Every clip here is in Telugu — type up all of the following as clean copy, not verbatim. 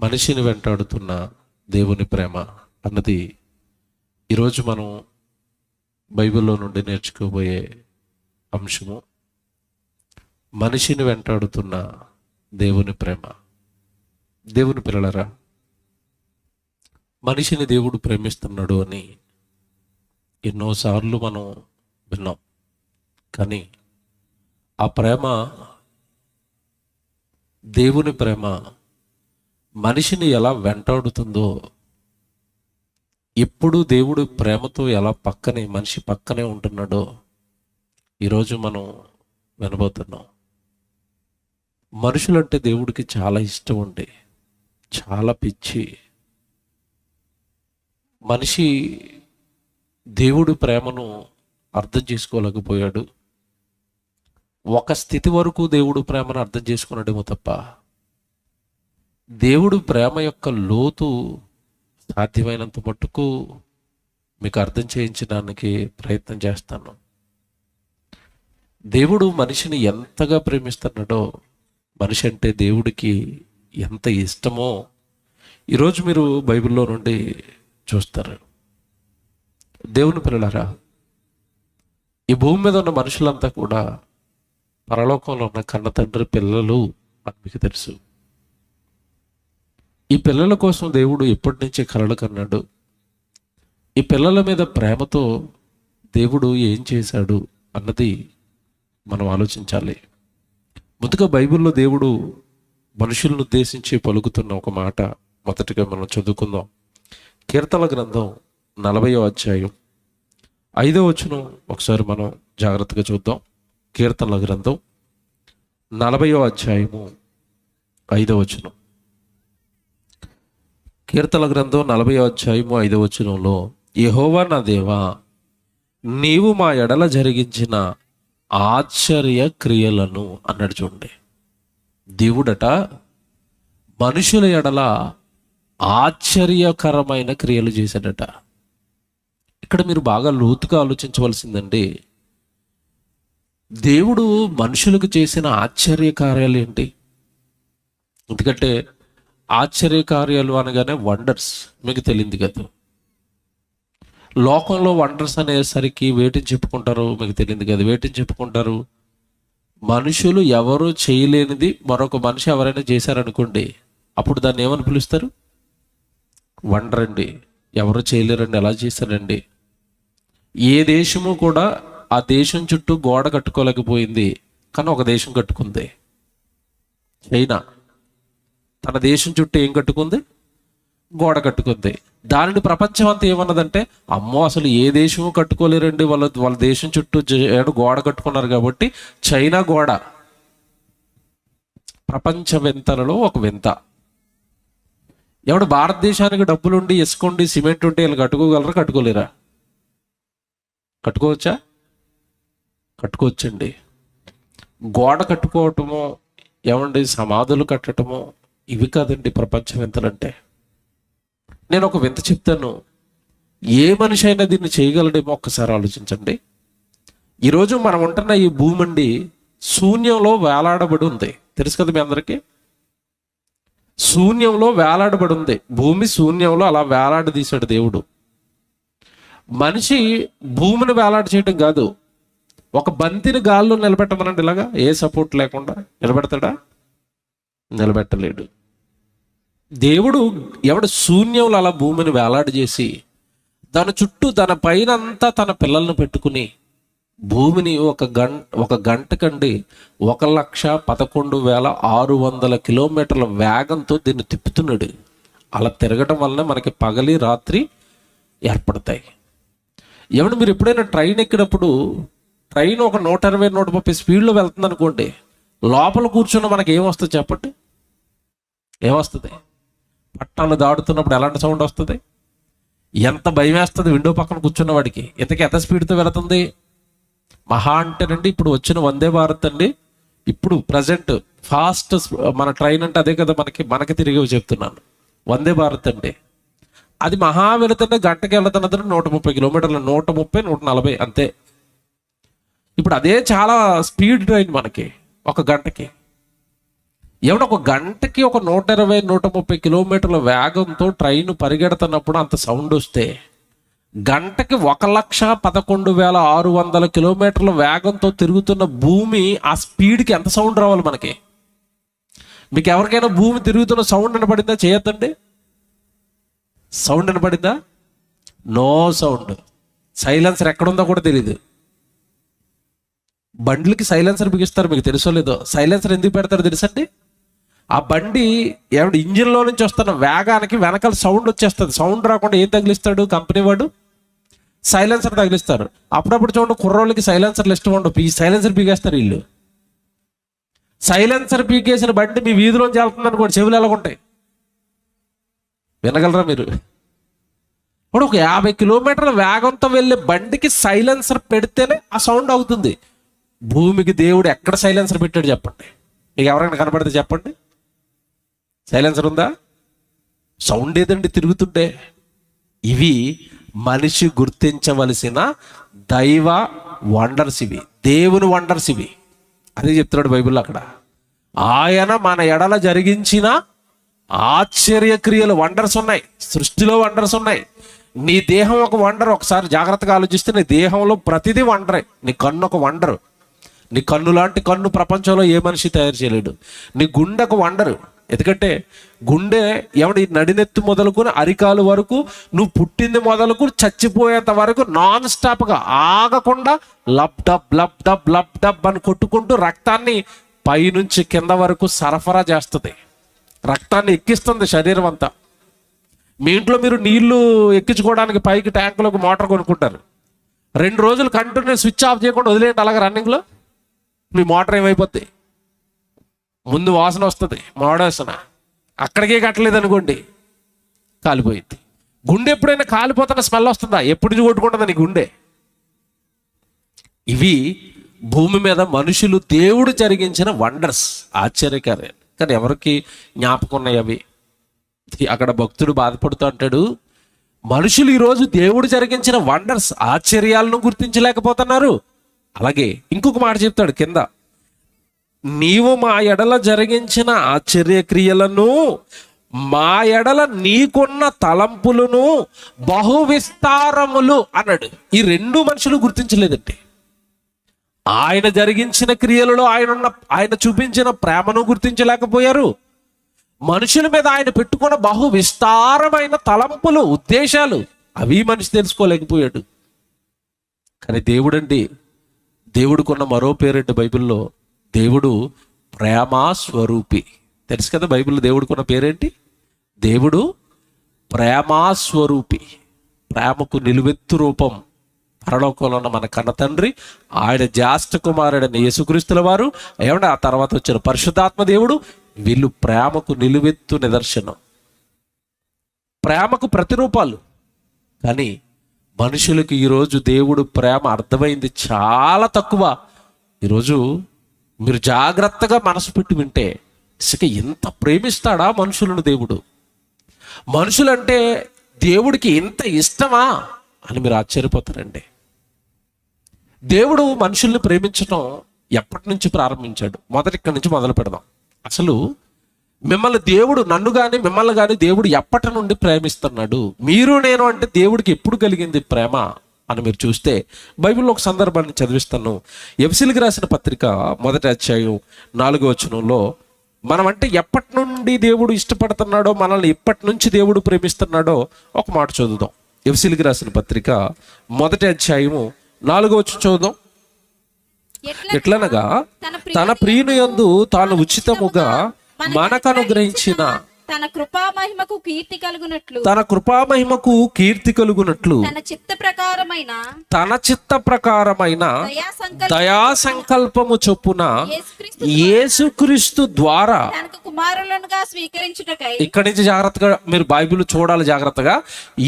మనిషిని వెంటాడుతున్న దేవుని ప్రేమ అన్నది ఈరోజు మనం బైబిల్లో నుండి నేర్చుకోబోయే అంశము. మనిషిని వెంటాడుతున్న దేవుని ప్రేమ. దేవుని పిల్లలరా, మనిషిని దేవుడు ప్రేమిస్తున్నాడు అని ఎన్నోసార్లు మనం విన్నాం. కానీ ఆ ప్రేమ, దేవుని ప్రేమ మనిషిని ఎలా వెంటాడుతుందో, ఎప్పుడు దేవుడు ప్రేమతో ఎలా మనిషి పక్కనే ఉంటున్నాడో ఈరోజు మనం వినబోతున్నాం. మనుషులంటే దేవుడికి చాలా ఇష్టం ఉండి, చాలా పిచ్చి. మనిషి దేవుడి ప్రేమను అర్థం చేసుకోలేకపోయాడు. ఒక స్థితి వరకు దేవుడు ప్రేమను అర్థం చేసుకున్నాడేమో తప్ప దేవుడు ప్రేమ యొక్క లోతు సాధ్యమైనంత మట్టుకు మీకు అర్థం చేయించడానికి ప్రయత్నం చేస్తాను. దేవుడు మనిషిని ఎంతగా ప్రేమిస్తున్నాడో, మనిషి అంటే దేవుడికి ఎంత ఇష్టమో ఈరోజు మీరు బైబిల్లో నుండి చూస్తారు. దేవుని పిల్లలారా, ఈ భూమి మీద ఉన్న మనుషులంతా కూడా పరలోకంలో ఉన్న కన్న తండ్రి పిల్లలు అని మీకు తెలుసు. ఈ పిల్లల కోసం దేవుడు ఎప్పటి నుంచే కలలు కన్నాడు. ఈ పిల్లల మీద ప్రేమతో దేవుడు ఏం చేశాడు అన్నది మనం ఆలోచించాలి. ముందుగా బైబిల్లో దేవుడు మనుషులను ఉద్దేశించి పలుకుతున్న ఒక మాట మొదటిగా మనం చదువుకుందాం. కీర్తనల గ్రంథం 40వ అధ్యాయం 5వ వచనం ఒకసారి మనం జాగ్రత్తగా చూద్దాం. కీర్తనల గ్రంథం 40వ అధ్యాయము 5వ వచనం. కీర్తనల గ్రంథం 40వ అధ్యాయము 5వ వచనంలో, యెహోవా నా దేవా, నీవు మా ఎడల జరిగించిన ఆశ్చర్య క్రియలను అన్నాడు. చూడండి, దేవుడట మనుషుల ఎడల ఆశ్చర్యకరమైన క్రియలు చేశాడట. ఇక్కడ మీరు బాగా లోతుగా ఆలోచించవలసిందండి. దేవుడు మనుషులకు చేసిన ఆశ్చర్య కార్యాలు ఏంటి? ఎందుకంటే ఆశ్చర్య కార్యాలు అనగానే వండర్స్ మీకు తెలియదు కదా. లోకంలో వండర్స్ అనేసరికి వేటిని చెప్పుకుంటారు మీకు తెలియదు కదా. వేటిని చెప్పుకుంటారు? మనుషులు ఎవరు చేయలేనిది మరొక మనిషి ఎవరైనా చేశారనుకోండి, అప్పుడు దాన్ని ఏమని పిలుస్తారు? వండర్ అండి. ఎవరు చేయలేరండి, ఎలా చేశారండి. ఏ దేశము కూడా ఆ దేశం చుట్టూ గోడ కట్టుకోలేకపోయింది, కానీ ఒక దేశం కట్టుకుంది. చైనా తన దేశం చుట్టూ ఏం కట్టుకుంది? గోడ కట్టుకుంది. దానిని ప్రపంచం అంతా ఏమన్నదంటే, అమ్మో అసలు ఏ దేశము కట్టుకోలేరండి, వాళ్ళ దేశం చుట్టూ గోడ కట్టుకున్నారు కాబట్టి చైనా గోడ ప్రపంచ వింతలలో ఒక వింత. ఎవడు భారతదేశానికి డబ్బులుండి, ఇసుకుండి, సిమెంట్ ఉంటే వీళ్ళు కట్టుకోగలరా? కట్టుకోలేరా? కట్టుకోవచ్చా? కట్టుకోవచ్చండి. గోడ కట్టుకోవటము, ఏమండి సమాధులు కట్టడము, ఇవి కాదండి ప్రపంచ వింతలంటే. నేను ఒక వింత చెప్తాను. ఏ మనిషి అయినా దీన్ని చేయగలడేమో ఒక్కసారి ఆలోచించండి. ఈరోజు మనం ఉంటున్న ఈ భూమి అండి శూన్యంలో వేలాడబడి ఉంది. తెలుసు కదా మీ అందరికీ. శూన్యంలో వేలాడబడి ఉంది. భూమి శూన్యంలో అలా వేలాడదీశాడు దేవుడు. మనిషి భూమిని వేలాడ చేయటం కాదు, ఒక బంతిని గాల్లో నిలబెట్టమనండి. ఇలాగా ఏ సపోర్ట్ లేకుండా నిలబెడతాడా? నిలబెట్టలేడు. దేవుడు ఎవడు శూన్యంలో అలా భూమిని వేలాడ చేసి దాని చుట్టూ తన పైన అంతా తన పిల్లలను పెట్టుకుని భూమిని ఒక గంట కండి 1,11,600 కిలోమీటర్ల వేగంతో దీన్ని తిప్పుతున్నాడు. అలా తిరగటం వలన మనకి పగలి రాత్రి ఏర్పడతాయి. ఏమంటే మీరు ఎప్పుడైనా ట్రైన్ ఎక్కినప్పుడు, ట్రైన్ ఒక 120-130 స్పీడ్లో వెళ్తుంది అనుకోండి, లోపల కూర్చున్న మనకి ఏమొస్తుంది చెప్పండి? ఏమొస్తుంది? పట్టాలు దాడుతున్నప్పుడు ఎలాంటి సౌండ్ వస్తుంది? ఎంత భయం వేస్తుంది విండో పక్కన కూర్చున్న వాడికి. ఇంతకీ ఎంత స్పీడ్తో వెళుతుంది? మహా అంటేనండి ఇప్పుడు వచ్చిన వందే భారత్ అండి, ఇప్పుడు ప్రజెంట్ ఫాస్ట్ మన ట్రైన్ అంటే అదే కదా, మనకి తిరిగి చెప్తున్నాను. వందే భారత్ అంటే అది మహా వెళుతుంటే గంటకి వెళుతున్నది 130 కిలోమీటర్లు, 130, 140 అంతే. ఇప్పుడు అదే చాలా స్పీడ్ ట్రైన్ మనకి ఒక గంటకి. ఏమన్నా ఒక గంటకి ఒక 120-130 కిలోమీటర్ల వేగంతో ట్రైన్ పరిగెడుతున్నప్పుడు అంత సౌండ్ వస్తే, గంటకి 1,11,600 కిలోమీటర్ల వేగంతో తిరుగుతున్న భూమి ఆ స్పీడ్కి ఎంత సౌండ్ రావాలి మనకి? మీకు ఎవరికైనా భూమి తిరుగుతున్న సౌండ్ వినపడిందా? చేయొద్దండి. సౌండ్ వినపడిందా? No sound. సైలెన్సర్ ఎక్కడుందో కూడా తెలియదు. బండ్లకి సైలెన్సర్ బిగిస్తారు, మీకు తెలుసో లేదో. సైలెన్సర్ ఎందుకు పెడతారో తెలుసండి? ఆ బండి ఏమంటే ఇంజిన్లో నుంచి వస్తున్న వేగానికి వెనకాల సౌండ్ వచ్చేస్తుంది. సౌండ్ రాకుండా ఏం తగిలిస్తాడు కంపెనీ వాడు? సైలెన్సర్ తగిలిస్తారు. అప్పుడప్పుడు చూడండి, కుర్రోళ్ళకి సైలెన్సర్లు ఇష్టం ఉండవు, ఈ సైలెన్సర్ పీకేస్తారు వీళ్ళు. సైలెన్సర్ పీకేసిన బండి మీ వీధిలోంచి వెళ్తుంది అనుకోండి, చెవులు ఎలాగుంటాయి వినగలరా మీరు? ఇప్పుడు ఒక 50 కిలోమీటర్ల వేగంతో వెళ్ళే బండికి సైలెన్సర్ పెడితేనే ఆ సౌండ్ అవుతుంది. భూమికి దేవుడు ఎక్కడ సైలెన్సర్ పెట్టాడు చెప్పండి? మీకు ఎవరైనా కనపడితే చెప్పండి. సైలెన్సర్ ఉందా? సౌండ్ ఏదండి తిరుగుతుంటే? ఇవి మనిషి గుర్తించవలసిన దైవ వండర్స్, ఇవి దేవుని వండర్స్ ఇవి. అదే చెప్తున్నాడు బైబిల్లో అక్కడ. ఆయన మన ఎడల జరిగించిన ఆశ్చర్యక్రియలు, వండర్స్ ఉన్నాయి. సృష్టిలో వండర్స్ ఉన్నాయి. నీ దేహం ఒక వండర్. ఒకసారి జాగ్రత్తగా ఆలోచిస్తే నీ దేహంలో ప్రతిదీ వండరే. నీ కన్ను ఒక వండరు. నీ కన్ను లాంటి కన్ను ప్రపంచంలో ఏ మనిషి తయారు చేయలేడు. నీ గుండె ఒక వండరు. ఎందుకంటే గుండె ఎవడి నడినెత్తి మొదలుకొని అరికాలు వరకు, నువ్వు పుట్టింది మొదలుకు చచ్చిపోయేంత వరకు నాన్ స్టాప్గా ఆగకుండా lub dub lub dub lub dub అని కొట్టుకుంటూ రక్తాన్ని పైనుంచి కింద వరకు సరఫరా చేస్తుంది. రక్తాన్ని ఎక్కిస్తుంది శరీరం అంతా. మీ ఇంట్లో మీరు నీళ్లు ఎక్కించుకోవడానికి పైకి ట్యాంకులోకి మోటార్ కొనుక్కుంటారు. 2 రోజులు కంటిన్యూ స్విచ్ ఆఫ్ చేయకుండా వదిలేయండి అలాగే రన్నింగ్లో, మీ మోటార్ ఏమైపోద్ది? ముందు వాసన వస్తుంది, వాసన. అక్కడికే కట్టలేదు అనుకోండి, కాలిపోయింది. గుండె ఎప్పుడైనా కాలిపోతున్న స్మెల్ వస్తుందా? ఎప్పుడు కొట్టుకుంటుందా నీ గుండె? ఇవి భూమి మీద మనుషులు దేవుడు జరిగించిన వండర్స్, ఆశ్చర్యకార్యాలు. కానీ ఎవరికి జ్ఞాపకం ఉన్నాయి అవి? అక్కడ భక్తుడు బాధపడుతూ అంటాడు, మనుషులు ఈరోజు దేవుడు జరిగించిన వండర్స్, ఆశ్చర్యాలను గుర్తించలేకపోతున్నారు. అలాగే ఇంకొక మాట చెప్తాడు కింద, నీవు మా ఎడల జరిగించిన ఆశ్చర్యక్రియలను, మా ఎడల నీకున్న తలంపులను బహు విస్తారములు అన్నాడు. ఈ 2 మనుషులు గుర్తించలేదండి. ఆయన జరిగించిన క్రియలలో ఆయన చూపించిన ప్రేమను గుర్తించలేకపోయారు. మనుషుల మీద ఆయన పెట్టుకున్న బహు విస్తారమైన తలంపులు, ఉద్దేశాలు, అవి మనిషి తెలుసుకోలేకపోయాడు. కానీ దేవుడండి, దేవుడికున్న మరో పేరేంటి బైబిల్లో? దేవుడు ప్రేమ స్వరూపి. తెలుసు కదా బైబిల్లో దేవుడికున్న పేరేంటి? దేవుడు ప్రేమ స్వరూపి. ప్రేమకు నిలువెత్తు రూపం పరలోకంలో ఉన్న మన కన్న తండ్రి, ఆయన జ్యేష్ఠ కుమారుడైన యేసుక్రీస్తుల వారు, ఏమంటే ఆ తర్వాత వచ్చిన పరిశుద్ధాత్మ దేవుడు, వీళ్ళు ప్రేమకు నిలువెత్తు నిదర్శనం, ప్రేమకు ప్రతిరూపాలు. కానీ మనుషులకు ఈరోజు దేవుడు ప్రేమ అర్థమైంది చాలా తక్కువ. ఈరోజు మీరు జాగ్రత్తగా మనసు పెట్టి వింటే, ఇసుక ఎంత ప్రేమిస్తాడా మనుషులను దేవుడు? మనుషులంటే దేవుడికి ఇంత ఇష్టమా అని మీరు ఆశ్చర్యపోతారండి. దేవుడు మనుషుల్ని ప్రేమించడం ఎప్పటి నుంచి ప్రారంభించాడు? ఇక్కడి నుంచి మొదలు పెడదాం. అసలు మిమ్మల్ని దేవుడు, నన్ను కానీ మిమ్మల్ని కానీ దేవుడు ఎప్పటి నుండి ప్రేమిస్తున్నాడు? మీరు నేను అంటే దేవుడికి ఎప్పుడు కలిగింది ప్రేమ అని మీరు చూస్తే, బైబిల్లో ఒక సందర్భాన్ని చదివిస్తాను. ఎఫెసీయులకు రాసిన పత్రిక 1వ అధ్యాయం 4వ వచనంలో, మనం అంటే ఎప్పటి నుండి దేవుడు ఇష్టపడుతున్నాడో, మనల్ని ఎప్పటి నుంచి దేవుడు ప్రేమిస్తున్నాడో ఒక మాట చదువుదాం. ఎఫెసీయులకు రాసిన పత్రిక 1వ అధ్యాయము 4వ వచనం చదువుదాం. ఎట్లనగా తన ప్రియుని యందు తాను ఉచితముగా మనకు అనుగ్రహించిన తన కృపామహిమకు కీర్తి కలుగునట్లు తన చిత్త ప్రకారమైన దయా సంకల్పము చొప్పున యేసుక్రీస్తు ద్వారా కుమారులనుగా స్వీకరించుటకై. ఇక్కడి నుంచి జాగ్రత్తగా మీరు బైబిల్ చూడాలి జాగ్రత్తగా.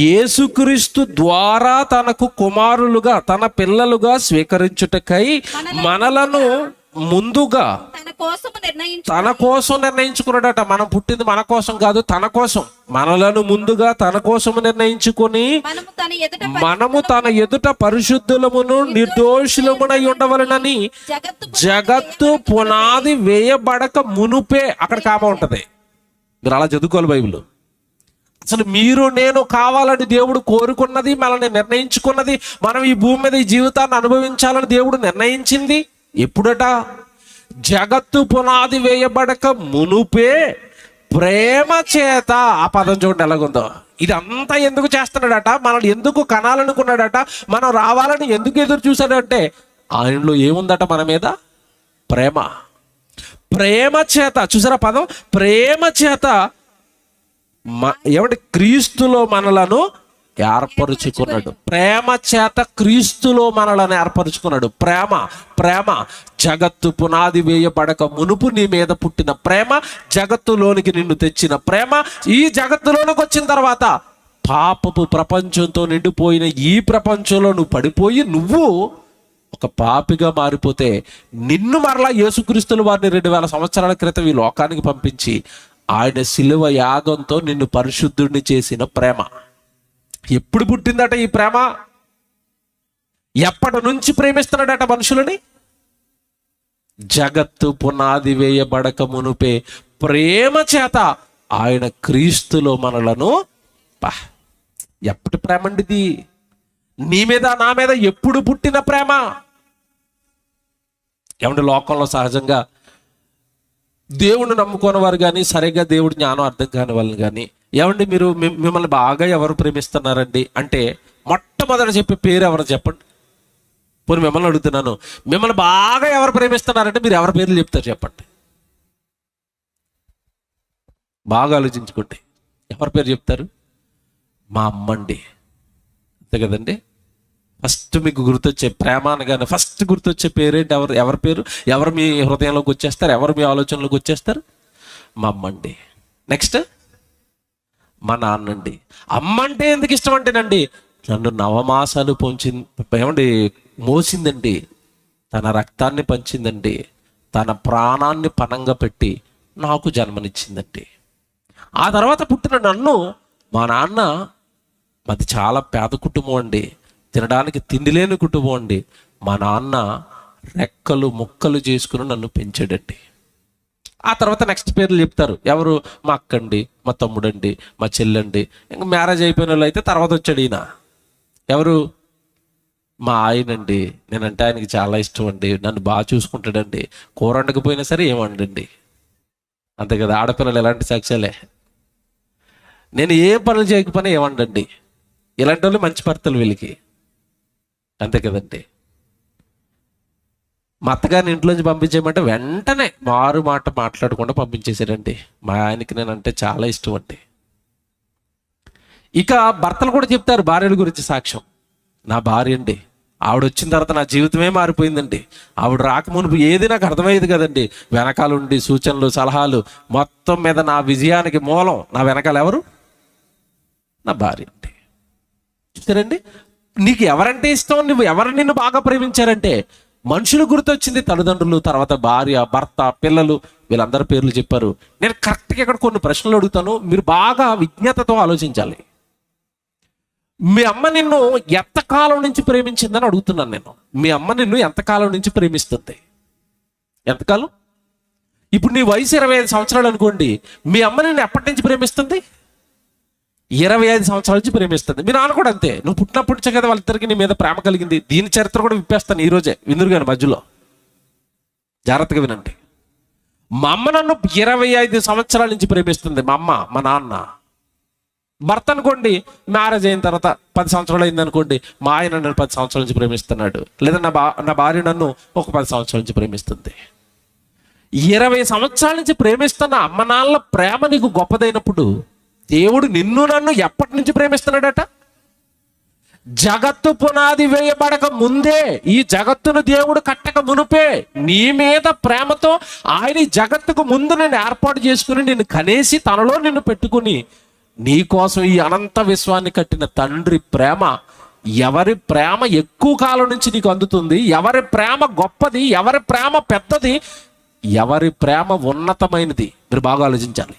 యేసుక్రీస్తు ద్వారా తనకు కుమారులుగా, తన పిల్లలుగా స్వీకరించుటకై మనలను ముందుగా తన కోసం నిర్ణయించుకున్నాడట. మనం పుట్టింది మన కోసం కాదు, తన కోసం. మనలను ముందుగా తన కోసం నిర్ణయించుకొని మనము తన ఎదుట పరిశుద్ధులమును నిర్దోషులమునై ఉండవలనని జగత్తు పునాది వేయబడక మునుపే, అక్కడ కామ ఉంటది, మీరు అలా చదువుకోవాలి బైబిల్. అసలు మీరు నేను కావాలని దేవుడు కోరుకున్నది, మనల్ని నిర్ణయించుకున్నది, మనం ఈ భూమి మీద ఈ జీవితాన్ని అనుభవించాలని దేవుడు నిర్ణయించింది ఎప్పుడట? జగత్తు పునాది వేయబడక మునుపే ప్రేమ చేత. ఆ పదం చూడండి ఎలాగుందో. ఇదంతా ఎందుకు చేస్తున్నాడట? మనల్ని ఎందుకు కనాలనుకున్నాడట? మనం రావాలని ఎందుకు ఎదురు చూశాడంటే ఆయనలో ఏముందట మన మీద? ప్రేమ. ప్రేమ చేత, చూసారా పదం? ప్రేమ చేత ఏమంటే క్రీస్తులో మనలను ఏర్పరుచుకున్నాడు. ప్రేమ చేత క్రీస్తులో మనలను ఏర్పరుచుకున్నాడు. ప్రేమ, ప్రేమ జగత్తు పునాది వేయబడక మునుపు నీ మీద పుట్టిన ప్రేమ, జగత్తులోనికి నిన్ను తెచ్చిన ప్రేమ. ఈ జగత్తులోనికి వచ్చిన తర్వాత పాపపు ప్రపంచంతో నిండిపోయిన ఈ ప్రపంచంలో నువ్వు పడిపోయి నువ్వు ఒక పాపిగా మారిపోతే నిన్ను మరలా యేసుక్రీస్తుల వారిని 2000 సంవత్సరాల క్రితం ఈ లోకానికి పంపించి ఆయన శిలువ యాగంతో నిన్ను పరిశుద్ధుడిని చేసిన ప్రేమ. ఎప్పుడు పుట్టిందట ఈ ప్రేమ? ఎప్పటి నుంచి ప్రేమిస్తున్నాడట మనుషులని? జగత్తు పునాది వేయబడక మునుపే ప్రేమ చేత ఆయన క్రీస్తులో మనలను. ఎప్పటి ప్రేమ అండి ఇది? నీ మీద నా మీద ఎప్పుడు పుట్టిన ప్రేమ? ఏమంటే లోకంలో సహజంగా దేవుణ్ణి నమ్ముకున్న వారు కానీ, సరిగ్గా దేవుడి జ్ఞానం అర్థం కాని వాళ్ళని కానీ, ఏమండి మీరు మిమ్మల్ని బాగా ఎవరు ప్రేమిస్తున్నారండి అంటే మొట్టమొదటి చెప్పే పేరు ఎవరు చెప్పండి. పోనీ మిమ్మల్ని అడుగుతున్నాను, మిమ్మల్ని బాగా ఎవరు ప్రేమిస్తున్నారంటే మీరు ఎవరి పేర్లు చెప్తారు చెప్పండి. బాగా ఆలోచించుకోండి, ఎవరి పేరు చెప్తారు? మా అమ్మండి, అంతే కదండి. ఫస్ట్ మీకు గుర్తొచ్చే ప్రేమ అనగానే ఫస్ట్ గుర్తొచ్చే పేరేంటి? ఎవరి పేరు? ఎవరు మీ హృదయంలోకి వచ్చేస్తారు? ఎవరు మీ ఆలోచనలోకి వచ్చేస్తారు? మా అమ్మండి. నెక్స్ట్ మా నాన్నండి. అమ్మ అంటే ఎందుకు ఇష్టం అంటేనండి, నన్ను 9 మాసాలు ఏమండి మోసిందండి, తన రక్తాన్ని పంచిందండి, తన ప్రాణాన్ని పణంగా పెట్టి నాకు జన్మనిచ్చిందండి. ఆ తర్వాత పుట్టిన నన్ను మా నాన్న, మాది చాలా పేద కుటుంబం అండి, తినడానికి తిండి లేని కుటుంబం అండి. మా నాన్న రెక్కలు ముక్కలు చేసుకుని నన్ను పెంచాడండి. ఆ తర్వాత నెక్స్ట్ పేర్లు చెప్తారు. ఎవరు? మా అక్కండి, మా తమ్ముడండి, మా చెల్లండి. ఇంకా మ్యారేజ్ అయిపోయిన వాళ్ళు అయితే తర్వాత వచ్చాడు ఈయన. ఎవరు? మా ఆయనండి, నేనంటే ఆయనకి చాలా ఇష్టం అండి, నన్ను బాగా చూసుకుంటాడండి, కూర వండకపోయినా సరే ఏమండండి. అంతే కదా, ఆడపిల్లలు ఎలాంటి సాక్ష్యాలే. నేను ఏ పనులు చేయకపోయినా ఏమండండి. ఇలాంటి వాళ్ళు మంచి భర్తలు వీళ్ళకి, అంతే కదండి. మా అత్తగారిని ఇంట్లోంచి పంపించేయమంటే వెంటనే మారు మాట మాట్లాడకుండా పంపించేశారండి. మా ఆయనకి నేనంటే చాలా ఇష్టం అండి. ఇక భర్తలు కూడా చెప్తారు భార్యల గురించి సాక్ష్యం. నా భార్య అండి, ఆవిడ వచ్చిన తర్వాత నా జీవితమే మారిపోయిందండి. ఆవిడ రాకమునుపు ఏది నాకు అర్థమయ్యేది కదండి. వెనకాలండి సూచనలు సలహాలు, మొత్తం మీద నా విజయానికి మూలం నా వెనకాల ఎవరు? నా భార్య అండి. చూసారండి, నీకు ఎవరంటే ఇష్టం? నువ్వు ఎవరు నిన్ను బాగా ప్రేమించారంటే మనుషులు గుర్తొచ్చింది, తల్లిదండ్రులు, తర్వాత భార్య, భర్త, పిల్లలు, వీళ్ళందరి పేర్లు చెప్పారు. నేను కరెక్ట్గా ఇక్కడ కొన్ని ప్రశ్నలు అడుగుతాను, మీరు బాగా విజ్ఞతతో ఆలోచించాలి. మీ అమ్మ నిన్ను ఎంతకాలం నుంచి ప్రేమించిందని అడుగుతున్నాను నేను. మీ అమ్మ నిన్ను ఎంతకాలం నుంచి ప్రేమిస్తుంది? ఎంతకాలం? ఇప్పుడు నీ వయసు 25 సంవత్సరాలు అనుకోండి, మీ అమ్మ నిన్ను ఎప్పటి నుంచి ప్రేమిస్తుంది? 25 సంవత్సరాల నుంచి ప్రేమిస్తుంది. మీ నాన్న కూడా అంతే. నువ్వు పుట్టినప్పటి నుంచే కదా వాళ్ళిద్దరికి నీ మీద ప్రేమ కలిగింది. దీని చరిత్ర కూడా విప్పేస్తాను ఈరోజే, విందురు గాని మధ్యలో జాగ్రత్తగా వినండి. మా అమ్మ నన్ను 25 సంవత్సరాల నుంచి ప్రేమిస్తుంది. మా అమ్మ, మా నాన్న. భర్త అనుకోండి, మ్యారేజ్ అయిన తర్వాత 10 సంవత్సరాలు అయింది అనుకోండి, మా ఆయన నన్ను 10 సంవత్సరాల నుంచి ప్రేమిస్తున్నాడు, లేదా నా భార్య నన్ను ఒక 10 సంవత్సరాల నుంచి ప్రేమిస్తుంది. 20 సంవత్సరాల నుంచి ప్రేమిస్తున్న అమ్మ నాన్నల ప్రేమ నీకు గొప్పదైనప్పుడు దేవుడు నిన్ను నన్ను ఎప్పటి నుంచి ప్రేమిస్తున్నాడట? జగత్తు పునాది వేయబడక ముందే, ఈ జగత్తును దేవుడు కట్టక మునుపే నీ మీద ప్రేమతో ఆయన జగత్తుకు ముందు నేను ఏర్పాటు చేసుకుని నిన్ను కనేసి తనలో నిన్ను పెట్టుకుని నీ కోసం ఈ అనంత విశ్వాన్ని కట్టిన తండ్రి ప్రేమ ఎవరి ప్రేమ ఎక్కువ కాలం నుంచి నీకు అందుతుంది, ఎవరి ప్రేమ గొప్పది, ఎవరి ప్రేమ పెద్దది, ఎవరి ప్రేమ ఉన్నతమైనది, మీరు బాగా ఆలోచించాలి.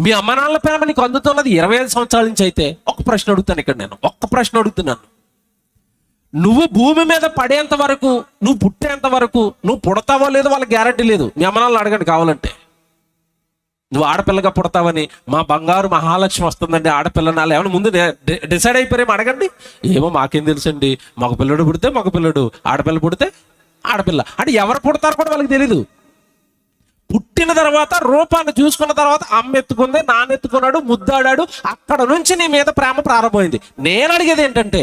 మీ అమ్మ నాన్నల ప్రేమ నీకు అందుతున్నది 25 సంవత్సరాల నుంచి అయితే ఒక్క ప్రశ్న అడుగుతాను ఇక్కడ, నేను ఒక్క ప్రశ్న అడుగుతున్నాను. నువ్వు భూమి మీద పడేంత వరకు, నువ్వు పుట్టేంత వరకు, నువ్వు పుడతావో లేదో వాళ్ళకి గ్యారంటీ లేదు. మీ అమ్మ నాన్నలు అడగండి కావాలంటే. నువ్వు ఆడపిల్లగా పుడతావని, మా బంగారు మహాలక్ష్మి వస్తుందండి ఆడపిల్ల నాలు ఏమైనా ముందు డిసైడ్ అయిపోయారేమో అడగండి. ఏమో మాకేం తెలుసండి, మగ పిల్లడు పుడితే మగ పిల్లడు, ఆడపిల్ల పుడితే ఆడపిల్ల అంటే ఎవరు పుడతారు కూడా వాళ్ళకి తెలీదు. పుట్టిన తర్వాత రూపాన్ని చూసుకున్న తర్వాత అమ్మ ఎత్తుకుంది, నాన్న ఎత్తుకున్నాడు, ముద్దాడాడు, అక్కడ నుంచి నీ మీద ప్రేమ ప్రారంభమైంది. నేను అడిగేది ఏంటంటే,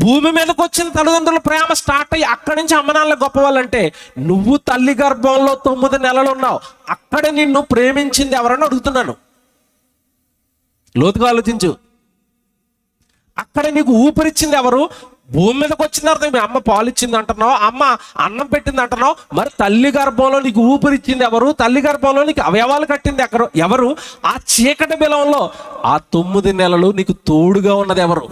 భూమి మీదకి వచ్చిన తల్లిదండ్రుల ప్రేమ స్టార్ట్ అయ్యి అక్కడి నుంచి అమ్మ నాన్నలు గొప్ప వాళ్ళంటే, నువ్వు తల్లి గర్భంలో 9 నెలలు ఉన్నావు, అక్కడే నిన్ను ప్రేమించింది ఎవరని అడుగుతున్నాను. లోతుగా ఆలోచించు. అక్కడే నీకు ఊపిరిచ్చింది ఎవరు? భూమి మీదకి వచ్చిన తర్వాత మీ అమ్మ పాలు ఇచ్చింది అంటున్నావు, అమ్మ అన్నం పెట్టింది అంటున్నావు, మరి తల్లి గర్భంలో నీకు ఊపిరిచ్చింది ఎవరు? తల్లి గర్భంలో నీకు అవయవాలు కట్టింది ఎవరు? ఆ చీకటి బిలంలో ఆ 9 నెలలు నీకు తోడుగా ఉన్నది ఎవరు?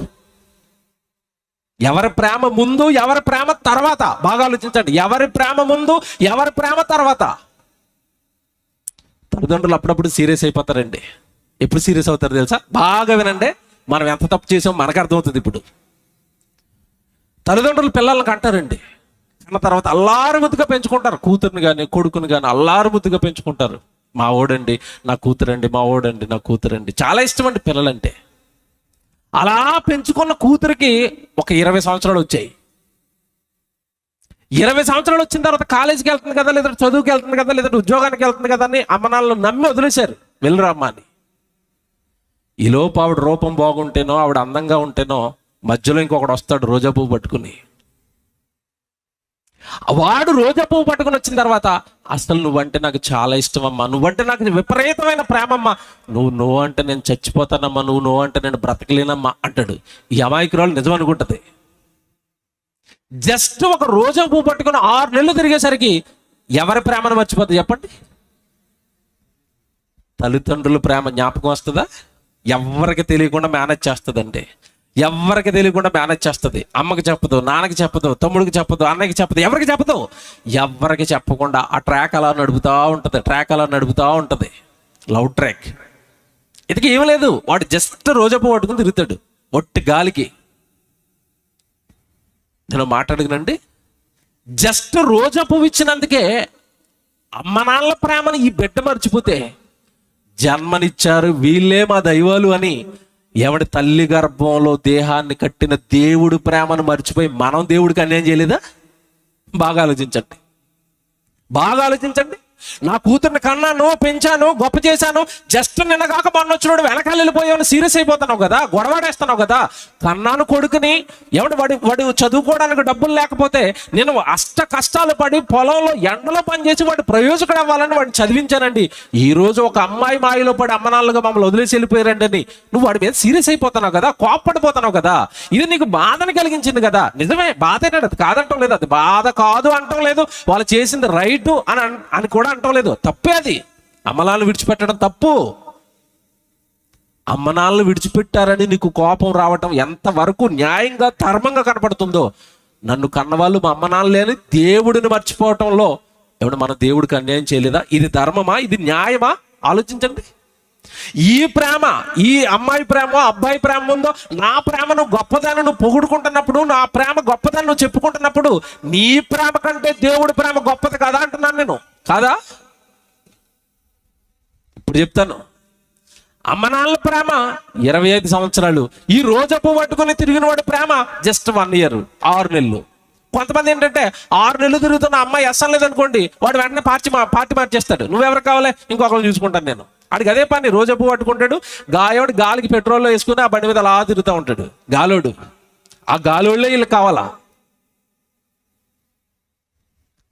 ఎవరి ప్రేమ ముందు, ఎవరి ప్రేమ తర్వాత? బాగా ఆలోచించండి. ఎవరి ప్రేమ ముందు, ఎవరి ప్రేమ తర్వాత? తల్లిదండ్రులు అప్పుడప్పుడు సీరియస్ అయిపోతారండి. ఎప్పుడు సీరియస్ అవుతారు తెలుసా? బాగా వినండి, మనం ఎంత తప్పు చేసామో మనకు అర్థమవుతుంది. ఇప్పుడు తల్లిదండ్రులు పిల్లలకి అంటారండి, అన్న తర్వాత అల్లారు ముద్దుగా పెంచుకుంటారు. కూతురుని కానీ కొడుకుని కానీ అల్లారు ముద్దుగా పెంచుకుంటారు. మా ఓడండి నా కూతురండి, మా ఓడండి నా కూతురండి. చాలా ఇష్టం అండి పిల్లలంటే. అలా పెంచుకున్న కూతురికి ఒక 20 సంవత్సరాలు వచ్చాయి. 20 సంవత్సరాలు వచ్చిన తర్వాత కాలేజీకి వెళ్తుంది కదా, లేదా చదువుకి వెళ్తుంది కదా, లేదా ఉద్యోగానికి వెళ్తుంది కదా అని అమ్మ నాన్నలు నమ్మి వదిలేశారు, వెళ్ళిరమ్మా అని. ఈలోపు ఆవిడ రూపం బాగుంటేనో, ఆవిడ అందంగా ఉంటేనో, మధ్యలో ఇంకొకడు వస్తాడు రోజా పువ్వు పట్టుకుని. వాడు రోజా పువ్వు పట్టుకుని వచ్చిన తర్వాత, అసలు నువ్వంటే నాకు చాలా ఇష్టం అమ్మా, నువ్వంటే నాకు విపరీతమైన ప్రేమమ్మా, నువ్వు అంటే నేను చచ్చిపోతానమ్మా, నువ్వు అంటే నేను బ్రతకలేనమ్మా అంటాడు. ఈ అమాయకురాలు నిజం అనుకుంటది. జస్ట్ ఒక రోజా పువ్వు పట్టుకుని 6 నెలలు తిరిగేసరికి ఎవరి ప్రేమను మర్చిపోతుంది చెప్పండి? తల్లిదండ్రుల ప్రేమ జ్ఞాపకం వస్తుందా? ఎవరికి తెలియకుండా మేనేజ్ చేస్తుందండి. ఎవరికి తెలియకుండా మేనేజ్ చేస్తుంది. అమ్మకి చెప్పదు, నాన్నకి చెప్పదు, తమ్ముడికి చెప్పదు, అన్నయ్యకి చెప్పదు, ఎవరికి చెప్పదు. ఎవరికి చెప్పకుండా ఆ ట్రాక్ అలా నడుపుతూ ఉంటుంది. Love track. ఇదికి ఏం లేదు, వాడు జస్ట్ రోజపు పట్టుకుని తిరుగుతాడు ఒట్టి గాలికి. నేను మాట్లాడుకునండి, జస్ట్ రోజా పువ్వు ఇచ్చినందుకే అమ్మ నాన్నల ప్రేమను ఈ బిడ్డ మర్చిపోతే, జన్మనిచ్చారు వీళ్ళే మా దైవాలు అని ఎవడి తల్లి గర్భంలో దేహాన్ని కట్టిన దేవుడు ప్రేమను మర్చిపోయి మనం దేవుడికి అన్యాయం చేయలేదా? బాగా ఆలోచించండి. నా కూతుర్ని కన్నాను, పెంచాను, గొప్ప చేశాను, జస్ట్ నిన్న కాక మొన్న వచ్చినోడు వెనకాల వెళ్ళిపోయావు, సీరియస్ అయిపోతున్నావు కదా, గొడవాడేస్తున్నావు కదా. కన్నాను కొడుకుని, వాడు చదువుకోవడానికి డబ్బులు లేకపోతే నేను అష్ట కష్టాలు పడి పొలంలో ఎండలో పనిచేసి వాడు ప్రయోజకుడు అవ్వాలని వాడిని చదివించానండి. ఈ రోజు ఒక అమ్మాయి మాయలో పడి అమ్మనాళ్ళుగా మమ్మల్ని వదిలేసి వెళ్ళిపోయారండి అని నువ్వు వాడి మీద సీరియస్ అయిపోతున్నావు కదా, కోప్పడిపోతున్నావు కదా. ఇది నీకు బాధను కలిగించింది కదా. నిజమే, బాధ అది కాదంటాం లేదు, అది బాధ కాదు అంటాం లేదు, వాళ్ళు చేసింది రైట్ అని కూడా అంటాం లేదు. తప్పే అది. అమ్మనాళ్ళు విడిచిపెట్టడం తప్పు. అమ్మనాళ్ళు విడిచిపెట్టారని నీకు కోపం రావటం ఎంతవరకు న్యాయంగా ధర్మంగా కనపడుతుందో, నన్ను కన్నవాళ్ళు మా అమ్మనాళ్ళే అని దేవుడిని మర్చిపోవటంలో ఎవడు మన దేవుడికి అన్యాయం చేయలేదా? ఇది ధర్మమా? ఇది న్యాయమా? ఆలోచించండి. ఈ ప్రేమ, ఈ అమ్మాయి ప్రేమ, అబ్బాయి ప్రేమ ఉందో, నా ప్రేమను గొప్పదాన్ని నువ్వు పొగుడుకుంటున్నప్పుడు, నా ప్రేమ గొప్పదాన్ని నువ్వు చెప్పుకుంటున్నప్పుడు, నీ ప్రేమ కంటే దేవుడి ప్రేమ గొప్పది కదా అంటున్నాను నేను. కాదా? ఇప్పుడు చెప్తాను. అమ్మ నాన్నల ప్రేమ 25 సంవత్సరాలు, ఈ రోజపు పట్టుకుని తిరిగిన వాడి ప్రేమ జస్ట్ 1 year, 6 నెలలు. కొంతమంది ఏంటంటే 6 నెలలు తిరుగుతున్న అమ్మాయి అస్సలు లేదనుకోండి, వాడు వెంటనే పార్టీ మార్చేస్తాడు. నువ్వెవరు కావాలి, ఇంకొకరు చూసుకుంటాను నేను. ఆడికి అదే పని, రోజపు పట్టుకుంటాడు, గాలికి పెట్రోల్లో వేసుకుని ఆ బండి మీద అలా తిరుగుతూ ఉంటాడు గాలోడు. ఆ గాలోళ్ళే వీళ్ళకి కావాలా?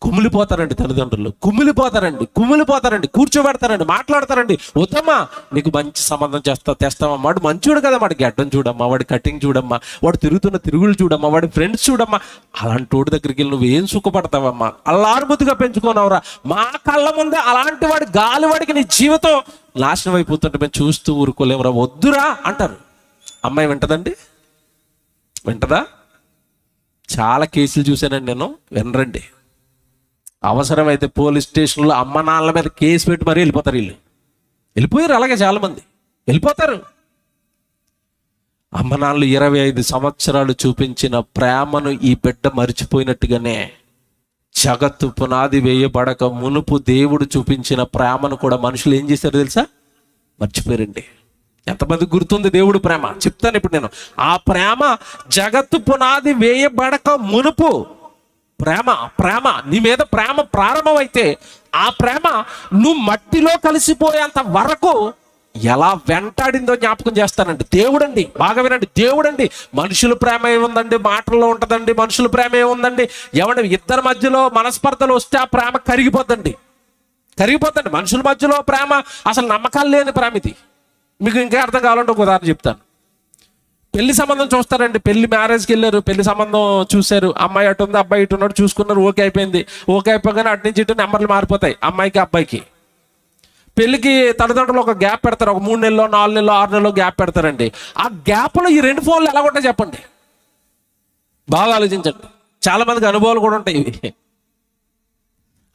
కుమిలిపోతారండి తల్లిదండ్రులు, కుమిలిపోతారండి, కూర్చోబెడతారండి, మాట్లాడతారండి. వద్దమ్మా, నీకు మంచి సంబంధం తెస్తామమ్మా, వాడు మంచోడు కదా, వాడి గడ్డం చూడమ్మా, వాడి కటింగ్ చూడమ్మా, వాడు తిరుగుతున్న తిరుగులు చూడమ్మా, వాడి ఫ్రెండ్స్ చూడమ్మా. అలాంటి వాడి దగ్గరికి వెళ్ళి నువ్వేం సుఖపడతావమ్మా? అల్లారుముద్దుగా పెంచుకోనవరా, మా కళ్ళ ముందే అలాంటి వాడి గాలివాడికి నీ జీవితం నాశనం అయిపోతుంటే మేము చూస్తూ ఊరుకోలేమురా, వద్దురా అంటారు. అమ్మాయి వింటదండి? వింటదా? చాలా కేసులు చూశానండి నేను, వినరండి. అవసరమైతే పోలీస్ స్టేషన్లో అమ్మ నాన్నల మీద కేసు పెట్టి మరీ వెళ్ళిపోతారు. వెళ్ళిపోయారు అలాగే చాలామంది వెళ్ళిపోతారు. అమ్మ నాన్నలు 25 సంవత్సరాలు చూపించిన ప్రేమను ఈ బిడ్డ మరిచిపోయినట్టుగానే జగత్తు పునాది వేయబడక మునుపు దేవుడు చూపించిన ప్రేమను కూడా మనుషులు ఏం చేశారు తెలుసా? మర్చిపోయారండి. ఎంతమంది గుర్తుంది దేవుడు ప్రేమ? చెప్తాను ఇప్పుడు నేను. ఆ ప్రేమ జగత్తు పునాది వేయబడక మునుపు ప్రేమ నీ మీద ప్రేమ ప్రారంభమైతే ఆ ప్రేమ నువ్వు మట్టిలో కలిసిపోయేంత వరకు ఎలా వెంటాడిందో జ్ఞాపకం చేస్తానండి. దేవుడండి, బాగా వినండి, దేవుడండి. మనుషుల ప్రేమ ఏముందండి? మాటల్లో ఉంటుందండి. మనుషుల ప్రేమ ఏముందండి? ఎవరి ఇద్దరి మధ్యలో మనస్పర్ధలు వస్తే ఆ ప్రేమ కరిగిపోద్దండి. మనుషుల మధ్యలో ప్రేమ అసలు నమ్మకాలు లేని ప్రేమ ఇది. మీకు ఇంకా అర్థం కావాలంటే ఒక ఉదాహరణ చెప్తాను. పెళ్లి సంబంధం చూస్తారండి. పెళ్లి మ్యారేజ్కి వెళ్ళారు, పెళ్లి సంబంధం చూశారు. అమ్మాయి అటు ఉంది, అబ్బాయి ఇటు ఉన్నాడు, చూసుకున్నారు, ఓకే అయిపోయింది. ఓకే అయిపోగానే అటు నుంచి ఇటు నెంబర్లు మారిపోతాయి అమ్మాయికి అబ్బాయికి. పెళ్లికి తల్లిదండ్రులు ఒక గ్యాప్ పెడతారు, ఒక 3 నెలలో 4 నెలలో 6 నెలలో గ్యాప్ పెడతారండి. ఆ గ్యాప్లో ఈ 2 ఫోన్లు ఎలా ఉంటాయి చెప్పండి? బాగా ఆలోచించండి. చాలా మందికి అనుభవాలు కూడా ఉంటాయి ఇవి.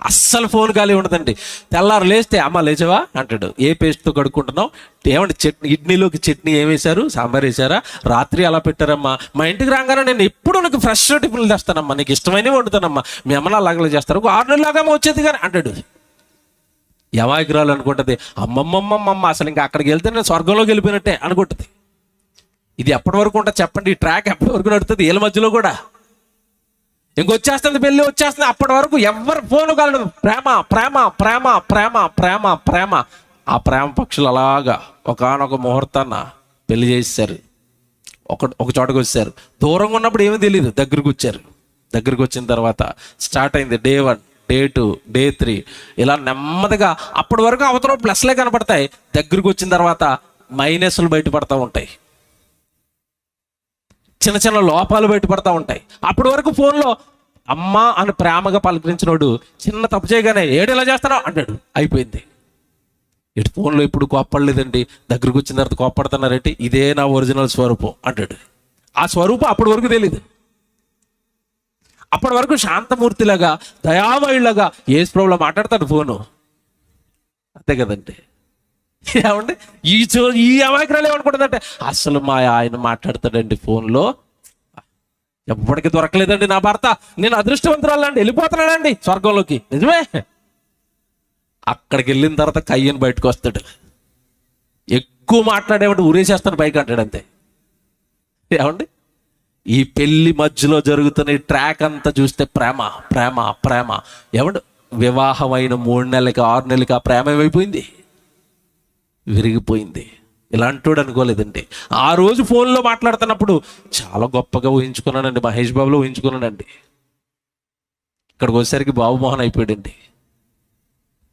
అస్సలు ఫోన్ ఖాళీ ఉండదండి. తెల్లారు లేస్తే అమ్మ లేచావా అంటాడు. ఏ పేస్ట్తో కడుక్కుంటున్నావు? ఏమంటే చట్నీ, ఇడ్లీలోకి చట్నీ ఏం వేశారు? సాంబార్ వేశారా? రాత్రి అలా పెట్టారమ్మా. మా ఇంటికి రాగానే నేను ఎప్పుడు నీకు ఫ్రెష్ టిఫిన్లు తెస్తానమ్మా, నీకు ఇష్టమైనవి వండుతానమ్మా. మీ అమ్మని అలాగే చేస్తారు. ఒక 6 నెలలాగా వచ్చేది కానీ అంటాడు. యమాయికురాలు అనుకుంటుంది, అమ్మమ్మమ్మమ్మ అసలు ఇంకా అక్కడికి వెళ్తే నేను స్వర్గంలోకి వెళ్ళిపోయినట్టే అనుకుంటుంది. ఇది ఎప్పటి వరకు ఉంటుంది చెప్పండి? ఈ ట్రాక్ ఎప్పటి వరకు నడుస్తుంది? ఏళ్ళ మధ్యలో కూడా ఇంకొచ్చేస్తుంది, పెళ్ళి వచ్చేస్తుంది. అప్పటి వరకు ఎవరు ఫోన్ కాలేదు. ప్రేమ. ఆ ప్రేమ పక్షులు అలాగా ఒకానొక ముహూర్తాన్న పెళ్లి చేసేసారు. ఒక చోటకు వచ్చారు. దూరంగా ఉన్నప్పుడు ఏమీ తెలియదు, దగ్గరికి వచ్చారు. దగ్గరికి వచ్చిన తర్వాత స్టార్ట్ అయింది డే 1, డే 2, డే 3 ఇలా నెమ్మదిగా. అప్పటి వరకు అవతల ప్లస్లే కనపడతాయి. దగ్గరికి వచ్చిన తర్వాత మైనస్లు బయటపడతా ఉంటాయి, చిన్న చిన్న లోపాలు బయటపడతా ఉంటాయి. అప్పటి వరకు ఫోన్లో అమ్మ అని ప్రేమగా పలకరించినోడు చిన్న తప్పు చేయగానే ఏడు ఇలా చేస్తున్నావు అంటాడు. అయిపోయింది. ఇటు ఫోన్లో ఇప్పుడు కోప్పడలేదండి, దగ్గరికి వచ్చిన తర్వాత కోప్పడుతున్నారేంటి? ఇదే నా ఒరిజినల్ స్వరూపం అంటాడు. ఆ స్వరూపం అప్పటి వరకు తెలీదు. అప్పటి వరకు శాంతమూర్తిలాగా, దయామయులాగా యేసు ప్రభువులా మాట్లాడతాడు ఫోను. అంతే కదండి. ఏమండి ఈ అమాయకురాలు ఏమనుకుంటుందంటే, అసలు మా ఆయన మాట్లాడతాడండి ఫోన్లో, ఎప్పటికీ దొరకలేదండి నా భర్త, నేను అదృష్టవంతురాలండి, వెళ్ళిపోతున్నాడండి స్వర్గంలోకి. నిజమే. అక్కడికి వెళ్ళిన తర్వాత కయ్యని బయటకు వస్తాడు. ఎక్కువ మాట్లాడేవాడు ఊరేసేస్తాడు పైకి అంటాడు. అంతే. ఏమండి ఈ పెళ్లి మధ్యలో జరుగుతున్న ఈ ట్రాక్ అంతా చూస్తే ప్రేమ. ఏమండి వివాహమైన 3 నెలలకి 6 నెలలకి ఆ ప్రేమ ఏమైపోయింది? విరిగిపోయింది. ఇలాంటోడు అనుకోలేదండి. ఆ రోజు ఫోన్లో మాట్లాడుతున్నప్పుడు చాలా గొప్పగా ఊహించుకున్నానండి, మహేష్ బాబులో ఊహించుకున్నానండి. ఇక్కడికి వచ్చేసరికి బాబు మోహన్ అయిపోయాడండి.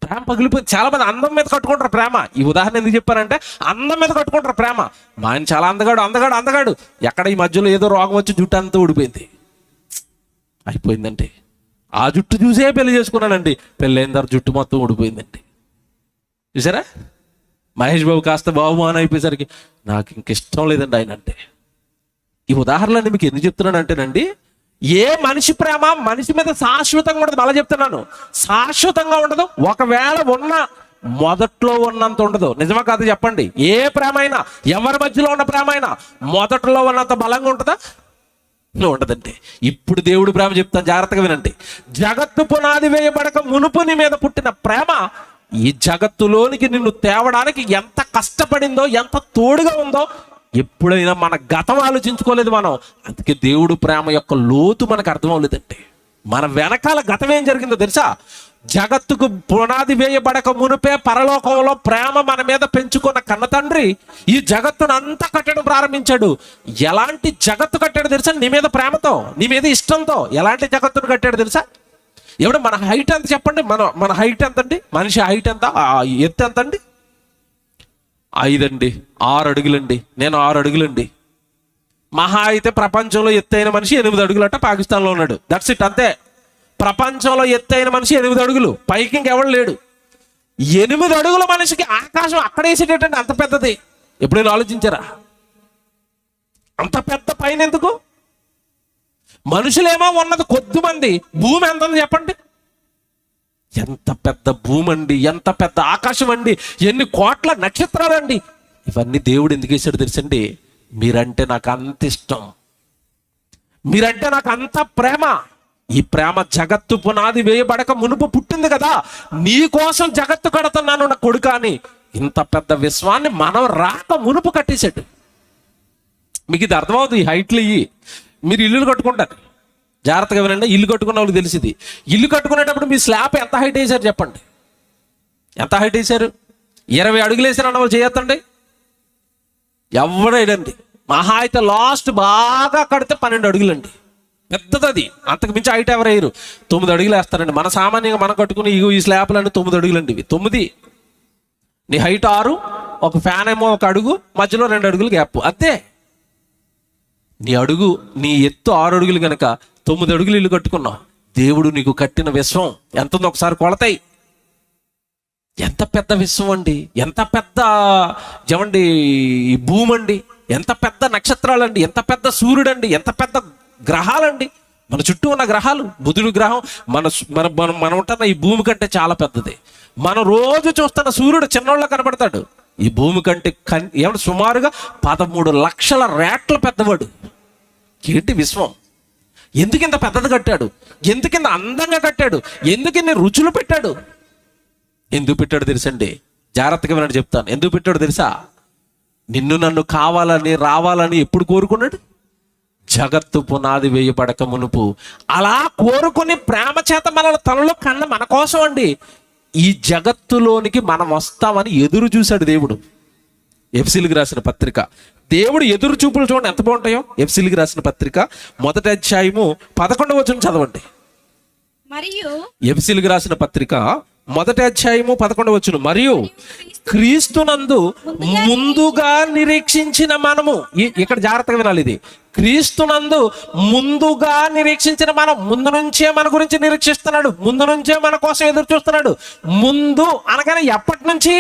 ప్రేమ పగిలిపోయింది. చాలా మంది అందం మీద కట్టుకుంటారు ప్రేమ. ఈ ఉదాహరణ ఎందుకు చెప్పానంటే, అందం మీద కట్టుకుంటారు ప్రేమ. మా ఆయన చాలా అందగాడు. ఎక్కడ ఈ మధ్యలో ఏదో రోగం వచ్చి జుట్టు అంతా ఊడిపోయింది. అయిపోయిందండి. ఆ జుట్టు చూసే పెళ్లి చేసుకున్నానండి. పెళ్ళైన తర్వాత జుట్టు మొత్తం ఊడిపోయిందండి. చూసారా? మహేష్ బాబు కాస్త బాబుమాన్ అయిపోయేసరికి నాకు ఇంక ఇష్టం లేదండి ఆయన అంటే. ఈ ఉదాహరణలు మీకు ఎందుకు చెప్తున్నానంటేనండి, ఏ మనిషి ప్రేమ మనిషి మీద శాశ్వతంగా ఉండదు. మళ్ళీ చెప్తున్నాను, శాశ్వతంగా ఉండదు. ఒకవేళ ఉన్న మొదట్లో ఉన్నంత ఉండదు. నిజమా కాదు చెప్పండి? ఏ ప్రేమ అయినా, ఎవరి మధ్యలో ఉన్న ప్రేమ అయినా మొదట్లో ఉన్నంత బలంగా ఉంటుందా? ఉండదండి. ఇప్పుడు దేవుడు ప్రేమ చెప్తాను, జాగ్రత్తగా వినండి. జగత్తు పునాది వేయబడక మునుపు నీ మీద పుట్టిన ప్రేమ ఈ జగత్తులోనికి నిన్ను తేవడానికి ఎంత కష్టపడిందో, ఎంత తోడుగా ఉందో ఎప్పుడైనా మన గతం ఆలోచించుకోలేదు మనం. అందుకే దేవుడు ప్రేమ యొక్క లోతు మనకు అర్థం అవ్వలేదండి. మన వెనకాల గతం ఏం జరిగిందో తెలుసా? జగత్తుకు పునాది వేయబడక మునిపే పరలోకంలో ప్రేమ మన మీద పెంచుకున్న కన్న తండ్రి ఈ జగత్తును అంతా కట్టడం ప్రారంభించాడు. ఎలాంటి జగత్తు కట్టాడు తెలుసా? నీ మీద ప్రేమతో, నీ మీద ఇష్టంతో. ఎలాంటి జగత్తును కట్టాడు తెలుసా? ఎవడు మన హైట్ ఎంత చెప్పండి? మన హైట్ ఎంత అండి? మనిషి హైట్ ఎంత, ఎత్తు ఎంత అండి? 5 అండి, 6 అడుగులండి. నేను 6 అడుగులండి. మహా అయితే ప్రపంచంలో ఎత్తైన మనిషి 8 అడుగులట, పాకిస్తాన్లో ఉన్నాడు. దట్స్ ఇట్, అంతే. ప్రపంచంలో ఎత్తైన మనిషి 8 అడుగులు, పైకి ఇంకెవడు లేడు. 8 అడుగుల మనిషికి ఆకాశం అక్కడేసేటండి, అంత పెద్దది. ఎప్పుడైనా ఆలోచించారా? అంత పెద్ద పైన ఎందుకు? మనుషులేమో ఉన్నది కొద్ది మంది, భూమి ఎంత ఉంది చెప్పండి? ఎంత పెద్ద భూమి అండి, ఎంత పెద్ద ఆకాశం అండి, ఎన్ని కోట్ల నక్షత్రాలండి. ఇవన్నీ దేవుడు ఎందుకు వేసాడు తెలుసండి? మీరంటే నాకు అంత ఇష్టం, మీరంటే నాకు అంత ప్రేమ. ఈ ప్రేమ జగత్తు పునాది వేయబడక మునుపు పుట్టింది కదా, నీ కోసం జగత్తు కడుతున్నాను నా కొడుకా అని. ఇంత పెద్ద విశ్వాన్ని మనం రాక మునుపు కట్టేశాడు. మీకు ఇది అర్థమవుతుంది. ఈ హైట్లు ఇవి మీరు ఇల్లులు కట్టుకుంటారు, జాగ్రత్తగా వినండి. ఇల్లు కట్టుకున్న వాళ్ళకి తెలిసింది. ఇల్లు కట్టుకునేటప్పుడు మీ స్లాబ్ ఎంత హైట్ వేసారు చెప్పండి? ఎంత హైట్ వేసారు? 20 అడుగులు వేసారు అన్న వాళ్ళు చేయొద్దండి. ఎవడేడండి మహా అయితే లాస్ట్ బాగా కడితే 12 అడుగులండి, పెద్దది అది. అంతకు మించి హైట్ ఎవరు వేయరు. 9 అడుగులు వేస్తారండి. మన సామాన్యంగా మనం కట్టుకుని ఈ స్లాబ్లు అంటే 9 అడుగులండి. ఇవి 9. నీ హైట్ 6, ఒక ఫ్యాన్ ఏమో 1 అడుగు, మధ్యలో 2 అడుగులు గ్యాప్, అంతే. నీ ఎత్తు 6 అడుగులు కనుక 9 అడుగులు ఇల్లు కట్టుకున్నావు. దేవుడు నీకు కట్టిన విశ్వం ఎంత ఉందో ఒకసారి కొలతాయి. ఎంత పెద్ద విశ్వం అండి, ఎంత పెద్ద జమండి ఈ భూమి అండి, ఎంత పెద్ద నక్షత్రాలండి, ఎంత పెద్ద సూర్యుడండి, ఎంత పెద్ద గ్రహాలండి. మన చుట్టూ ఉన్న గ్రహాలు, బుధుడు గ్రహం మనం ఉంటున్న ఈ భూమి కంటే చాలా పెద్దది. మనం రోజు చూస్తున్న సూర్యుడు చిన్నోళ్ళ కనబడతాడు. ఈ భూమి కంటే ఏమంటే సుమారుగా 13 లక్షల రేట్ల పెద్దవాడు. ఏంటి విశ్వం? ఎందుకింత పెద్దది కట్టాడు? ఎందుకింత అందంగా కట్టాడు? ఎందుకిన్ని రుచులు పెట్టాడు? ఎందుకు పెట్టాడు తెలుసండి? జాగ్రత్తగా వినండి, చెప్తాను. ఎందుకు పెట్టాడు తెలుసా? నిన్ను నన్ను కావాలని రావాలని ఎప్పుడు కోరుకున్నాడు? జగత్తు పునాది వేయబడక మునుపు. అలా కోరుకుని ప్రేమ చేత మనల్ని తనలో కన్న మన కోసం అండి. ఈ జగత్తులోనికి మనం వస్తామని ఎదురు చూశాడు దేవుడు. ఎఫెసీయులకు రాసిన పత్రిక, దేవుడు ఎదురు చూపులు చూడండి ఎంత బాగుంటాయో. ఎఫెసీయులకు రాసిన పత్రిక 1వ అధ్యాయము 11వ వచనం చదవండి. మరియు ఎఫెసీయులకు రాసిన పత్రిక 1వ అధ్యాయము 11వ వచనం. మరియు క్రీస్తునందు ముందుగా నిరీక్షించిన మనము. ఇక్కడ జాగ్రత్తగా వినాలి. ఇది క్రీస్తునందు ముందుగా నిరీక్షించిన మనం. ముందు నుంచే మన గురించి నిరీక్షిస్తున్నాడు, ముందు నుంచే మన కోసం ఎదురు చూస్తున్నాడు. ముందు అనగానే ఎప్పటి నుంచి?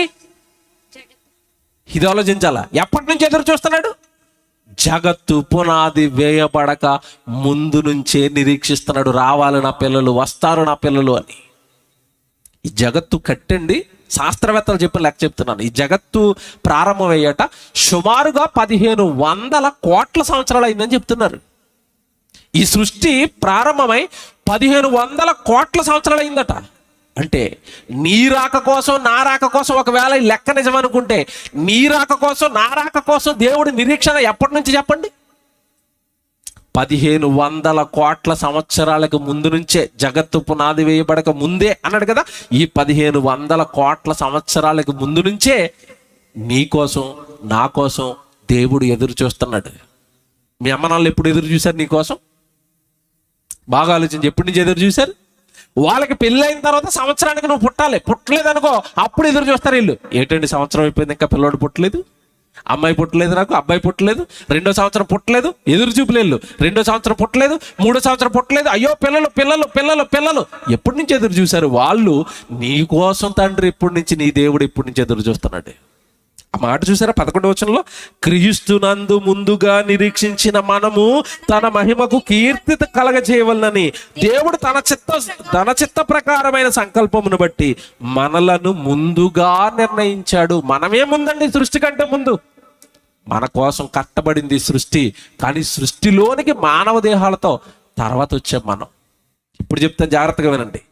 ఇది ఆలోచించాలా. ఎప్పటి నుంచి ఎదురు చూస్తున్నాడు? జగత్తు పునాది వేయబడక ముందు నుంచే నిరీక్షిస్తున్నాడు. రావాలి నా పిల్లలు, వస్తారు నా పిల్లలు అని. ఈ జగత్తు కట్టండి, శాస్త్రవేత్తలు చెప్పిన లెక్క చెప్తున్నాను. ఈ జగత్తు ప్రారంభమయ్యాట సుమారుగా 1500 కోట్ల సంవత్సరాలు అయిందని చెప్తున్నారు. ఈ సృష్టి ప్రారంభమై 1500 కోట్ల సంవత్సరాలు అయిందట. అంటే నీ రాక కోసం నా రాక కోసం, ఒకవేళ ఈ లెక్క నిజమనుకుంటే, నీ రాక కోసం నా రాక కోసం దేవుడి నిరీక్షణ ఎప్పటి నుంచి చెప్పండి? 1500 కోట్ల సంవత్సరాలకు ముందు నుంచే. జగత్తు పునాది వేయబడక ముందే అన్నాడు కదా. ఈ 1500 కోట్ల సంవత్సరాలకు ముందు నుంచే నీ కోసం నా కోసం దేవుడు ఎదురు చూస్తున్నాడు. మీ అమ్మ నాన్నలు ఎప్పుడు ఎదురు చూశారు నీ కోసం? బాగా ఆలోచించి, ఎప్పటి నుంచి ఎదురు చూశారు? వాళ్ళకి పెళ్ళైన తర్వాత సంవత్సరానికి నువ్వు పుట్టాలి. పుట్టలేదనుకో అప్పుడు ఎదురు చూస్తారు వీళ్ళు. ఏంటండి సంవత్సరం అయిపోయింది ఇంకా పిల్లోడు పుట్టలేదు, అమ్మాయి పుట్టలేదు, నాకు అబ్బాయి పుట్టలేదు, 2వ సంవత్సరం పుట్టలేదు, ఎదురు చూపులేళ్ళు. 2వ సంవత్సరం పుట్టలేదు, 3వ సంవత్సరం పుట్టలేదు, అయ్యో పిల్లలు పిల్లలు పిల్లలు పిల్లలు. ఎప్పటి నుంచి ఎదురు చూశారు వాళ్ళు? నీ కోసం తండ్రి ఎప్పటి నుంచి, నీ దేవుడు ఎప్పటి నుంచి ఎదురు చూస్తున్నాడు. ఆ మాట చూసారా 11వ వచనంలో? క్రీస్తునందు ముందుగా నిరీక్షించిన మనము తన మహిమకు కీర్తి కలగజేయవలనని దేవుడు తన చిత్త ప్రకారమైన సంకల్పమును బట్టి మనలను ముందుగా నిర్ణయించాడు. మనమే ముందండి, సృష్టి కంటే ముందు. మన కోసం కట్టబడింది సృష్టి, కానీ సృష్టిలోనికి మానవ దేహాలతో తర్వాత వచ్చాం మనం. ఇప్పుడు చెప్తాను, జాగ్రత్తగా వినండి.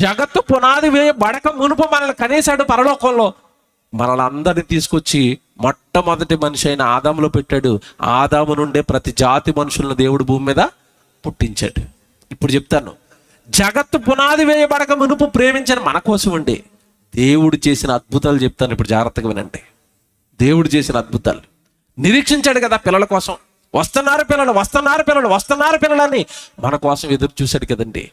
జగత్తు పునాది వేయబడక మునుపు మనల్ని కనేశాడు పరలోకంలో. మనల్ని అందరినీ తీసుకొచ్చి మొట్టమొదటి మనిషి అయిన ఆదాములో పెట్టాడు. ఆదాము నుండే ప్రతి జాతి మనుషులను దేవుడు భూమి మీద పుట్టించాడు. ఇప్పుడు చెప్తాను, జగత్తు పునాది వేయబడక మునుపు ప్రేమించిన మన కోసం అండి దేవుడు చేసిన అద్భుతాలు చెప్తాను. ఇప్పుడు జాగ్రత్తగా వినండి. దేవుడు చేసిన అద్భుతాలు నిరీక్షించాడు కదా పిల్లల కోసం. వస్తున్నారు పిల్లలు, వస్తున్నారు పిల్లలు, వస్తున్నారు పిల్లలని మన కోసం ఎదురు చూశాడు కదండి.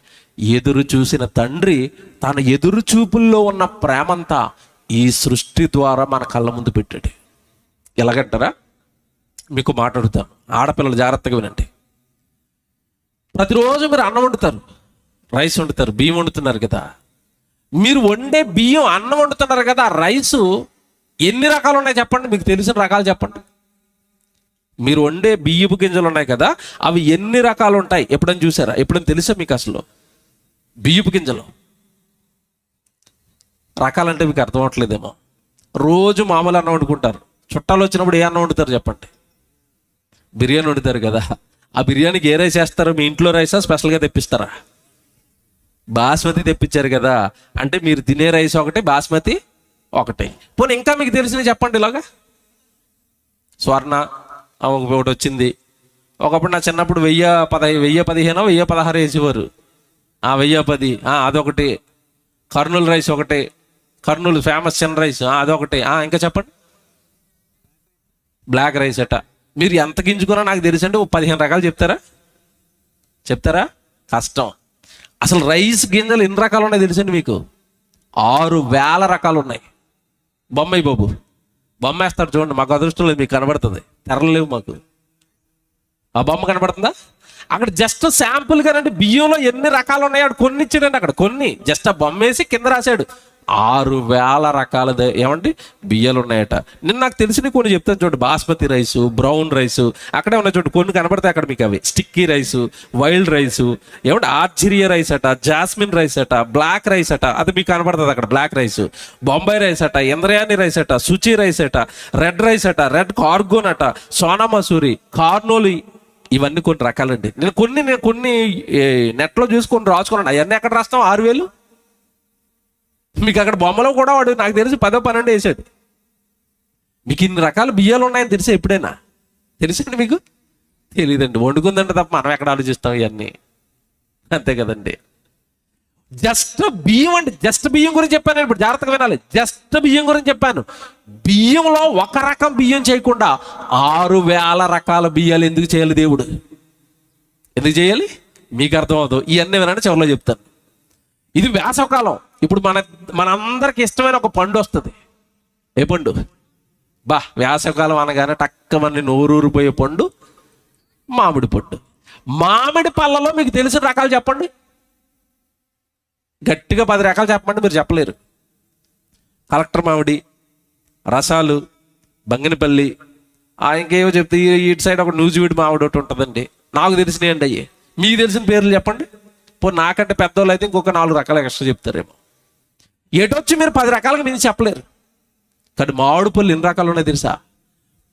ఎదురు చూసిన తండ్రి తన ఎదురు చూపుల్లో ఉన్న ప్రేమంతా ఈ సృష్టి ద్వారా మన కళ్ళ ముందు పెట్టాడు. ఎలాగంటారా? మీకు మాట్లాడుతాను. ఆడపిల్లలు జాగ్రత్తగా వినండి. ప్రతిరోజు మీరు అన్నం వండుతారు, రైస్ వండుతారు, బియ్యం వండుతున్నారు కదా. మీరు వండే బియ్యం, అన్నం వండుతున్నారు కదా, రైసు ఎన్ని రకాలు ఉన్నాయి చెప్పండి? మీకు తెలిసిన రకాలు చెప్పండి. మీరు వండే బియ్యపు గింజలు ఉన్నాయి కదా, అవి ఎన్ని రకాలు ఉంటాయి ఎప్పుడైనా చూసారా? ఎప్పుడైనా తెలుసా మీకు అసలు? బియ్యపు గింజలు రకాలంటే మీకు అర్థం అవ్వట్లేదేమో. రోజు మామూలు అన్నం వండుకుంటారు, చుట్టాలు వచ్చినప్పుడు ఏ అన్నం వండుతారు చెప్పండి? బిర్యానీ వండుతారు కదా. ఆ బిర్యానీకి ఏ రైస్ వేస్తారో? మీ ఇంట్లో రైసా స్పెషల్గా తెప్పిస్తారా? బాస్మతి తెప్పించారు కదా, అంటే మీరు తినే రైస్ ఒకటి, బాస్మతి ఒకటి. పోనీ ఇంకా మీకు తెలిసినవి చెప్పండి. ఇలాగా స్వర్ణ ఒకటి వచ్చింది. ఒకప్పుడు నా చిన్నప్పుడు 1015 1016 వేసేవారు. 1010 అదొకటి. కర్నూలు రైస్ ఒకటి, కర్నూలు ఫేమస్ చిన్న రైస్ అదొకటి. ఇంకా చెప్పండి. బ్లాక్ రైస్ అట. మీరు ఎంత గింజుకున్నా నాకు తెలుసు అంటే 15 రకాలు చెప్తారా? కష్టం. అసలు రైస్ గింజలు ఎన్ని రకాలు ఉన్నాయి తెలుసండి మీకు? 6000 రకాలు ఉన్నాయి. బొమ్మాయి బాబు బొమ్మ వేస్తాడు చూడండి, మాకు అదృష్టం లేదు, మీకు కనబడుతుంది. తెరలు లేవు మాకు. ఆ బొమ్మ కనబడుతుందా? అక్కడ జస్ట్ శాంపుల్గానండి బియ్యంలో ఎన్ని రకాలు ఉన్నాయి అక్కడ కొన్ని ఇచ్చాడండి. అక్కడ కొన్ని జస్ట్ ఆ బొమ్మ వేసి కింద రాశాడు. 6000 రకాల ఏమండి బియ్యాలు ఉన్నాయట. నేను నాకు తెలిసిన కొన్ని చెప్తాను చూడండి. బాస్మతి రైసు, బ్రౌన్ రైసు అక్కడే ఉన్నాయి చూడండి, కొన్ని కనబడతాయి అక్కడ మీకు. అవి స్టిక్కీ రైసు, వైల్డ్ రైసు, ఏమంటే ఆర్జిరియా రైస్ అట, జాస్మిన్ రైస్ అట, బ్లాక్ రైస్ అట, అది మీకు కనబడుతుంది అక్కడ. బ్లాక్ రైసు, బొంబాయి రైస్ అట, ఇంద్రయాని రైస్ అట, సుచి రైస్ అట, రెడ్ రైస్ అట, రెడ్ కార్గోన్ అట, సోనా మసూరి, కార్నోలి, ఇవన్నీ కొన్ని రకాలండి. నేను కొన్ని నెట్లో చూసుకొని రాసుకున్నాను. అవన్నీ ఎక్కడ రాస్తాం? 6000. మీకు అక్కడ బొమ్మలో కూడా వాడు నాకు తెలిసి 10 12 వేసాడు. మీకు ఇన్ని రకాల బియ్యాలు ఉన్నాయని తెలిసి ఎప్పుడైనా తెలిసండి మీకు? తెలియదండి. వండుకుందంటే తప్ప మనం ఎక్కడ ఆలోచిస్తాం ఇవన్నీ, అంతే కదండి. జస్ట్ బియ్యం అండి. జస్ట్ బియ్యం గురించి చెప్పాను. ఇప్పుడు జాగ్రత్తగా వినాలి. జస్ట్ బియ్యం గురించి చెప్పాను. బియ్యంలో ఒక రకం బియ్యం చేయకుండా 6000 రకాల బియ్యాలు ఎందుకు చేయాలి దేవుడు? ఎందుకు చేయాలి మీకు అర్థం అవుతుంది. ఇవన్నీ వినండి, చివరిలో చెప్తాను. ఇది వేసవకాలం. ఇప్పుడు మనందరికి ఇష్టమైన ఒక పండు వస్తుంది. ఏ పండు? వేసవకాలం అనగానే టక్కమని నోరూరిపోయే పండు మామిడి పండు. మామిడి పళ్ళలో మీకు తెలిసిన రకాలు చెప్పండి. గట్టిగా 10 రకాలు చెప్పమంటే మీరు చెప్పలేరు. కలెక్టర్ మామిడి, రసాలు, బంగినపల్లి, ఇంకేవో చెప్తే ఇటు సైడ్ ఒక నూజివీడి మామిడి ఒకటి ఉంటుందండి. నాకు తెలిసినాయండి అయ్యి. మీకు తెలిసిన పేర్లు చెప్పండి. నాకంటే పెద్దోళ్ళు అయితే ఇంకొక 4 రకాలు ఎక్స్ట్రా చెప్తారేమో. ఎటొచ్చి మీరు 10 రకాలకు మించి చెప్పలేరు. కానీ మామిడి పళ్ళు ఎన్ని రకాలు ఉన్నాయి తెలుసా?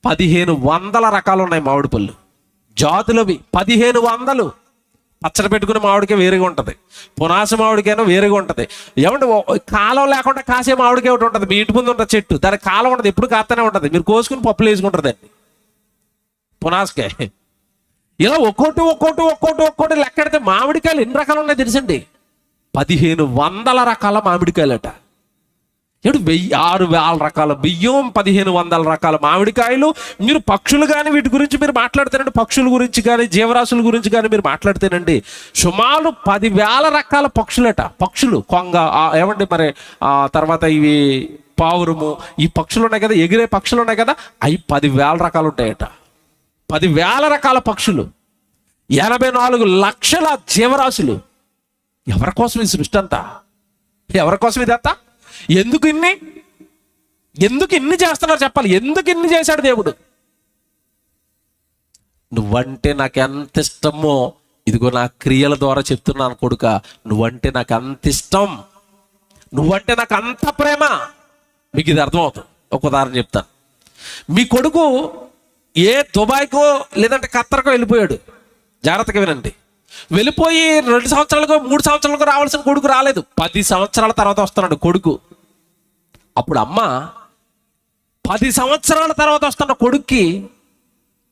1500 రకాలు ఉన్నాయి మామిడి పళ్ళు. జాతులవి 1500. పచ్చడి పెట్టుకునే మామిడికే వేరేగా ఉంటుంది, పునాస మామిడికైనా వేరేగా ఉంటుంది. ఏమంటే కాలం లేకుండా కాసే మామిడికే ఒకటి ఉంటుంది. మీ ఇంటి ముందు ఉంటుంది చెట్టు, దానికి కాలం ఉంటుంది, ఎప్పుడు కాస్తూనే ఉంటుంది. మీరు కోసుకుని పప్పులు వేసుకుంటారు దాన్ని, పునాసకాయ. ఇలా ఒక్కోటి లెక్కెడితే మామిడికాయలు ఎన్ని రకాలు ఉన్నాయి తెలుసండి? 1500 రకాల మామిడికాయలట. ఏడు 6000 రకాల బియ్యం, 1500 రకాల మామిడికాయలు. మీరు పక్షులు కానీ వీటి గురించి మీరు మాట్లాడితేనండి, పక్షుల గురించి కానీ జీవరాశుల గురించి కానీ మీరు మాట్లాడితేనండి, సుమారు 10,000 రకాల పక్షులట. పక్షులు, కొంగ, ఏమండి మరి తర్వాత ఇవి పావురము, ఈ పక్షులు ఉన్నాయి కదా, ఎగిరే పక్షులు ఉన్నాయి కదా, అవి 10,000 రకాలు ఉంటాయట. 10,000 రకాల పక్షులు, 84 లక్షల జీవరాశులు. ఎవరి కోసం ఈ సృష్టి అంతా? ఎవరి కోసం ఇదంతా? ఎందుకు ఇన్ని చేస్తున్నారు చెప్పాలి. ఎందుకు ఇన్ని చేశాడు దేవుడు? నువ్వంటే నాకు ఎంత ఇష్టమో, ఇదిగో నా క్రియల ద్వారా చెప్తున్నాను కొడుక, నువ్వంటే నాకు అంత ఇష్టం, నువ్వంటే నాకు అంత ప్రేమ. మీకు ఇది అర్థమవుతుంది. ఒక ఉదాహరణ చెప్తాను. మీ కొడుకు ఏ దుబాయ్కో లేదంటే ఖత్తర్కో వెళ్ళిపోయాడు. జాగ్రత్తగా వినండి. వెళ్ళిపోయి 2 సంవత్సరాలకో 3 సంవత్సరాలకో రావాల్సిన కొడుకు రాలేదు. 10 సంవత్సరాల తర్వాత వస్తున్నాడు కొడుకు. అప్పుడు అమ్మ 10 సంవత్సరాల తర్వాత వస్తున్న కొడుక్కి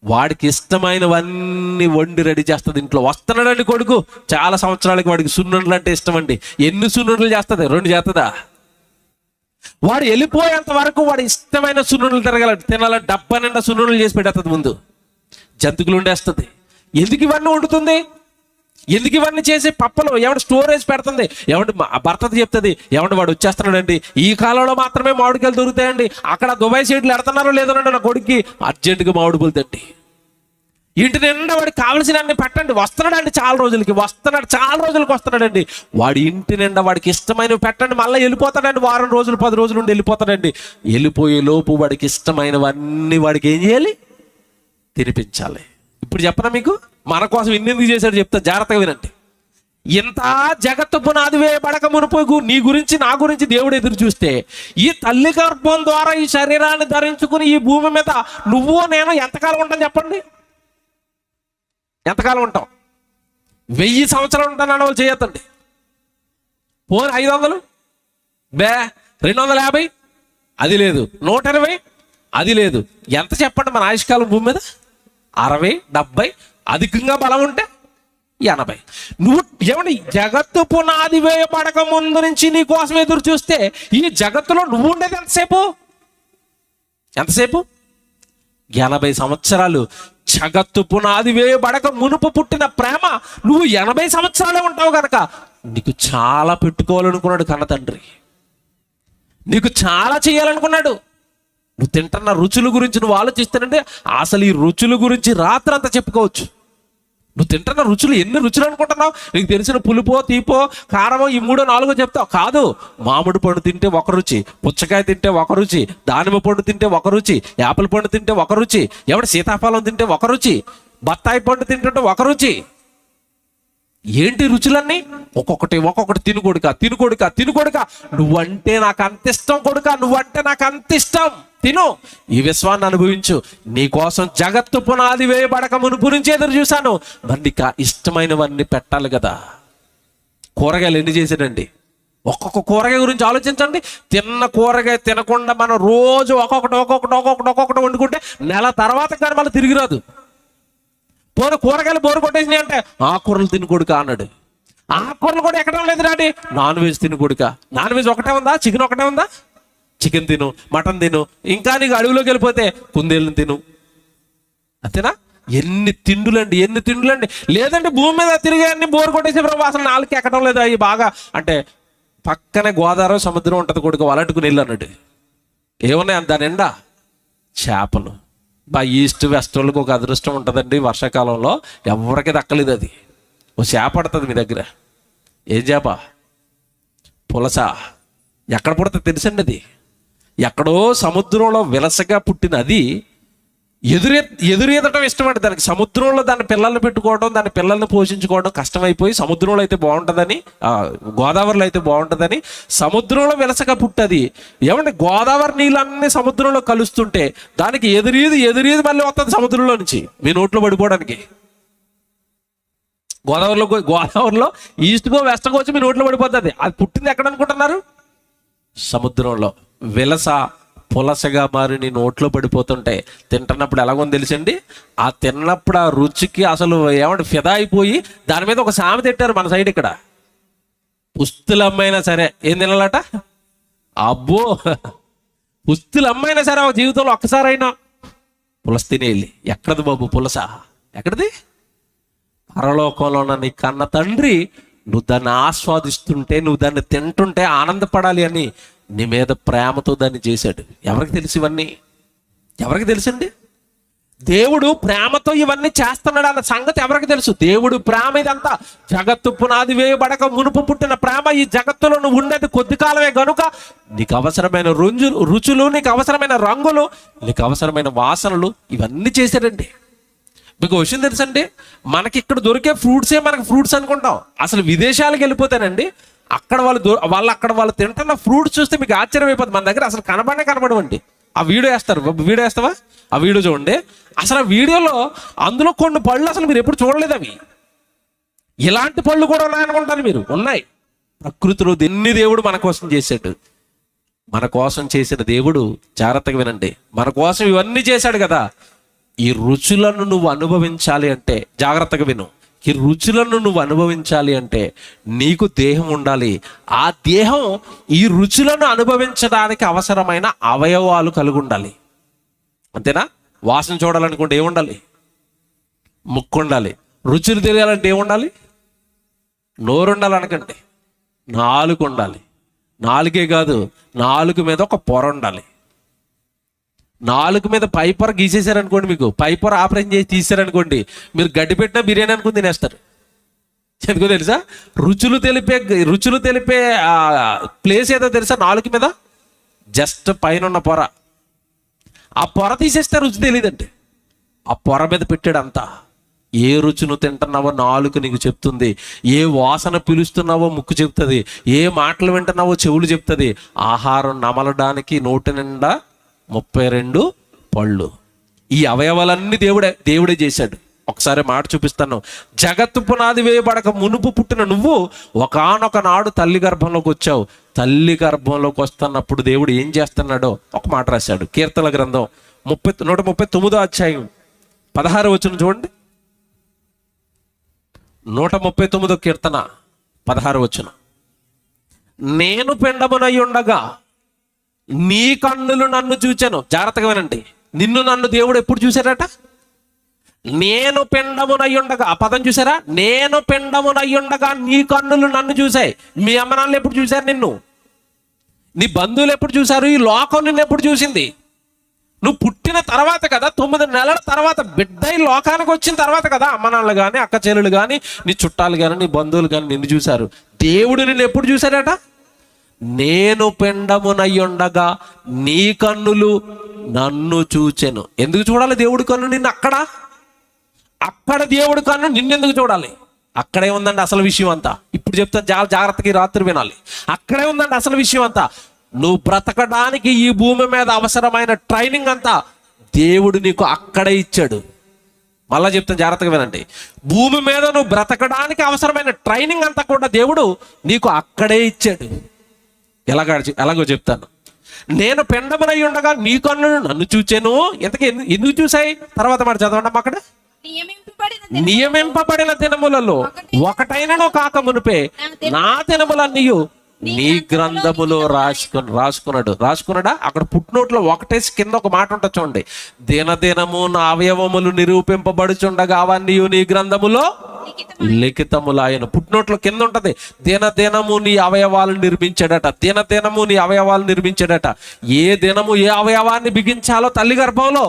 వాడికి ఇష్టమైనవన్నీ వండి రెడీ చేస్తుంది ఇంట్లో. వస్తున్నాడండి కొడుకు, చాలా సంవత్సరాలకి వాడికి సున్నుండలు అంటే ఇష్టం అండి. ఎన్ని సున్నుండలు చేస్తుంది? 2 చేస్తుందా? వాడు వెళ్ళిపోయేంత వరకు వాడు ఇష్టమైన సున్నుండలు తినాలని 70 నిండా సున్నుండలు చేసి పెట్టేస్తుంది. ముందు జంతుకులు ఉండేస్తుంది. ఎందుకు ఇవన్నీ వండుతుంది? ఎందుకు ఇవన్నీ చేసి పప్పలు ఏమంటే స్టోరేజ్ పెడుతుంది? ఏమంటే భర్తతో చెప్తుంది, ఏమంటే వాడు వచ్చేస్తున్నాడండి, ఈ కాలంలో మాత్రమే మామిడికాయలు దొరుకుతాయండి, అక్కడ దుబాయ్ సైడ్లు ఎడుతున్నారో లేదోనండి నా కొడుక్కి అర్జెంటుగా మామిడి పళ్ళు తండి, ఇంటి నిండా వాడికి కావలసినన్ని పెట్టండి. వస్తున్నాడండి, చాలా రోజులకి వస్తున్నాడండి. వాడి ఇంటి నిండా వాడికి ఇష్టమైనవి పెట్టండి. మళ్ళీ వెళ్ళిపోతాడండి, వారం రోజులు 10 రోజులు ఉండి వెళ్ళిపోతాడండి. వెళ్ళిపోయే లోపు వాడికి ఇష్టమైనవన్నీ వాడికి ఏం చేయాలి? తినిపించాలి. ఇప్పుడు చెప్పనా మీకు, మన కోసం ఇన్నెందుకు చేశాడు చెప్తా, జాగ్రత్తగా వినండి. ఇంత జగత్తు పునాది వేయబడక మునుపు నీ గురించి నా గురించి దేవుడు ఎదురు చూస్తే, ఈ తల్లి గర్భం ద్వారా ఈ శరీరాన్ని ధరించుకుని ఈ భూమి మీద నువ్వు నేను ఎంతకాలం ఉంటాం చెప్పండి? ఎంతకాలం ఉంటాం? 1000 సంవత్సరాలు ఉంటానని వాళ్ళు చేయొద్దండి. పోనీ 500, 250, అది లేదు. 120, అది లేదు. ఎంత చెప్పండి మన ఆయుష్కాలం భూమి మీద? 60, 70, అధికంగా బలం ఉంటే 80. నువ్వు ఏమండి, జగత్తు పునాది వేయబడక ముందు నుంచి నీ కోసం ఎదురు చూస్తే ఈ జగత్తులో నువ్వు ఉండేది ఎంతసేపు? 80 సంవత్సరాలు. జగత్తు పునాది వేయబడక మునుపు పుట్టిన ప్రేమ నువ్వు 80 సంవత్సరాలే ఉంటావు కనుక నీకు చాలా పెట్టుకోవాలనుకున్నాడు కన్న తండ్రి. నీకు చాలా చేయాలనుకున్నాడు. నువ్వు తింటున్న రుచుల గురించి నువ్వు ఆలోచిస్తానంటే అసలు ఈ రుచుల గురించి రాత్రంతా చెప్పుకోవచ్చు. నువ్వు తింటున్న రుచులు ఎన్ని రుచులు అనుకుంటున్నావు? నీకు తెలిసిన పులుపో, తీపో, కారమో, ఈ 3, 4 చెప్తావు. కాదు, మామిడి పండు తింటే ఒక రుచి, పుచ్చకాయ తింటే ఒక రుచి, దానిమ్మ పండు తింటే ఒక రుచి, యాపిల్ పండు తింటే ఒక రుచి, ఎవడు సీతాఫలం తింటే ఒక రుచి, బత్తాయి పండు తింటుంటే ఒక రుచి. ఏంటి రుచులన్నీ? ఒక్కొక్కటి తినుకొడుక. నువ్వంటే నాకు అంత ఇష్టం కొడుక, నువ్వంటే నాకు అంత ఇష్టం, తిను, ఈ విశ్వాన్ని అనుభవించు. నీ కోసం జగత్తు పునాది వేయబడక మునుపు నుంచి ఎదురు చూశాను. మరి నీకు ఇష్టమైనవన్నీ పెట్టాలి కదా. కూరగాయలు ఎన్ని చేశాడండి? ఒక్కొక్క కూరగాయ గురించి ఆలోచించండి. తిన్న కూరగాయ తినకుండా మనం రోజు ఒక్కొక్కటి వండుకుంటే నెల తర్వాత కానీ మళ్ళీ తిరిగి రాదు. కూరగాయలు బోరు కొట్టేసినాయి అంటే ఆకుకూరలు తినకొడుక అన్నాడు. ఆకుకూరలు కూడా ఎక్కడం లేదు రాడి. నాన్ వెజ్ తినకొడుక. నాన్ వెజ్ ఒకటే ఉందా? చికెన్ ఒకటే ఉందా? చికెన్ తిను, మటన్ తిను, ఇంకా నీకు అడవిలోకి వెళ్ళిపోతే కుందేళ్ళని తిను. అంతేనా? ఎన్ని తిండులండి. లేదంటే భూమి మీద తిరిగే అన్ని బోరు కొట్టేసే ప్రభు అసలు నాలుగు ఎక్కడం లేదు. అవి బాగా అంటే పక్కనే గోదావరి సముద్రం ఉంటుంది కొడుకు, వలట్టుకుని వెళ్ళు అన్నాడు. ఏమున్నాయి దాని నిండా? చేపలు. ఈస్ట్ వెస్ట్ వాళ్ళకి ఒక అదృష్టం ఉంటుందండి, వర్షాకాలంలో ఎవరికి దక్కలేదు. అది ఓ చేప పడుతుంది మీ దగ్గర. ఏం చేప? పులస. ఎక్కడ పుడుతుంది తెలుసండి? అది ఎక్కడో సముద్రంలో విలసగా పుట్టిన అది ఎదురెదటం ఇష్టమండి దానికి. సముద్రంలో దాని పిల్లల్ని పెట్టుకోవడం, దాని పిల్లల్ని పోషించుకోవడం కష్టమైపోయి సముద్రంలో అయితే బాగుంటుందని, గోదావరిలో అయితే బాగుంటుందని సముద్రంలో విలసగా పుట్టది. ఏమంటే గోదావరి నీళ్ళన్నీ సముద్రంలో కలుస్తుంటే దానికి ఎదురీది మళ్ళీ వస్తుంది సముద్రంలో నుంచి మీ నోట్లో పడిపోవడానికి. గోదావరిలో ఈస్ట్కో వెస్ట్కో వచ్చి మీ నోట్లో పడిపోతుంది. అది పుట్టింది ఎక్కడ అనుకుంటున్నారు? సముద్రంలో. విలస పులసగా మారి నీ నోట్లో పడిపోతుంటే తింటున్నప్పుడు ఎలాగోని తెలుసండి? ఆ తిన్నప్పుడు ఆ రుచికి అసలు ఏమంటే ఫిదా అయిపోయి దాని మీద ఒక సామెత పెట్టారు మన సైడ్ ఇక్కడ. పుస్తులు అమ్మైనా సరే ఏం తినాలట? అబ్బో, పుస్తులు అమ్మైనా సరే ఒక జీవితంలో ఒక్కసారైనా పులస తినేయాలి. ఎక్కడది బాబు పులస? ఎక్కడిది? పరలోకంలో ఉన్న నీ కన్న తండ్రి నువ్వు దాన్ని ఆస్వాదిస్తుంటే, నువ్వు దాన్ని తింటుంటే ఆనందపడాలి అని నీ మీద ప్రేమతో దాన్ని చేశాడు. ఎవరికి తెలుసు ఇవన్నీ? ఎవరికి తెలుసండి? దేవుడు ప్రేమతో ఇవన్నీ చేస్తున్నాడు అన్న సంగతి ఎవరికి తెలుసు? దేవుడు ప్రేమ ఇదంతా. జగత్తు పునాది వేయబడక మునుపు పుట్టిన ప్రేమ. ఈ జగత్తులో నువ్వు ఉండేది కొద్ది కాలమే గనుక నీకు అవసరమైన రుచులు, నీకు అవసరమైన రంగులు, నీకు అవసరమైన వాసనలు ఇవన్నీ చేశాడండి. మీకు విషయం తెలుసండి, మనకి ఇక్కడ దొరికే ఫ్రూట్సే మనకి ఫ్రూట్స్ అనుకుంటాం. అసలు విదేశాలకు వెళ్ళిపోతానండి, అక్కడ వాళ్ళు తింటున్న ఫ్రూట్స్ చూస్తే మీకు ఆశ్చర్యం అయిపోతుంది. మన దగ్గర అసలు కనబడవండి. ఆ వీడియో వేస్తావా? ఆ వీడియో చూడండి. అసలు ఆ వీడియోలో అందులో కొన్ని పళ్ళు అసలు మీరు ఎప్పుడు చూడలేదు. అవి ఇలాంటి పళ్ళు కూడా ఉన్నాయనుకుంటారు మీరు. ఉన్నాయి. ప్రకృతిలో ఎన్ని దేవుడు మన కోసం చేశాడు. మన కోసం చేసిన దేవుడు, జాగ్రత్తగా వినండి, మన కోసం ఇవన్నీ చేశాడు కదా. ఈ రుచులను నువ్వు అనుభవించాలి అంటే, జాగ్రత్తగా విను, ఈ రుచులను నువ్వు అనుభవించాలి అంటే నీకు దేహం ఉండాలి. ఆ దేహం ఈ రుచులను అనుభవించడానికి అవసరమైన అవయవాలు కలిగి ఉండాలి. అంతేనా? వాసన చూడాలనుకుంటే ఏముండాలి? ముక్కు ఉండాలి. రుచులు తెలియాలంటే ఏముండాలి? నోరు ఉండాలనకండి, నాలుగు ఉండాలి. నాలుగే కాదు, నాలుగు మీద ఒక పొర ఉండాలి. నాలుగు మీద పైపొర గీసేసారనుకోండి, మీకు పైపొర ఆపరేషన్ చేసి తీసారనుకోండి, మీరు గడ్డి పెట్టినా బిర్యానీ అనుకుని తినేస్తారు. ఎందుకో తెలుసా? రుచులు తెలిపే ప్లేస్ ఏదో తెలుసా? నాలుగు మీద జస్ట్ పైన ఉన్న పొర. ఆ పొర తీసేస్తే రుచి తెలియదండి. ఆ పొర మీద పెట్టాడు అంతా. ఏ రుచిను తింటున్నావో నాలుక నీకు చెప్తుంది, ఏ వాసన పిలుస్తున్నావో ముక్కు చెప్తుంది, ఏ మాటలు వింటున్నావో చెవులు చెప్తుంది. ఆహారం నమలడానికి నోటి నిండా 32 పళ్ళు. ఈ అవయవాలన్నీ దేవుడే చేశాడు. ఒకసారి మాట చూపిస్తాను. జగత్తు పునాది వేయబడక మునుపు పుట్టిన నువ్వు ఒకానొక నాడు తల్లి గర్భంలోకి వచ్చావు. తల్లి గర్భంలోకి వస్తున్నప్పుడు దేవుడు ఏం చేస్తున్నాడో ఒక మాట రాశాడు. కీర్తనల గ్రంథం 139వ అధ్యాయం 16వ వచనం చూడండి. 139వ కీర్తన 16వ వచనం. నేను పిండమునై ఉండగా నీ కన్నులు నన్ను చూచాను. జాగ్రత్తగా వినండి. నిన్ను నన్ను దేవుడు ఎప్పుడు చూశారట? నేను పిండమునై ఉండగా. ఆ పదం చూసారా? నేను పిండమునై ఉండగా నీ కన్నులు నన్ను చూశాయి. మీ అమ్మ నాన్నలు ఎప్పుడు చూశారు నిన్ను? నీ బంధువులు ఎప్పుడు చూశారు? ఈ లోకం నిన్ను ఎప్పుడు చూసింది? నువ్వు పుట్టిన తర్వాత కదా, 9 నెలల తర్వాత, బిడ్డ ఈ లోకానికి వచ్చిన తర్వాత కదా అమ్మ నాన్నలు కానీ, అక్క చెల్లెలు కానీ, నీ చుట్టాలు కానీ, నీ బంధువులు కానీ నిన్ను చూశారు. దేవుడు నిన్ను ఎప్పుడు చూశారట? నేను పిండమునై ఉండగా నీ కన్నులు నన్ను చూచెను. ఎందుకు చూడాలి దేవుడి కన్ను నిన్ను? అక్కడ దేవుడి కన్ను నిన్నెందుకు చూడాలి? అక్కడే ఉందండి అసలు విషయం అంతా. ఇప్పుడు చెప్తాను, చాలా జాగ్రత్తగా రాత్రి వినాలి. అక్కడే ఉందండి అసలు విషయం అంతా. నువ్వు బ్రతకడానికి ఈ భూమి మీద అవసరమైన ట్రైనింగ్ అంతా దేవుడు నీకు అక్కడే ఇచ్చాడు. మళ్ళా చెప్తాను, జాగ్రత్తగా వినండి. భూమి మీద నువ్వు బ్రతకడానికి అవసరమైన ట్రైనింగ్ అంతా కూడా దేవుడు నీకు అక్కడే ఇచ్చాడు. ఎలాగో చెప్తాను. నేను పిండమునై ఉండగా నీ కన్నులు నన్ను చూచాను. ఎందుకు చూసాయి? తర్వాత మాట చదవండి అక్కడ. నియమింపబడిన దినములలో ఒకటైనను కాక మునిపే నా దినములన్నీయు నీ గ్రంథములో రాసుకున్నాడా? అక్కడ పుట్టినోట్లో ఒకటేసి కింద ఒక మాట ఉంటుంది చూడండి. దినదినము నా అవయవములు నిరూపింపబడుచుండగా అవన్నీ నీ గ్రంథములో లిఖితములాయను. పుట్టినోట్లో కింద ఉంటది, దినదినము నీ అవయవాలను నిర్మించాడట. దినదినము నీ అవయవాలు నిర్మించాడట. ఏ దినము ఏ అవయవాన్ని బిగించాలో తల్లి గర్భంలో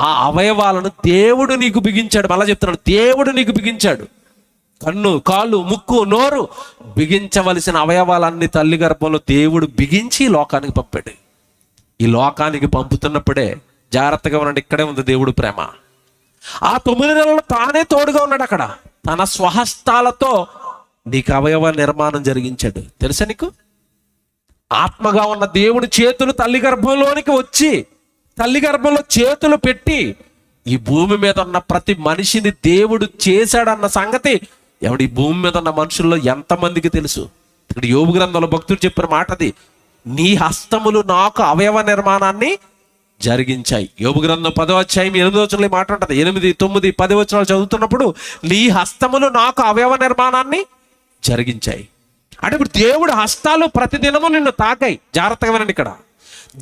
ఆ అవయవాలను దేవుడు నీకు బిగించాడు. మళ్ళా చెప్తున్నాడు, దేవుడు నీకు బిగించాడు. కన్ను, కాళ్ళు, ముక్కు, నోరు, బిగించవలసిన అవయవాలన్నీ తల్లి గర్భంలో దేవుడు బిగించి లోకానికి పంపాడు. ఈ లోకానికి పంపుతున్నప్పుడే జాగ్రత్తగా ఉండండి, ఇక్కడే ఉంది దేవుడు ప్రేమ. ఆ 9 నెలలు తానే తోడుగా ఉన్నాడు. అక్కడ తన స్వహస్తాలతో నీకు అవయవ నిర్మాణం జరిగించాడు. తెలుసా నీకు? ఆత్మగా ఉన్న దేవుడి చేతులు తల్లి గర్భంలోనికి వచ్చి, తల్లి గర్భంలో చేతులు పెట్టి ఈ భూమి మీద ఉన్న ప్రతి మనిషిని దేవుడు చేశాడన్న సంగతి ఎవడు ఈ భూమి మీద ఉన్న మనుషుల్లో ఎంతమందికి తెలుసు? ఇక్కడ యోబు గ్రంథంలో భక్తుడు చెప్పిన మాట అది. నీ హస్తములు నాకు అవయవ నిర్మాణాన్ని జరిగించాయి. యోబు గ్రంథం 10వ అధ్యాయం 8వ వచనంలో మాట ఉంటుంది. 8, 9, 10 వచనాలు చదువుతున్నప్పుడు నీ హస్తములు నాకు అవయవ నిర్మాణాన్ని జరిగించాయి అంటే ఇప్పుడు దేవుడి హస్తాలు ప్రతి దినము నిన్ను తాకాయి. జాగ్రత్తగా వినండి. ఇక్కడ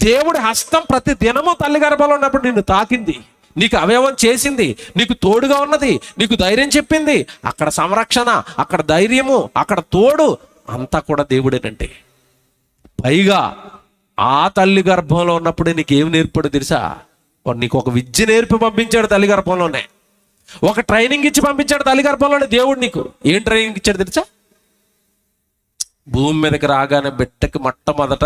దేవుడి హస్తం ప్రతి దినము తల్లి గర్భంలో ఉన్నప్పుడు నిన్ను తాకింది, నీకు అవయవం చేసింది, నీకు తోడుగా ఉన్నది, నీకు ధైర్యం చెప్పింది. అక్కడ సంరక్షణ, అక్కడ ధైర్యము, అక్కడ తోడు అంతా కూడా దేవుడేనంటే. పైగా ఆ తల్లి గర్భంలో ఉన్నప్పుడే నీకేం నేర్పాడు తెలుసా? నీకు ఒక విద్య నేర్పి పంపించాడు తల్లి గర్భంలోనే. ఒక ట్రైనింగ్ ఇచ్చి పంపించాడు తల్లి గర్భంలోనే దేవుడు. నీకు ఏం ట్రైనింగ్ ఇచ్చాడు తెలుసా? భూమి మీదకి రాగానే బిడ్డకి మొట్టమొదట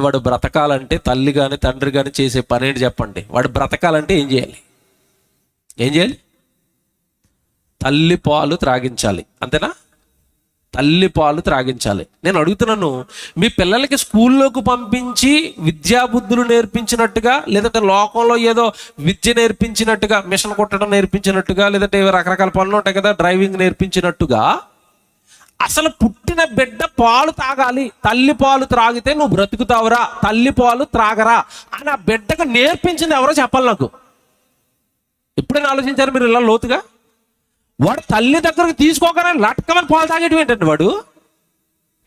వాడు బ్రతకాలంటే తల్లి కానీ తండ్రి కానీ చేసే పని ఏంటి చెప్పండి? వాడు బ్రతకాలంటే ఏం చేయాలి? తల్లి పాలు త్రాగించాలి. అంతేనా? తల్లి పాలు త్రాగించాలి. నేను అడుగుతున్నాను, మీ పిల్లలకి స్కూల్లోకి పంపించి విద్యాబుద్ధులు నేర్పించినట్టుగా, లేదంటే లోకంలో ఏదో విద్య నేర్పించినట్టుగా, మిషన్ కుట్టడం నేర్పించినట్టుగా, లేదంటే రకరకాల పనులు ఉంటాయి కదా, డ్రైవింగ్ నేర్పించినట్టుగా అసలు పుట్టిన బిడ్డ పాలు తాగాలి, తల్లి పాలు త్రాగితే నువ్వు బ్రతుకుతావురా, తల్లి పాలు త్రాగరా అని ఆ బిడ్డకు నేర్పించింది ఎవరో చెప్పాలి నాకు. ఎప్పుడైనా ఆలోచించారు మీరు ఇలా లోతుగా? వాడు తల్లి దగ్గరకు తీసుకోగానే లట్కమని పాలు తాగేయడం ఏంటండి? వాడు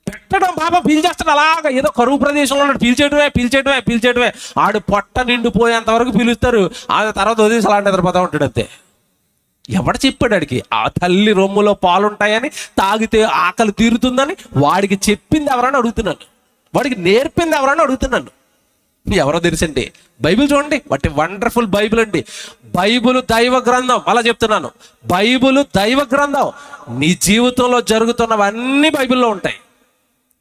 పెట్టడం బాబా పీల్చేస్తాడు. అలాగా ఏదో కరువు ప్రదేశంలో పీల్చేయడమే. ఆడు పొట్ట నిండిపోయేంత వరకు పీలుస్తారు. ఆ తర్వాత వదిలేసి అలా నిద్రపోతా ఉంటాడు అంతే. ఎవడు చెప్పాడు వాడికి ఆ తల్లి రొమ్ములో పాలుంటాయని, తాగితే ఆకలి తీరుతుందని? వాడికి చెప్పింది ఎవరని అడుగుతున్నాను, వాడికి నేర్పింది ఎవరని అడుగుతున్నాను. ఎవరో తెలుసండి? బైబిల్ చూడండి, వాటి వండర్ఫుల్ బైబిల్ అండి. బైబిల్ దైవ గ్రంథం. అలా చెప్తున్నాను, బైబిల్ దైవ గ్రంథం. నీ జీవితంలో జరుగుతున్నవన్నీ బైబిల్లో ఉంటాయి.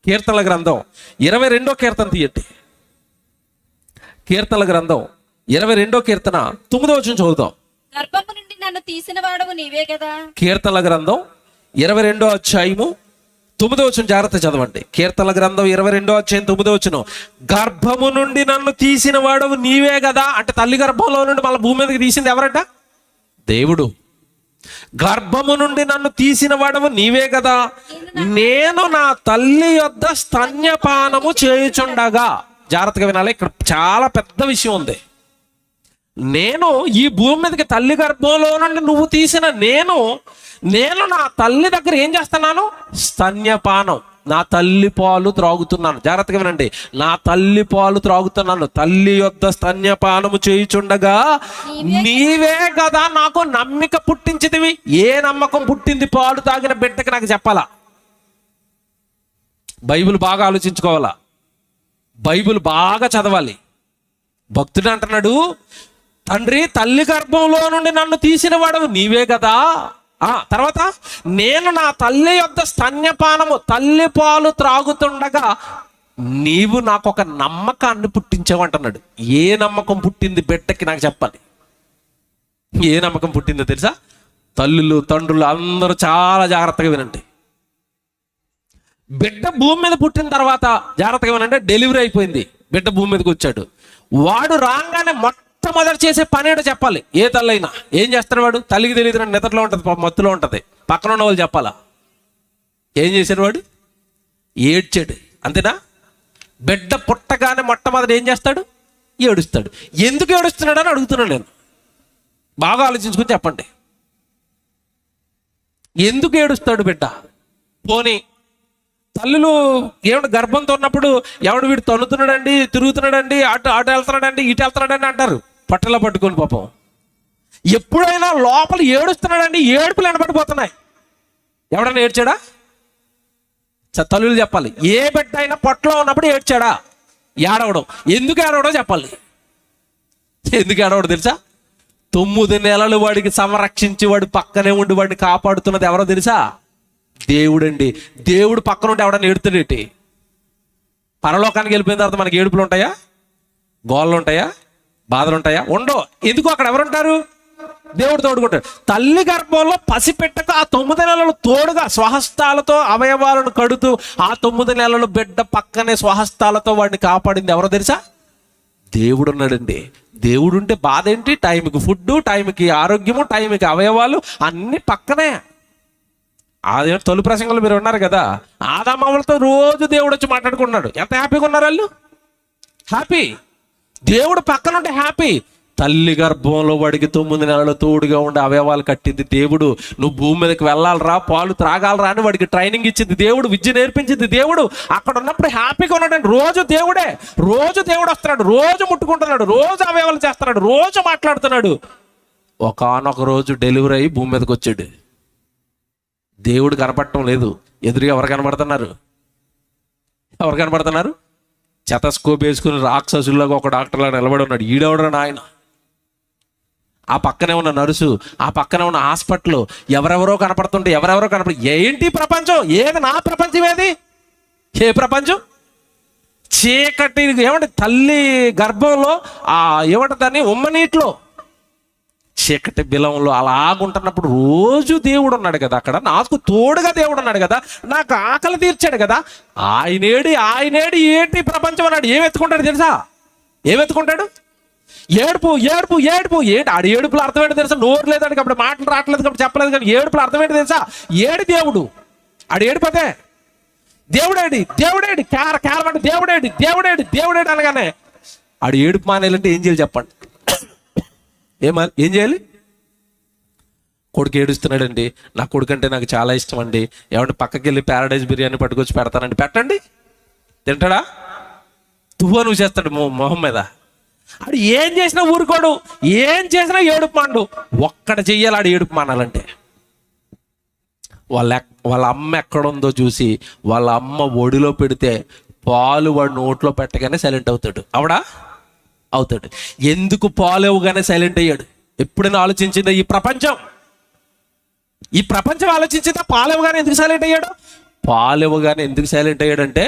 కీర్తనల గ్రంథం 22వ కీర్తన తీయండి. కీర్తనల గ్రంథం 22వ కీర్తన 9వ వచనం చదువుతాం. గర్భము నుండి నన్ను తీసిన వాడవు నీవే కదా. కీర్తనల గ్రంథం 22వ అధ్యాయము 9వ వచనం జాగ్రత్త చదవండి. కీర్తనల గ్రంథం 22వ అధ్యాయం 9వ వచనం, గర్భము నుండి నన్ను తీసిన వాడవు నీవే కదా. అంటే తల్లి గర్భంలో నుండి మళ్ళీ భూమి మీదకి తీసింది ఎవరట? దేవుడు. గర్భము నుండి నన్ను తీసిన వాడవు నీవే కదా, నేను నా తల్లి యొద్ద స్తన్యపానము చేయుచుండగా. జాగ్రత్తగా వినాలి, ఇక్కడ చాలా పెద్ద విషయం ఉంది. నేను ఈ భూమి మీదకి తల్లి గర్భంలో నుండి నువ్వు తీసిన నేను నా తల్లి దగ్గర ఏం చేస్తున్నాను? స్తన్యపానం, నా తల్లి పాలు త్రాగుతున్నాను. జాగ్రత్తగా వినండి, నా తల్లి పాలు త్రాగుతున్నాను. తల్లి యొద్ద స్తన్యపానము చేయుచుండగా నీవే కదా నాకు నమ్మిక పుట్టించితివి. ఏ నమ్మకం పుట్టింది పాలు తాగిన బిడ్డకి? నాకు చెప్పాలా? బైబిల్ బాగా ఆలోచించుకోవాలా, బైబిల్ బాగా చదవాలి. భక్తుడు అంటున్నాడు, తండ్రి తల్లి గర్భంలో నుండి నన్ను తీసిన వాడవు నీవే కదా. తర్వాత నేను నా తల్లి యొద్ద స్తన్యపానము, తల్లి పాలు త్రాగుతుండగా నీవు నాకు ఒక నమ్మకాన్ని పుట్టించావంటున్నాడు. ఏ నమ్మకం పుట్టింది బిడ్డకి? నాకు చెప్పాలి. ఏ నమ్మకం పుట్టిందో తెలుసా? తల్లులు తండ్రులు అందరూ చాలా జాగ్రత్తగా వినండి. బిడ్డ భూమి మీద పుట్టిన తర్వాత జాగ్రత్తగా వినండి, డెలివరీ అయిపోయింది, బిడ్డ భూమి మీదకి వచ్చాడు. వాడు రాగానే మొట్టమొదటి చేసే పని ఏంటో చెప్పాలి. ఏ తల్లైనా ఏం చేస్తాడు? వాడు తల్లికి తెలియదు, నిద్రలో ఉంటుంది, మత్తులో ఉంటుంది. పక్కన ఉన్న వాళ్ళు చెప్పాలా ఏం చేశాడు? వాడు ఏడ్చాడు, అంతేనా? బిడ్డ పుట్టగానే మొట్టమొదటి ఏం చేస్తాడు? ఏడుస్తాడు. ఎందుకు ఏడుస్తున్నాడు అని అడుగుతున్నాను నేను. బాగా ఆలోచించుకుని చెప్పండి, ఎందుకు ఏడుస్తాడు బిడ్డ? పోనీ తల్లులు ఏమిటి గర్భంతో ఉన్నప్పుడు ఎవడు వీడు తన్నుతున్నాడండి, తిరుగుతున్నాడండి, అటు వెళ్తున్నాడండి, ఇటు వెళ్తున్నాడండి అంటారు పట్టలో పట్టుకొని. పాపం ఎప్పుడైనా లోపల ఏడుస్తున్నాడండి, ఏడుపులు వెనబడిపోతున్నాయి. ఎవడన్నా ఏడ్చాడా? తల్లులు చెప్పాలి. ఏ బిడ్డ అయినా పొట్టలో ఉన్నప్పుడు ఏడ్చాడా? ఏడవడం. ఎందుకు ఏడవడో చెప్పాలి. ఎందుకు ఏడవడం తెలుసా? 9 నెలలు వాడికి సంరక్షించి వాడు పక్కనే ఉండి వాడిని కాపాడుతున్నది ఎవరో తెలుసా? దేవుడండి. దేవుడు పక్కన ఉంటే ఎవడన్నా ఏడుతాడేటి? పరలోకానికి వెళ్ళిపోయిన తర్వాత మనకి ఏడుపులు ఉంటాయా? గోళ్ళు ఉంటాయా? బాధలు ఉంటాయా? ఉండవు. ఎందుకు? అక్కడ ఎవరుంటారు? దేవుడు తోడుకుంటాడు. తల్లి గర్భంలో పసిపెట్టక ఆ 9 నెలలు తోడుగా స్వహస్తాలతో అవయవాలను కడుతూ ఆ 9 నెలలు బిడ్డ పక్కనే స్వహస్తాలతో వాడిని కాపాడింది ఎవరో తెలుసా? దేవుడు ఉన్నాడండి. దేవుడు ఉంటే బాధ ఏంటి? టైంకి ఫుడ్, టైంకి ఆరోగ్యము, టైంకి అవయవాలు అన్ని పక్కనే. అదే తొలి ప్రసంగంలో మీరు ఉన్నారు కదా, ఆదామవ్వలతో రోజు దేవుడు వచ్చి మాట్లాడుకున్నాడు. ఎంత హ్యాపీగా ఉన్నారు వాళ్ళు? హ్యాపీ. దేవుడు పక్కన ఉంటే హ్యాపీ. తల్లి గర్భంలో వాడికి 9 నెలలు తోడుగా ఉండి అవయవాలు కట్టింది దేవుడు. నువ్వు భూమి మీదకి వెళ్ళాలరా, పాలు త్రాగాలరా అని వాడికి ట్రైనింగ్ ఇచ్చింది దేవుడు, విద్య నేర్పించింది దేవుడు. అక్కడ ఉన్నప్పుడు హ్యాపీగా ఉన్నాడు. రోజు దేవుడే, రోజు దేవుడు వస్తున్నాడు, రోజు ముట్టుకుంటున్నాడు, రోజు అవయవాలు చేస్తున్నాడు, రోజు మాట్లాడుతున్నాడు. ఒకానొక రోజు డెలివరీ అయ్యి భూమి మీదకి వచ్చాడు. దేవుడు కనపడటం లేదు. ఎదురుగా ఎవరు కనబడుతున్నారు? ఎవరు కనబడుతున్నారు? చెతస్కోప్ వేసుకుని రాక్షసుల్లాగా ఒక డాక్టర్లా నిలబడి ఉన్నాడు. ఈడెవడరా నాయన? ఆ పక్కనే ఉన్న నర్సు, ఆ పక్కనే ఉన్న హాస్పిటల్, ఎవరెవరో కనపడుతుంటే ఎవరెవరో ఏంటి ప్రపంచం? ఏది నా ప్రపంచం? ఏది? ఏ ప్రపంచం? చీకటి. ఏమంటే తల్లి గర్భంలో ఏమంటే దాన్ని ఉమ్మనీటిలో చీకటి బిలంలో అలాగుంటున్నప్పుడు రోజు దేవుడు ఉన్నాడు కదా అక్కడ. నాకు తోడుగా దేవుడు ఉన్నాడు కదా, నాకు ఆకలి తీర్చాడు కదా. ఆయనేడి ఏంటి ప్రపంచం అన్నాడు. ఏం ఎత్తుకుంటాడు తెలుసా? ఏం ఎత్తుకుంటాడు? ఏడుపు ఏడుపు ఏడుపు. ఏంటి ఆడి ఏడుపులు అర్థమేంటి తెలుసా? నోరు లేదండి అప్పుడు, మాటలు రావట్లేదు కాబట్టి చెప్పలేదు, కానీ ఏడుపులు అర్థమేంటి తెలుసా? ఏడు దేవుడు. ఆడు ఏడుపదే దేవుడేడి దేవుడేడి కేరమంటే దేవుడేడి దేవుడేడి దేవుడేడి అనగానే ఆడు ఏడుపు మానేయాలంటే ఏం చేయాలి చెప్పండి? ఏం చేయాలి? కొడుకు ఏడుస్తున్నాడండి, నా కొడుకు అంటే నాకు చాలా ఇష్టం అండి, ఏమంటే పక్కకి వెళ్ళి ప్యారడైజ్ బిర్యానీ పట్టుకొచ్చి పెడతానండి. పెట్టండి, తింటాడా? నువ్వు చేస్తాడు మొహం మీద. ఆడు ఏం చేసినా ఊరుకోడు, ఏం చేసినా ఏడుపు మాండు. ఒక్కడ చెయ్యాలి ఆడు ఏడుపు మానాలంటే. వాళ్ళ అమ్మ ఎక్కడుందో చూసి వాళ్ళ అమ్మ ఒడిలో పెడితే పాలు వాడు నోట్లో పెట్టగానే సైలెంట్ అవుతాడు. అవుతాడు. ఎందుకు పాలు ఇవ్వగానే సైలెంట్ అయ్యాడు? ఎప్పుడైనా ఆలోచించిందా ఈ ప్రపంచం? ఆలోచించిందా పాలు ఇవ్వగానే ఎందుకు సైలెంట్ అయ్యాడు? పాలు ఇవ్వగానే ఎందుకు సైలెంట్ అయ్యాడంటే,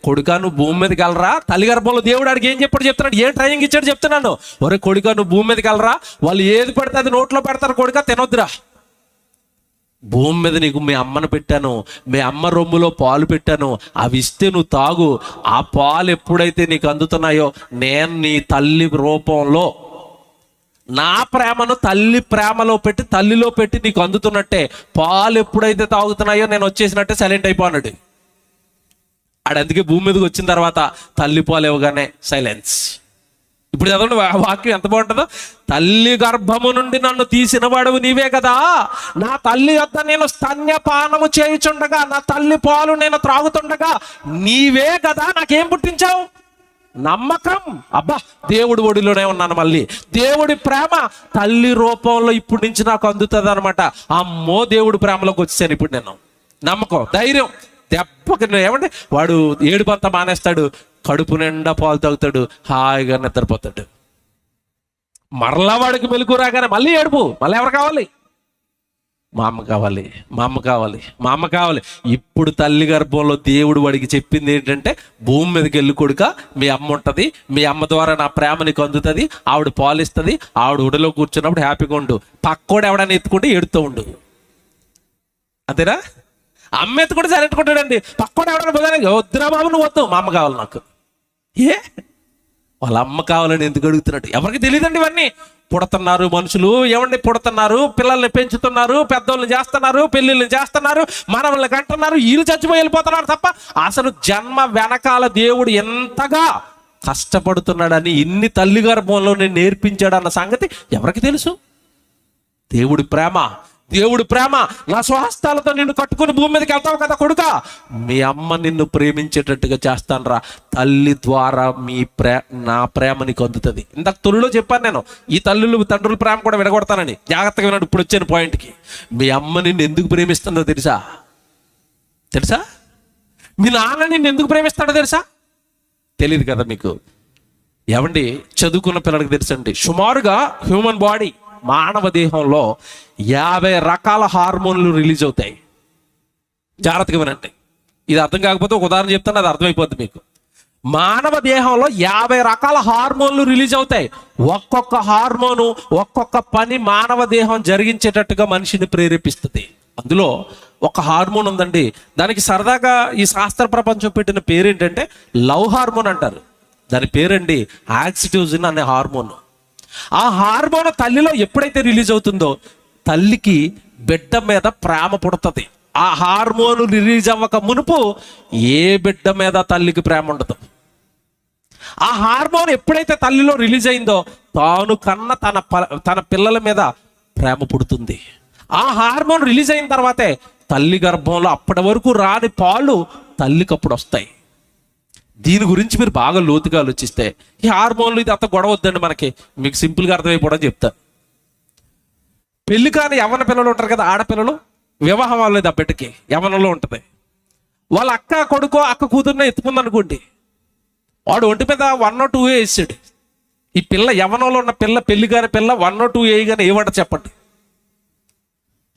కొడుకా నువ్వు భూమి మీదకి వెళ్ళరా, తల్లి గర్భంలో దేవుడు ఆడికి ఏం చెప్పాడు చెప్తున్నాడు, ఏం ట్రైనింగ్ ఇచ్చాడు చెప్తున్నాను. ఒరే కొడుకా నువ్వు భూమి మీదకి వెళ్ళరా, వాళ్ళు ఏది పడితే అది నోట్లో పెడతారు, కొడుకా తినొద్దురా. భూమి మీద నీకు మీ అమ్మను పెట్టాను, మీ అమ్మ రొమ్ములో పాలు పెట్టాను, అవి ఇస్తే నువ్వు తాగు. ఆ పాలు ఎప్పుడైతే నీకు అందుతున్నాయో, నేను నీ తల్లి రూపంలో నా ప్రేమను తల్లి ప్రేమలో పెట్టి, తల్లిలో పెట్టి నీకు అందుతున్నట్టే, పాలు ఎప్పుడైతే తాగుతున్నాయో నేను వచ్చేసినట్టే సైలెంట్ అయిపోన్నాడు. అందుకే భూమి మీదకి వచ్చిన తర్వాత తల్లి పాలు ఇవ్వగానే సైలెన్స్. ఇప్పుడు చదవండి వాక్యం ఎంత బాగుంటుందో. తల్లి గర్భము నుండి నన్ను తీసిన వాడవు నీవే కదా, నా తల్లి వద్ద నేను స్తన్యపానము చేయుచుండగా, నా తల్లి పాలు నేను త్రాగుతుండగా నీవే కదా నాకేం పుట్టించావు? నమ్మకం. అబ్బా దేవుడి ఒడిలోనే ఉన్నాను. మళ్ళీ దేవుడి ప్రేమ తల్లి రూపంలో ఇప్పటి నుంచి నాకు అందుతుంది అనమాట. అమ్మో దేవుడి ప్రేమలోకి వచ్చాను ఇప్పుడు నేను. నమ్మకం, ధైర్యం. దెబ్బకి ఏమంటే వాడు ఏడుపంతా మానేస్తాడు, కడుపు నిండా పాలు తాగుతాడు, హాయిగా నిద్రపోతాడు. మరలా వాడికి మెలకు రాగానే మళ్ళీ ఏడుపు. మళ్ళీ ఎవరు కావాలి? మా అమ్మ కావాలి, మా అమ్మ కావాలి, మా అమ్మ కావాలి. ఇప్పుడు తల్లి గర్భంలో దేవుడు వాడికి చెప్పింది ఏంటంటే, భూమి మీదకి వెళ్ళి కొడుక, మీ అమ్మ ఉంటుంది, మీ అమ్మ ద్వారా నా ప్రేమ నీకు అందుతుంది, ఆవిడ పాలిస్తుంది, ఆవిడ ఉడిలో కూర్చున్నప్పుడు హ్యాపీగా ఉండు, పక్కోడు ఎవడైనా ఎత్తుకుంటే ఏడుతూ ఉండు. అంతేనా? అమ్మ ఎత్తుకుంటే సరెట్టుకుంటాడండి, పక్కోడు ఎవడైనా పోదానికి వద్దురా బాబు నువ్వు వద్దు, మా అమ్మ కావాలి నాకు. వాళ్ళ అమ్మ కావాలని ఎందుకు అడుగుతున్నట్టు ఎవరికి తెలియదండి. ఇవన్నీ పుడుతున్నారు మనుషులు, ఏమండి పుడుతున్నారు, పిల్లల్ని పెంచుతున్నారు, పెద్దోళ్ళని చేస్తున్నారు, పెళ్ళిళ్ళని చేస్తున్నారు, మనవల్ని కంటున్నారు, వీళ్ళు చచ్చిపోయి వెళ్ళిపోతున్నారు తప్ప అసలు జన్మ వెనకాల దేవుడు ఎంతగా కష్టపడుతున్నాడని, ఇన్ని తల్లి గర్భంలో నేను నేర్పించాడు అన్న సంగతి ఎవరికి తెలుసు? దేవుడి ప్రేమ, దేవుడి ప్రేమ. నా స్వహస్తాలతో నిన్ను కట్టుకుని భూమి మీదకి వెళ్తావు కదా కొడుక, మీ అమ్మ నిన్ను ప్రేమించేటట్టుగా చేస్తానురా, తల్లి ద్వారా నా ప్రేమ నీకు అందుతుంది. ఇందాక తొలిలో చెప్పాను నేను, ఈ తల్లులు తండ్రుల ప్రేమ కూడా విడగొడతానని. జాగ్రత్తగా విన్నాడు. ఇప్పుడు వచ్చాను పాయింట్కి. మీ అమ్మ నిన్ను ఎందుకు ప్రేమిస్తుందో తెలుసా? మీ నాన్న నిన్ను ఎందుకు ప్రేమిస్తాడో తెలుసా? తెలియదు కదా మీకు. ఏమండి చదువుకున్న పిల్లలకి తెలుసండి, సుమారుగా హ్యూమన్ బాడీ, మానవ దేహంలో 50 రకాల హార్మోన్లు రిలీజ్ అవుతాయి. జాగ్రత్తగా వినండి. ఇది అర్థం కాకపోతే ఒక ఉదాహరణ చెప్తాను, అది అర్థమైపోద్ది మీకు. మానవ దేహంలో 50 రకాల హార్మోన్లు రిలీజ్ అవుతాయి. ఒక్కొక్క హార్మోను ఒక్కొక్క పని మానవ దేహం జరిగించేటట్టుగా మనిషిని ప్రేరేపిస్తుంది. అందులో ఒక హార్మోన్ ఉందండి, దానికి సరదాగా ఈ శాస్త్ర ప్రపంచం పెట్టిన పేరు ఏంటంటే లవ్ హార్మోన్ అంటారు. దాని పేరండి ఆక్సిటోసిన్ అనే హార్మోన్. ఆ హార్మోన్ తల్లిలో ఎప్పుడైతే రిలీజ్ అవుతుందో తల్లికి బిడ్డ మీద ప్రేమ పుడుతుంది. ఆ హార్మోన్ రిలీజ్ అవ్వక మునుపు ఏ బిడ్డ మీద తల్లికి ప్రేమ ఉండదు. ఆ హార్మోన్ ఎప్పుడైతే తల్లిలో రిలీజ్ అయిందో తాను కన్న తన పిల్లల మీద ప్రేమ పుడుతుంది. ఆ హార్మోన్ రిలీజ్ అయిన తర్వాతే తల్లి గర్భంలో అప్పటి వరకు రాని పాలు తల్లికి అప్పుడు వస్తాయి. దీని గురించి మీరు బాగా లోతుగా ఆలోచిస్తే ఈ హార్మోన్లు ఇది అంత గొడవ వద్దండి మనకి, మీకు సింపుల్గా అర్థమైపోవడం చెప్తాను. పెళ్లి కాని యవ్వన పిల్లలు ఉంటారు కదా, ఆడపిల్లలు, వివాహం అవ్వలేదు ఆ బిడ్డకి, యవ్వనంలో ఉంటుంది. వాళ్ళ అక్క కొడుకో అక్క కూతురునే ఎత్తుకుందనుకోండి, వాడు ఒంటి మీద 1 or 2 వేసాడు. ఈ పిల్ల యవ్వనంలో ఉన్న పిల్ల, పెళ్లి కాని పిల్ల 1 or 2 వేయగానే ఏమంట చెప్పండి,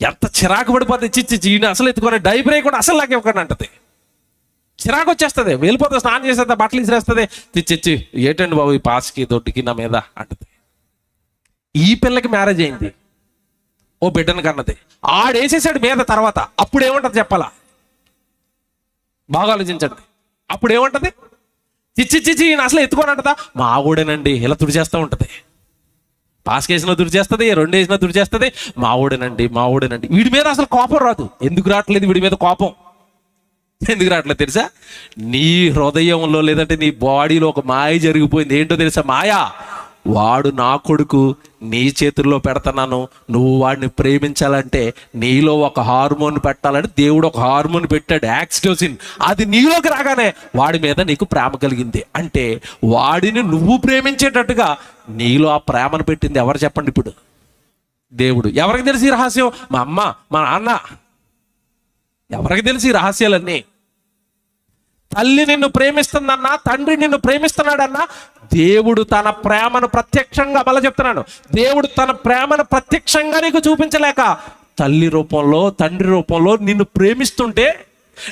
ఎంత చిరాకు పడిపోతుంది. చిచ్చి అసలు ఎత్తుకొని డైపర్ వేయకుండా అసలు నాకు ఇవ్వకండి అంటది. చిరాకు వచ్చేస్తుంది, వెళ్ళిపోతుంది, స్నానం చేస్తుంది, బట్టలు ఇసిరేస్తుంది, చిచ్చి ఏంటండి బాబు ఈ పాస్కి దొడ్డికి నా మీద అంటది. ఈ పిల్లకి మ్యారేజ్ అయింది, ఓ బిడ్డను కన్నది, ఆడేసేసాడు మీద. తర్వాత అప్పుడు ఏమంటది చెప్పాలా? బాగా ఆలోచించండి. అప్పుడు ఏమంటది? చిచ్చి అసలు ఎత్తుకొని అంటదా, మా ఊడేనండి, ఇలా తుడిచేస్తూ ఉంటుంది. పాస్కి వేసినా తుడిచేస్తుంది, 2 వేసినా తుడిచేస్తుంది, మా ఊడేనండి. వీడి మీద అసలు కోపం రాదు. ఎందుకు రావట్లేదు వీడి మీద కోపం? ఎందుకు రావట్లేదు తెలుసా? నీ హృదయంలో లేదంటే నీ బాడీలో ఒక మాయ జరిగిపోయింది. ఏంటో తెలుసా మాయ? వాడు నా కొడుకు, నీ చేతుల్లో పెడతాను, నువ్వు వాడిని ప్రేమించాలంటే నీలో ఒక హార్మోన్ పెట్టాలంటే దేవుడు ఒక హార్మోన్ పెట్టాడు, ఆక్సిటోసిన్. అది నీలోకి రాగానే వాడి మీద నీకు ప్రేమ కలిగింది. అంటే వాడిని నువ్వు ప్రేమించేటట్టుగా నీలో ఆ ప్రేమను పెట్టింది ఎవరు చెప్పండి ఇప్పుడు? దేవుడు. ఎవరికి తెలిసి ఈ రహస్యం? మా అమ్మ, మా నాన్న. ఎవరికి తెలిసి ఈ రహస్యాలన్నీ? తల్లి నిన్ను ప్రేమిస్తుందన్నా, తండ్రి నిన్ను ప్రేమిస్తున్నాడన్నా, దేవుడు తన ప్రేమను ప్రత్యక్షంగా, మళ్ళీ చెప్తున్నాను, దేవుడు తన ప్రేమను ప్రత్యక్షంగా నీకు చూపించలేక తల్లి రూపంలో, తండ్రి రూపంలో నిన్ను ప్రేమిస్తుంటే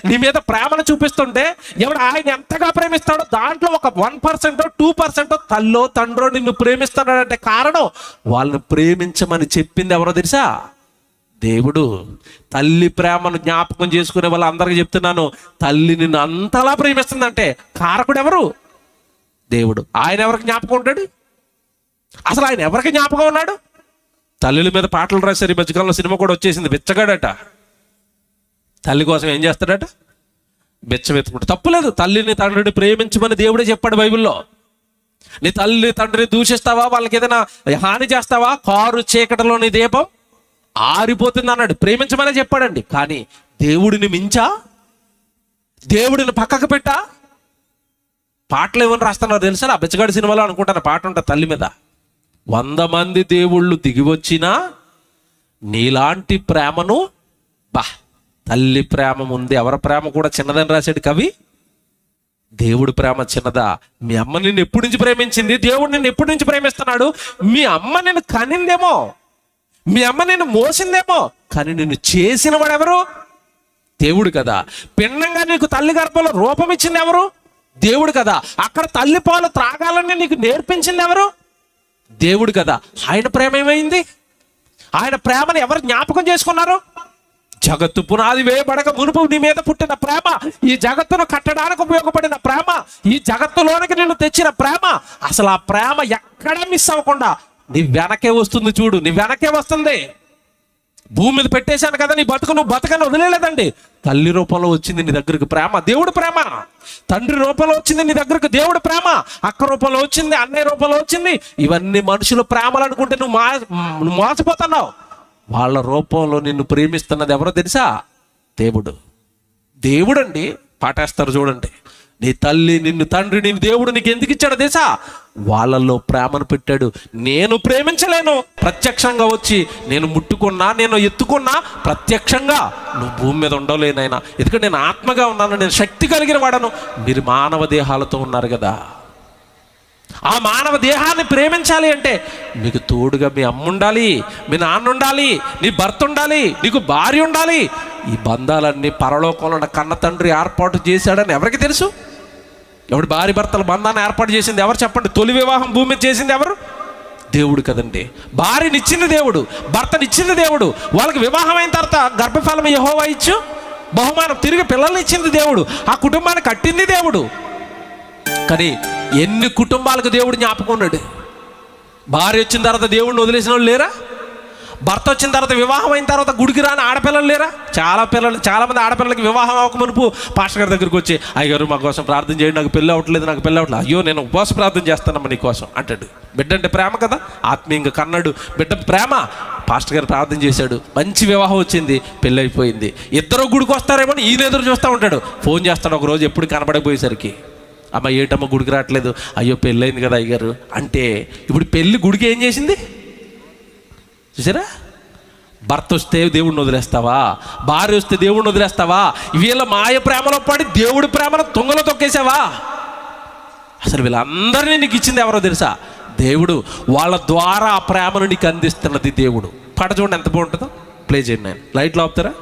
నీ మీద ప్రేమను చూపిస్తుంటే ఎవడు ఆయన ఎంతగా ప్రేమిస్తాడో దాంట్లో ఒక 1% 2% తల్లో తండ్రో నిన్ను ప్రేమిస్తున్నాడంటే కారణం వాళ్ళని ప్రేమించమని చెప్పింది ఎవరో తెలుసా? దేవుడు. తల్లి ప్రేమను జ్ఞాపకం చేసుకునే వాళ్ళందరికీ చెప్తున్నాను, తల్లి నిన్ను అంతలా ప్రేమిస్తుందంటే కారకుడు ఎవరు? దేవుడు. ఆయన ఎవరికి జ్ఞాపకం ఉంటాడు? అసలు ఆయన ఎవరికి జ్ఞాపకం ఉన్నాడు? తల్లుల మీద పాటలు రాశారు. ఈ మధ్యకాలంలో సినిమా కూడా వచ్చేసింది. బిచ్చగాడట తల్లి కోసం ఏం చేస్తాడట? బిచ్చం ఎత్తుకుంటా. తప్పులేదు, తల్లిని తండ్రిని ప్రేమించమని దేవుడే చెప్పాడు బైబిల్లో. నీ తల్లి తండ్రిని దూషిస్తావా, వాళ్ళకి ఏదైనా హాని చేస్తావా, కారు చీకటిలోని దీపం ఆరిపోతుంది అన్నాడు. ప్రేమించమనే చెప్పాడండి. కానీ దేవుడిని మించా, దేవుడిని పక్కకు పెట్టా. పాటలు ఏమని రాస్తున్నారు తెలుసా? ఆ బిచ్చగాడి సినిమాలో అనుకుంటాను పాట ఉంటుంది తల్లి మీద. 100 మంది దేవుళ్ళు దిగి వచ్చినా నీలాంటి ప్రేమను తల్లి ప్రేమ ఉంది. ఎవరి ప్రేమ కూడా చిన్నదని రాశాడు కవి. దేవుడి ప్రేమ చిన్నదా? మీ అమ్మ నిన్ను ఎప్పటి నుంచి ప్రేమించింది? దేవుడు నిన్ను ఎప్పటి నుంచి ప్రేమిస్తున్నాడు? మీ అమ్మ నిన్ను కనిందేమో, మీ అమ్మ నిన్ను మోసిందేమో, కానీ నిన్ను చేసిన వాడు ఎవరు? దేవుడు కదా. పిండంగా నీకు తల్లి గర్భంలో రూపం ఇచ్చింది ఎవరు? దేవుడు కదా. అక్కడ తల్లి పాలు త్రాగాలని నీకు నేర్పించింది ఎవరు? దేవుడు కదా. ఆయన ప్రేమ ఏమైంది? ఆయన ప్రేమను ఎవరు జ్ఞాపకం చేసుకున్నారు? జగత్తు పునాది వేయబడక మునుపు నీ మీద పుట్టిన ప్రేమ, ఈ జగత్తును కట్టడానికి ఉపయోగపడిన ప్రేమ, ఈ జగత్తులోనికి నిన్ను తెచ్చిన ప్రేమ. అసలు ఆ ప్రేమ ఎక్కడా మిస్ అవ్వకుండా నీ వెనకే వస్తుంది. చూడు, నీ వెనకే వస్తుంది. భూమి మీద పెట్టేశాను కదా, నీ బతుకు నువ్వు బతకని వదిలేదండి. తల్లి రూపంలో వచ్చింది నీ దగ్గరకు ప్రేమ, దేవుడు ప్రేమ. తండ్రి రూపంలో వచ్చింది నీ దగ్గరకు దేవుడు ప్రేమ. అక్క రూపంలో వచ్చింది, అన్నయ్య రూపంలో వచ్చింది. ఇవన్నీ మనుషుల ప్రేమలు అనుకుంటే నువ్వు మోసపోతున్నావు. వాళ్ళ రూపంలో నిన్ను ప్రేమిస్తున్నది ఎవరో తెలుసా? దేవుడు. దేవుడు అండి. పాటేస్తారు చూడండి. నీ తల్లి నిన్ను తండ్రి నిన్ను దేవుడు నీకు ఎందుకు ఇచ్చాడో తెలుసా? వాళ్ళల్లో ప్రేమను పెట్టాడు. నేను ప్రేమించలేను, ప్రత్యక్షంగా వచ్చి నేను ముట్టుకున్నా, నేను ఎత్తుకున్నా, ప్రత్యక్షంగా నువ్వు భూమి మీద ఉండలేనైనా, ఎందుకంటే నేను ఆత్మగా ఉన్నాను, నేను శక్తి కలిగిన వాడను. మీరు మానవ దేహాలతో ఉన్నారు కదా. ఆ మానవ దేహాన్ని ప్రేమించాలి అంటే మీకు తోడుగా మీ అమ్మ ఉండాలి, మీ నాన్న ఉండాలి, నీ భర్త ఉండాలి, నీకు భార్య ఉండాలి. ఈ బంధాలన్నీ పరలోకంలో ఉన్న కన్న తండ్రి ఏర్పాటు చేశాడని ఎవరికి తెలుసు? ఎవడు భార్య భర్తల బంధాన్ని ఏర్పాటు చేసింది ఎవరు చెప్పండి? తొలి వివాహం భూమి మీద చేసింది ఎవరు? దేవుడు కదండి. భార్యనిచ్చింది దేవుడు, భర్తనిచ్చింది దేవుడు. వాళ్ళకి వివాహం అయిన తర్వాత గర్భఫలం యెహోవా ఇచ్చు, బహుమానం తిరిగి పిల్లల్ని ఇచ్చింది దేవుడు. ఆ కుటుంబాన్ని కట్టింది దేవుడు. కానీ ఎన్ని కుటుంబాలకు దేవుడు జ్ఞాపకం ఉన్నాడు? భార్య వచ్చిన తర్వాత దేవుడిని వదిలేసిన వాళ్ళు లేరా? భర్త వచ్చిన తర్వాత, వివాహం అయిన తర్వాత గుడికి రాని ఆడపిల్లలు లేరా? చాలామంది ఆడపిల్లలకి వివాహం అవ్వకమునుపు పాస్టర్ గారి దగ్గరికి వచ్చి, అయ్యగారు మా కోసం ప్రార్థన చేయండి, నాకు పెళ్ళి అవ్వట్లేదు. అయ్యో నేను ఉపవాస ప్రార్థన చేస్తానమ్మా నీ కోసం అంటాడు. బిడ్డ అంటే ప్రేమ కదా, ఆత్మీయంగా కన్నాడు. బిడ్డ ప్రేమ. పాస్టర్ గారు ప్రార్థన చేశాడు, మంచి వివాహం వచ్చింది, పెళ్ళి అయిపోయింది. ఇద్దరు గుడికి వస్తారేమో ఈయన ఎదురు చూస్తూ ఉంటాడు. ఫోన్ చేస్తాడు ఒకరోజు, ఎప్పుడు కనబడకపోయేసరికి, అమ్మ ఏటమ్మ గుడికి రావట్లేదు. అయ్యో పెళ్ళయింది కదా అయ్యారు అంటే. ఇప్పుడు పెళ్ళి గుడికి ఏం చేసింది చూసారా? భర్త వస్తే దేవుడిని వదిలేస్తావా? భార్య వస్తే దేవుడిని వదిలేస్తావా? వీళ్ళ మాయ ప్రేమలో పడి దేవుడి ప్రేమను తుంగలో తొక్కేసావా? అసలు వీళ్ళందరినీ నీకు ఇచ్చింది ఎవరో తెలుసా? దేవుడు. వాళ్ళ ద్వారా ఆ ప్రేమను నీకు అందిస్తున్నది దేవుడు. పాట చూడండి ఎంత బాగుంటుందో. ప్లే చేయండి. నేను లైట్లు ఆపుతారా?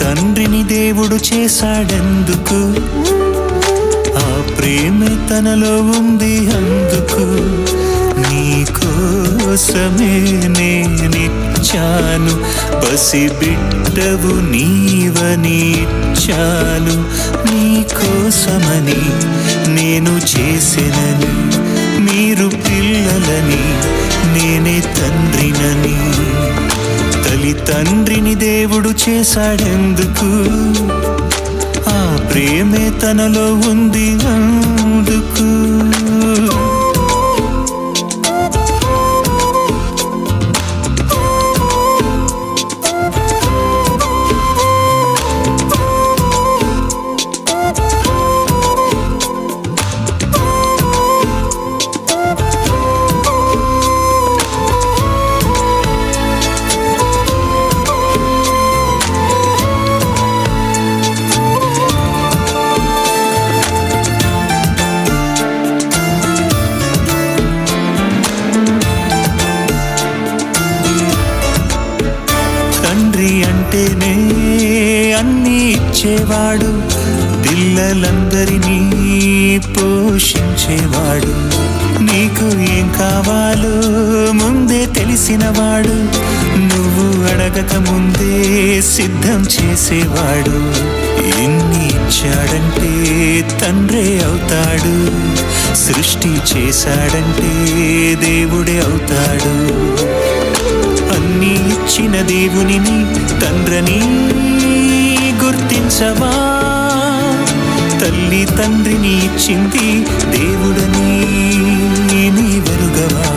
తండ్రిని దేవుడు చేశాడెందుకు? ఆ ప్రేమే తనలో ఉంది అందుకు. నీ కోసమే నేనిచ్చాను ఇచ్చాను, పసిబిడ్డవు నీవని ఇచ్చాను. నీ కోసమని నేను చేసెనని, మీరు పిల్లలని నేనే తండ్రినని. తల్లి తండ్రిని దేవుడు చేశాడెందుకు? ఆ ప్రేమే తనలో ఉంది అందుకు. అంటేనే అన్నీ ఇచ్చేవాడు, పిల్లలందరినీ పోషించేవాడు. నీకు ఏం కావాలో ముందే తెలిసినవాడు, నువ్వు అడగక ముందే సిద్ధం చేసేవాడు. ఎన్ని ఇచ్చాడంటే తండ్రే అవుతాడు, సృష్టి చేశాడంటే దేవుడే అవుతాడు. అన్నీ ఇచ్చిన దేవుని తండ్రిని గుర్తించవా? తల్లి తండ్రిని ఇచ్చింది దేవుడని నీవెరుగవా?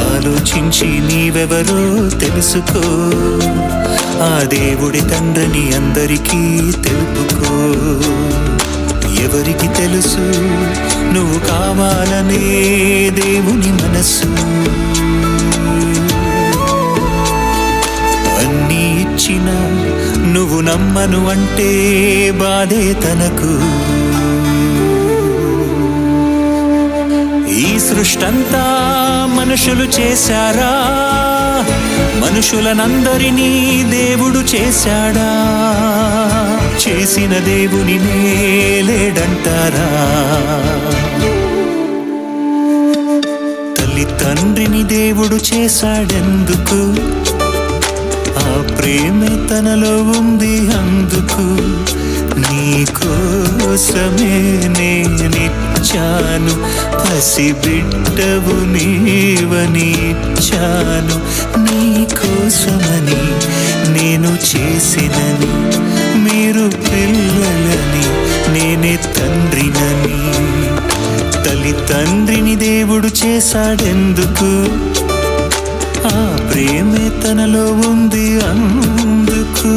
ఆలోచించి నీవెవరో తెలుసుకో, ఆ దేవుడి తండ్రిని అందరికీ తెలుపుకో. ఎవరికి తెలుసు నువ్వు కావాలనే దేవుని మనసు? అన్నీ ఇచ్చిన నువ్వు నమ్మను అంటే బాధే తనకు. ఈ సృష్టంతా మనుషులు చేశారా? మనుషులనందరినీ దేవుడు చేశాడా? చేసిన దేవుని లేడంటారా? తల్లి తండ్రిని దేవుడు చేశాడెందుకు? ఆ ప్రేమే తనలో ఉంది అందుకు. నీ కోసమే నేనిచ్చాను, పసిబిడ్డవు నీవని ఇచ్చాను. నీ కోసమని నేను చేసినని, మీరు పిల్లలని నేనే తండ్రినని. తల్లి తండ్రిని దేవుడు చేశాడెందుకు? ఆ ప్రేమే తనలో ఉంది అందుకు.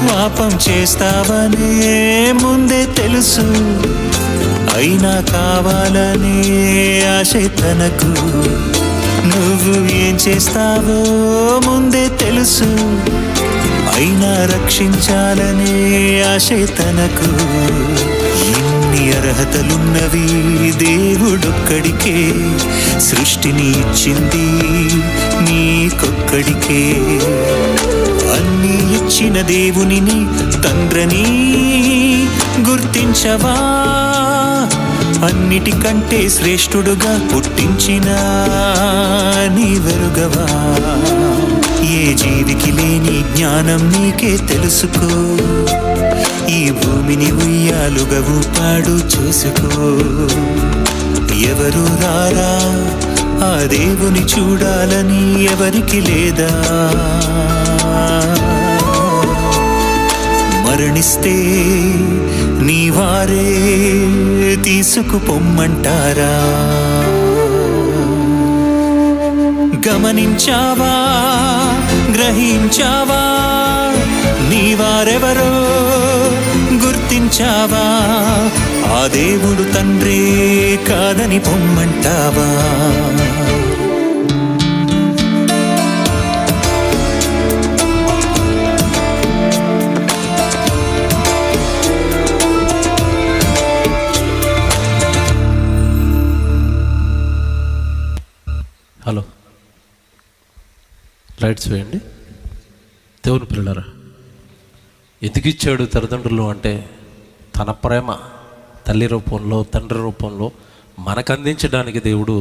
పాపం చేస్తావనే ముందే తెలుసు, అయినా కావాలనే ఆశ తనకు. నువ్వు ఏం చేస్తావో ముందే తెలుసు, అయినా రక్షించాలనే ఆశ తనకు. ఇన్ని అర్హతలున్నవి దేవుడొక్కడికే, సృష్టిని ఇచ్చింది నీకొక్కడికే. అన్నీ ఇచ్చిన దేవుని తండ్రిని గుర్తించవా? అన్నిటికంటే శ్రేష్ఠుడుగా పుట్టించిన నీవెరుగవా? ఏ జీవికి లేని జ్ఞానం నీకే తెలుసుకో, ఈ భూమిని ఉయ్యాలుగా ఊపాడు చూసుకో. ఎవరు రారా ఆ దేవుని చూడాలని ఎవరికి లేదా? మరణిస్తే నీ వారే తీసుకుపొమ్మంటారా? గమనించావా, గ్రహించావా? నీ వారెవరో గుర్తించావా? ఆ దేవుడు తండ్రే కాదని పొమ్మంటావా? స్లైడ్స్ వేయండి. దేవుని పిల్లలారా, ఎందుకు ఇచ్చాడు తల్లిదండ్రులు అంటే తన ప్రేమ తల్లి రూపంలో తండ్రి రూపంలో మనకు అందించడానికి దేవుడు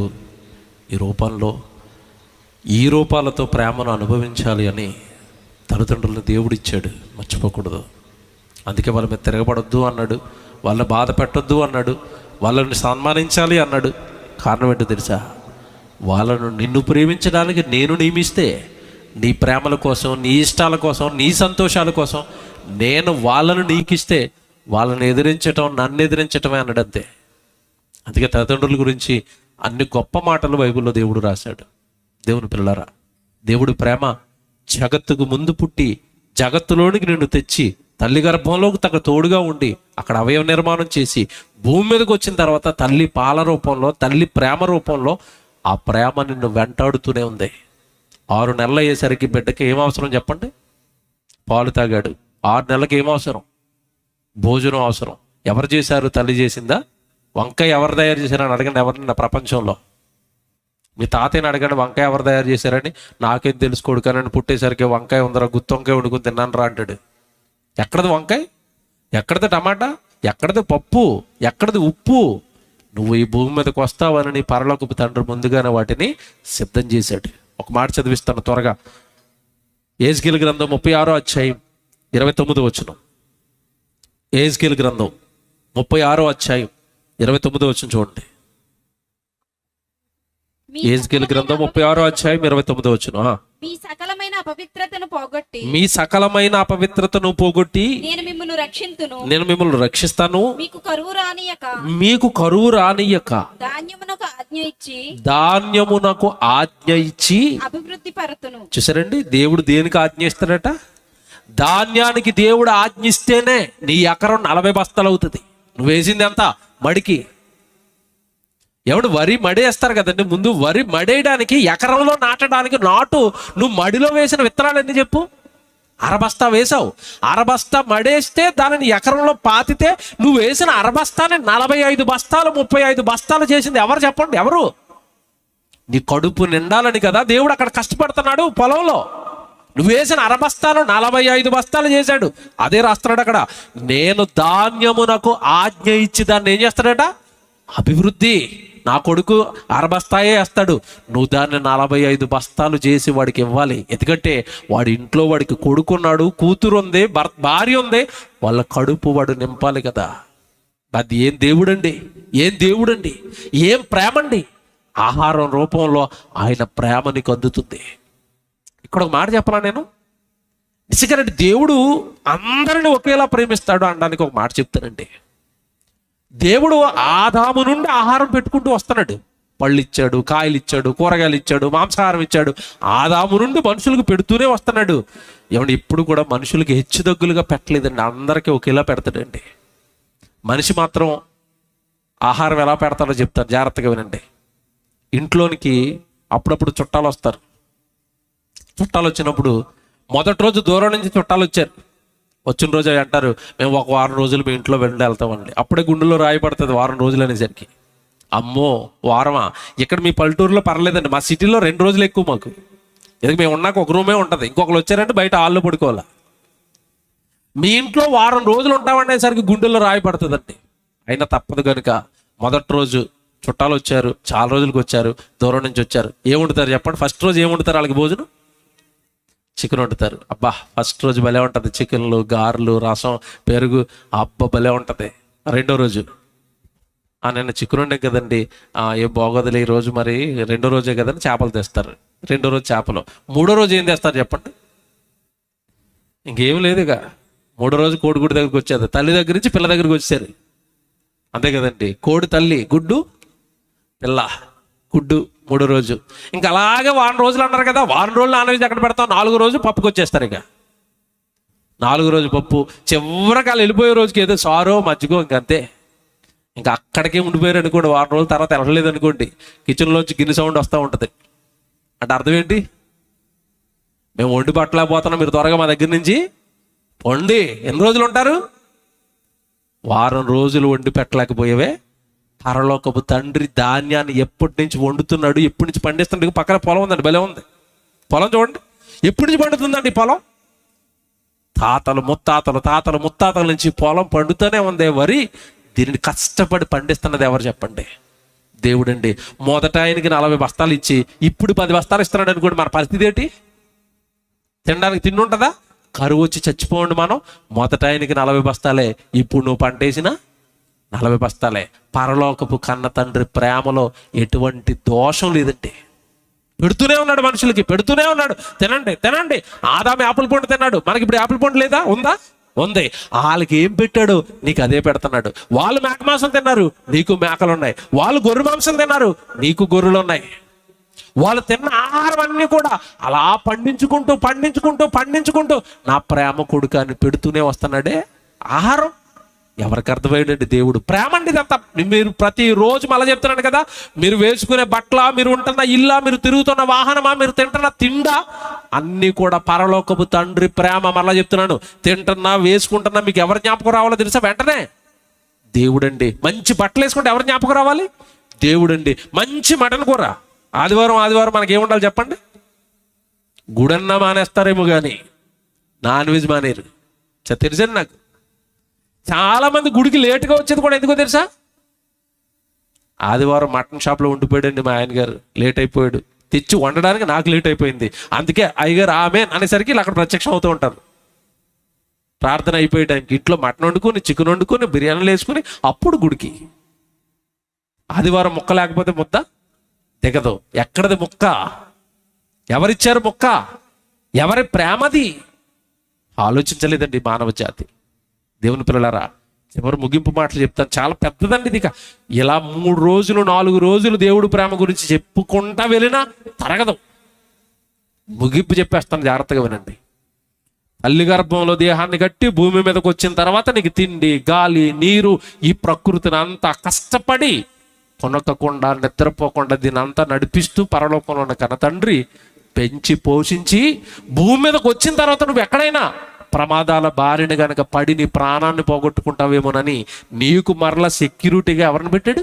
ఈ రూపాలతో ప్రేమను అనుభవించాలి అని తల్లిదండ్రులను దేవుడు ఇచ్చాడు, మర్చిపోకూడదు. అందుకే వాళ్ళ మీద తిరగబడొద్దు అన్నాడు, వాళ్ళని బాధ పెట్టొద్దు అన్నాడు, వాళ్ళని సన్మానించాలి అన్నాడు. కారణం ఏంటో తెలుసా? వాళ్ళను నిన్ను ప్రేమించడానికి నేను నియమిస్తే, నీ ప్రేమల కోసం, నీ ఇష్టాల కోసం, నీ సంతోషాల కోసం నేను వాళ్ళను నీకిస్తే వాళ్ళని ఎదిరించటం నన్ను ఎదిరించటమే అన్నాడు, అంతే. అందుకే తల్లిదండ్రుల గురించి అన్ని గొప్ప మాటలు బైబిల్లో దేవుడు రాశాడు. దేవుని పిల్లలారా, దేవుడి ప్రేమ జగత్తుకు ముందు పుట్టి జగత్తులోనికి నిన్ను తెచ్చి తల్లి గర్భంలోకి తగ్గ తోడుగా ఉండి అక్కడ అవయవ నిర్మాణం చేసి భూమి మీదకి వచ్చిన తర్వాత తల్లి పాల రూపంలో, తల్లి ప్రేమ రూపంలో ఆ ప్రేమ నిన్ను వెంటాడుతూనే ఉంది. 6 నెలలు అయ్యేసరికి బిడ్డకి ఏం అవసరం చెప్పండి? పాలు తాగాడు. 6 నెలలకు ఏం అవసరం? భోజనం అవసరం. ఎవరు చేశారు? తల్లి చేసిందా? వంకాయ ఎవరు తయారు చేశారని అడగండి ఎవరినైనా ప్రపంచంలో. మీ తాతయ్యని అడగండి, వంకాయ ఎవరు తయారు చేశారని. నాకేం తెలుసు కొడుకానని, పుట్టేసరికి వంకాయ ఉందరా, గుత్తి వంకాయ వండుకుని తిన్నాను రా అంటాడు. ఎక్కడది వంకాయ? ఎక్కడది టమాటా? ఎక్కడది పప్పు? ఎక్కడది ఉప్పు? నువ్వు ఈ భూమి మీదకి వస్తావని నీ పరలోకపు తండ్రి ముందుగానే వాటిని సిద్ధం చేశాడు. ఒక మాట చదివిస్తాను త్వరగా. యెహెజ్కేలు గ్రంథం 36వ అధ్యాయం 29వ వచనం. యెహెజ్కేలు గ్రంథం 36వ అధ్యాయం 29వ వచనం చూడండి. యెహెజ్కేలు గ్రంథం 36వ అధ్యాయం 29వ వచనం. మీ సకలమైన అపవిత్రతను పోగొట్టి, మీ సకలమైన అపవిత్రతను పోగొట్టి నేను మిమ్మల్ని రక్షింతును, నేను మిమ్మల్ని రక్షిస్తాను, మీకు కరువు రానియక, మీకు కరువు రానియక, ధాన్యమునకు ఆజ్ఞ ఇచ్చి, ధాన్యమునకు ఆజ్ఞ ఇచ్చి. అభివృద్ధి పరతును. చూసారండి, దేవుడు దేనికి ఆజ్ఞ ఇస్తాడట? ధాన్యానికి దేవుడు ఆజ్ఞిస్తేనే నీ ఎకరం 40 బస్తాలు అవుతుంది. నువ్వు వేసింది ఎంత? మడికి. ఎవడు వరి మడేస్తారు కదండి, ముందు వరి మడేయడానికి, ఎకరంలో నాటడానికి నాటు నువ్వు మడిలో వేసిన విత్తనాలు ఎన్ని చెప్పు? 1/2 బస్తా వేసావు. 1/2 బస్తా మడేస్తే దానిని ఎకరంలో పాతితే నువ్వు వేసిన 1/2 బస్తాని 45 బస్తాలు 35 బస్తాలు చేసింది ఎవరు చెప్పండి? ఎవరు? నీ కడుపు నిండాలని కదా దేవుడు అక్కడ కష్టపడుతున్నాడు పొలంలో. నువ్వు వేసిన 1/2 బస్తాలు 45 బస్తాలు చేశాడు. అదే రాస్తున్నాడు అక్కడ, నేను ధాన్యమునకు ఆజ్ఞ ఇచ్చి దాన్ని ఏం చేస్తాడట? అభివృద్ధి. నా కొడుకు 1/2 బస్తాయే వేస్తాడు, నువ్వు దాన్ని 45 బస్తాలు చేసి వాడికి ఇవ్వాలి. ఎందుకంటే వాడి ఇంట్లో వాడికి కొడుకున్నాడు, కూతురు ఉంది, భార్య ఉంది, వాళ్ళ కడుపు వాడు నింపాలి కదా. అది ఏం దేవుడండి, ఏం దేవుడండి, ఏం ప్రేమండి. ఆహారం రూపంలో ఆయన ప్రేమ నీకు అందుతుంది. ఇక్కడ ఒక మాట చెప్పాలా నేను? నిజంగా దేవుడు అందరిని ఒకేలా ప్రేమిస్తాడు అనడానికి ఒక మాట చెప్తానండి. దేవుడు ఆదాము నుండి ఆహారం పెట్టుకుంటూ వస్తున్నాడు. పళ్ళు ఇచ్చాడు, కాయలు ఇచ్చాడు, కూరగాయలు ఇచ్చాడు, మాంసాహారం ఇచ్చాడు. ఆదాము నుండి మనుషులకు పెడుతూనే వస్తున్నాడు. ఏమంటే ఇప్పుడు కూడా మనుషులకి హెచ్చుతగ్గులుగా పెట్టలేదండి, అందరికీ ఒకేలా పెడతాడండి. మనిషి మాత్రం ఆహారం ఎలా పెడతాడో చెప్తాను, జాగ్రత్తగా వినండి. ఇంట్లోనికి అప్పుడప్పుడు చుట్టాలు వస్తారు. చుట్టాలు వచ్చినప్పుడు మొదటి రోజు దూరం నుంచి చుట్టాలు వచ్చారు. వచ్చిన రోజు అంటారు, మేము ఒక వారం రోజులు మీ ఇంట్లో వెళ్తామండి. అప్పుడే గుండెలో రాయి పడుతుంది వారం రోజులు అనేసరికి. అమ్మో వారమా? ఇక్కడ మీ పల్లెటూరులో పర్లేదండి, మా సిటీలో 2 రోజులు ఎక్కువ మాకు. ఎందుకు మేము ఉన్నాక ఒక రూమే ఉంటుంది, ఇంకొకరు వచ్చారంటే బయట హాల్లో పడుకోవాలా. మీ ఇంట్లో వారం రోజులు ఉంటామనేసరికి గుండెల్లో రాయి పడుతుందండి. అయినా తప్పదు కనుక మొదటి రోజు చుట్టాలు వచ్చారు, చాలా రోజులకు వచ్చారు, దూరం నుంచి వచ్చారు. ఏం వండుతారు చెప్పండి? ఫస్ట్ రోజు ఏం వండుతారు వాళ్ళకి? భోజనం చికెన్ వండుతారు. అబ్బా ఫస్ట్ రోజు భలే ఉంటుంది, చికెన్లు, గారెలు, రసం, పెరుగు, అబ్బా భలే ఉంటుంది. 2వ రోజు నిన్న చికెన్ ఉండే కదండి, ఏం బాగోదులే ఈ రోజు, మరి 2వ రోజే కదండి చేపలు తెస్తారు. 2వ రోజు చేపలు. 3వ రోజు ఏం తెస్తారు చెప్పండి? ఇంకేం లేదు. ఇక 3వ రోజు కోడిగుడి దగ్గరికి వచ్చేది, తల్లి దగ్గర నుంచి పిల్ల దగ్గరికి వచ్చారు, అంతే కదండి. కోడి తల్లి, గుడ్డు పిల్ల, గుడ్డు 3వ రోజు. ఇంకా అలాగే వారం రోజులు అన్నారు కదా, వారం రోజులు నాన్ వెజ్ ఎక్కడ పెడతాం? 4వ రోజు పప్పుకి వచ్చేస్తారు. ఇక 4వ రోజు పప్పు, చివరికి వాళ్ళు వెళ్ళిపోయే రోజుకి ఏదో సారో మజ్జిగో, ఇంకంతే. ఇంకా అక్కడికే ఉండిపోయారు అనుకోండి. వారం రోజుల తర్వాత వెళ్ళలేదు అనుకోండి, కిచెన్లోంచి గిన్నె సౌండ్ వస్తూ ఉంటుంది. అంటే అర్థం ఏంటి? మేము వండి పట్టలేకపోతున్నాం, మీరు త్వరగా మా దగ్గర నుంచి వండి. ఎన్ని రోజులు ఉంటారు? వారం రోజులు వండి పెట్టలేకపోయేవే పరలోకపు తండ్రి ధాన్యాన్ని ఎప్పటి నుంచి వండుతున్నాడు, ఎప్పటి నుంచి పండిస్తున్నాడు. పక్కన పొలం ఉందండి, భలే ఉంది పొలం చూడండి. ఎప్పటి నుంచి పండుతుందండి ఈ పొలం? తాతలు ముత్తాతల నుంచి పొలం పండుతూనే ఉంది వరి. దీనిని కష్టపడి పండిస్తున్నది ఎవరు చెప్పండి? దేవుడండి. మొదట ఆయనకి 40 బస్తాలు ఇచ్చి ఇప్పుడు 10 బస్తాలు ఇస్తున్నాడు అనుకోండి, మన పరిస్థితి ఏంటి? తినడానికి తిండి ఉంటుందా? కరువు వచ్చి చచ్చిపోండి మనం. మొదట ఆయనకి 40 బస్తాలే, ఇప్పుడు నువ్వు పంటేసిన 40 బస్తాలే. పరలోకపు కన్న తండ్రి ప్రేమలో ఎటువంటి దోషం లేదండి. పెడుతూనే ఉన్నాడు, మనుషులకి పెడుతూనే ఉన్నాడు. తినండి. ఆదాము యాపిల్ పండు తిన్నాడు, మనకి ఇప్పుడు యాపిల్ పండు లేదా? ఉందా? ఉంది. వాళ్ళకి ఏం పెట్టాడు? నీకు అదే పెడుతున్నాడు. వాళ్ళు మేక మాంసం తిన్నారు, నీకు మేకలు ఉన్నాయి. వాళ్ళు గొర్రె మాంసం తిన్నారు, నీకు గొర్రెలు ఉన్నాయి. వాళ్ళు తిన్న ఆహారం అన్నీ కూడా అలా పండించుకుంటూ నా ప్రేమ కొడుకు అని పెడుతూనే వస్తున్నాడే ఆహారం. ఎవరికి అర్థమయ్యాడండి దేవుడు ప్రేమ అండి ఇదంతా. మీరు ప్రతిరోజు మళ్ళీ చెప్తున్నాను కదా, మీరు వేసుకునే బట్టల, మీరు ఉంటున్న ఇల్లా, మీరు తిరుగుతున్న వాహనమా, మీరు తింటున్న తిండా, అన్నీ కూడా పరలోకపు తండ్రి ప్రేమ. మళ్ళీ చెప్తున్నాను, తింటున్నా వేసుకుంటున్నా మీకు ఎవరు జ్ఞాపకం రావాలో తెలుసా? వెంటనే దేవుడండి. మంచి బట్టలు వేసుకుంటే ఎవరు జ్ఞాపకం రావాలి? దేవుడండి. మంచి మటన్ కూర ఆదివారం మనకేముండాలి చెప్పండి? గుడన్నా మానేస్తారేమో కానీ నాన్ వెజ్ మానేరు. తెలుసండి నాకు. చాలా మంది గుడికి లేటుగా వచ్చేది కూడా ఎందుకో తెలుసా? ఆదివారం మటన్ షాప్లో ఉండిపోయాడండి మా ఆయన గారు, లేట్ అయిపోయాడు. తెచ్చి వండడానికి నాకు లేట్ అయిపోయింది. అందుకే అయ్యగారు ఆమెన్ అనేసరికి ఇలా అక్కడ ప్రత్యక్షం అవుతూ ఉంటారు. ప్రార్థన అయిపోయే టైంకి ఇంట్లో మటన్ వండుకొని, చికెన్ వండుకొని, బిర్యానీలు వేసుకుని అప్పుడు గుడికి. ఆదివారం ముక్క లేకపోతే ముద్ద దిగదు. ఎక్కడది ముక్క? ఎవరిచ్చారు ముక్క? ఎవరి ప్రేమది? ఆలోచించలేదండి మానవ జాతి. దేవుని పిల్లలారా, చివరి ముగింపు మాటలు చెప్తాను, చాలా పెద్దదండి ఇది. ఇలా 3 రోజులు 4 రోజులు దేవుడు ప్రేమ గురించి చెప్పుకుంటా వెళ్ళినా తరగదు. ముగింపు చెప్పేస్తాను, జాగ్రత్తగా వినండి. తల్లి గర్భంలో దేహాన్ని కట్టి భూమి మీదకి వచ్చిన తర్వాత నీకు తిండి, గాలి, నీరు, ఈ ప్రకృతిని అంతా కష్టపడి కొనకకుండా, నిద్రపోకుండా దీని అంతా నడిపిస్తూ పరలోకంలో ఉన్న కన్న తండ్రి పెంచి పోషించి భూమి మీదకి వచ్చిన తర్వాత నువ్వు ఎక్కడైనా ప్రమాదాల బారిన గనక పడి నీ ప్రాణాన్ని పోగొట్టుకుంటావేమోనని నీకు మరలా సెక్యూరిటీగా ఎవరిని పెట్టాడు?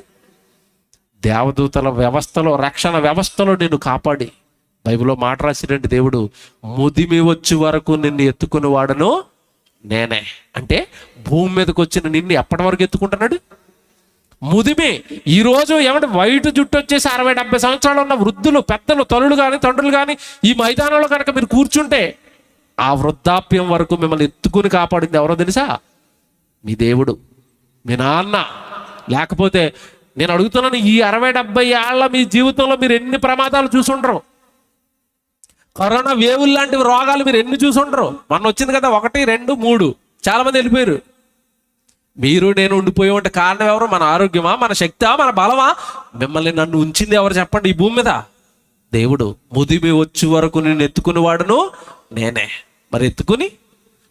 దేవదూతల వ్యవస్థలో, రక్షణ వ్యవస్థలో నిన్ను కాపాడి. బైబిల్లో మాట రాసిరండి దేవుడు, ముదిమి వచ్చే వరకు నిన్ను ఎత్తుకుని వాడను నేనే. అంటే భూమి మీదకి వచ్చిన నిన్ను ఎప్పటి వరకు ఎత్తుకుంటున్నాడు? ముదిమి. ఈరోజు ఏమంటే వైట్ జుట్టు వచ్చేసి 60-70 సంవత్సరాలు ఉన్న వృద్ధులు, పెద్దలు, తల్లులు కానీ తండ్రులు కానీ ఈ మైదానంలో కనుక మీరు కూర్చుంటే ఆ వృద్ధాప్యం వరకు మిమ్మల్ని ఎత్తుకుని కాపాడింది ఎవరో తెలుసా? మీ దేవుడు, మీ నాన్న. లేకపోతే నేను అడుగుతున్నాను, ఈ 60-70 ఏళ్ల మీ జీవితంలో మీరు ఎన్ని ప్రమాదాలు చూసుండరు? కరోనా వేవులు లాంటి రోగాలు మీరు ఎన్ని చూసుండరు? మొన్న వచ్చింది కదా, 1, 2, 3, చాలా మంది వెళ్ళిపోయారు. మీరు నేను ఉండిపోయి ఉంటే కారణం ఎవరు? మన ఆరోగ్యమా, మన శక్తా, మన బలమా? మిమ్మల్ని నన్ను ఉంచింది ఎవరు చెప్పండి ఈ భూమి మీద? దేవుడు. ముదిమి వచ్చే వరకు నేను ఎత్తుకుని వాడును నేనే. మరి ఎత్తుకుని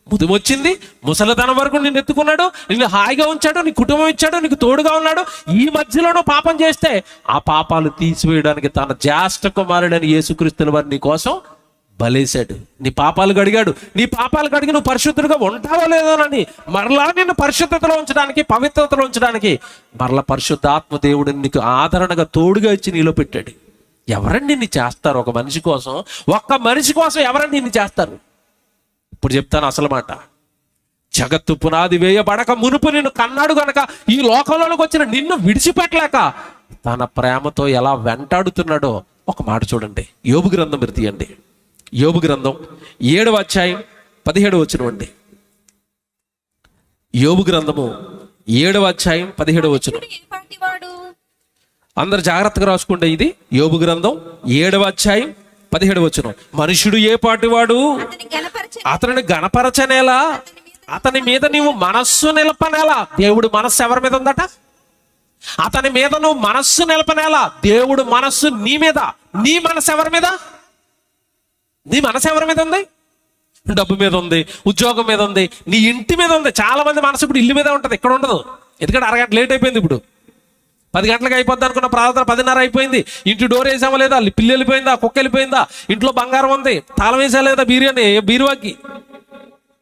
ముదిమి వచ్చింది, ముసలితనం వరకు నిన్ను ఎత్తుకున్నాడు, నిన్ను హాయిగా ఉంచాడు, నీ కుటుంబం ఇచ్చాడు, నీకు తోడుగా ఉన్నాడు. ఈ మధ్యలోనూ పాపం చేస్తే ఆ పాపాలు తీసివేయడానికి తన జ్యేష్ఠ కుమారుడని యేసుక్రీస్తుల వారు నీ కోసం బలేశాడు. నీ పాపాలు కడిగాడు. నీ పాపాలు కడిగి నువ్వు పరిశుద్ధుడిగా ఉంటావో లేదోనని మరలా నిన్ను పరిశుద్ధతలో ఉంచడానికి, పవిత్రతలో ఉంచడానికి మరలా పరిశుద్ధాత్మ దేవుడు నీకు ఆదరణగా తోడుగా ఇచ్చి నీలో పెట్టాడు. ఎవరండి నిన్ను చేస్తారు? ఒక మనిషి కోసం, ఒక్క మనిషి కోసం ఎవరండి నిన్ను చేస్తారు? ఇప్పుడు చెప్తాను అసలు మాట. జగత్తు పునాది వేయబడక మునుపు నిన్ను కన్నాడు గనక ఈ లోకంలోకి వచ్చిన నిన్ను విడిచిపెట్టలేక తన ప్రేమతో ఎలా వెంటాడుతున్నాడో ఒక మాట చూడండి. యోబు గ్రంథం మీరు తీయండి. యోబు గ్రంథం 7వ అధ్యాయం 17వ వచనం అండి. యోబు గ్రంథము 7వ అధ్యాయం 17వ వచనం. అందరు జాగ్రత్తగా రాసుకుంటే ఇది యోబు గ్రంథం 7వ అధ్యాయం 17వ వచనం. మనుషుడు ఏ పాటివాడు? అతనిని గణపరచనేలా, అతని మీద నీవు మనస్సు నిలపనేలా. దేవుడు మనస్సు ఎవరి మీద ఉందట? అతని మీద నువ్వు మనస్సు నిలపనేలా. దేవుడు మనస్సు నీ మీద. నీ మనసు ఎవరి మీద? నీ మనసు ఎవరి మీద ఉంది? డబ్బు మీద ఉంది, ఉద్యోగం మీద ఉంది, నీ ఇంటి మీద ఉంది. చాలా మంది మనసు ఇప్పుడు ఇల్లు మీద ఉంటుంది, ఇక్కడ ఉండదు. ఎందుకంటే అరగంట లేట్ అయిపోయింది. ఇప్పుడు 10 గంటలకు అయిపోద్ది అనుకున్న ప్రార్థన 10:30 అయిపోయింది. ఇంటి డోర్ వేసామా లేదా, పిల్లి వెళ్ళిపోయిందా, కుక్క వెళ్ళిపోయిందా, ఇంట్లో బంగారం ఉంది, తాళం వేసా లేదా బీరువాకి.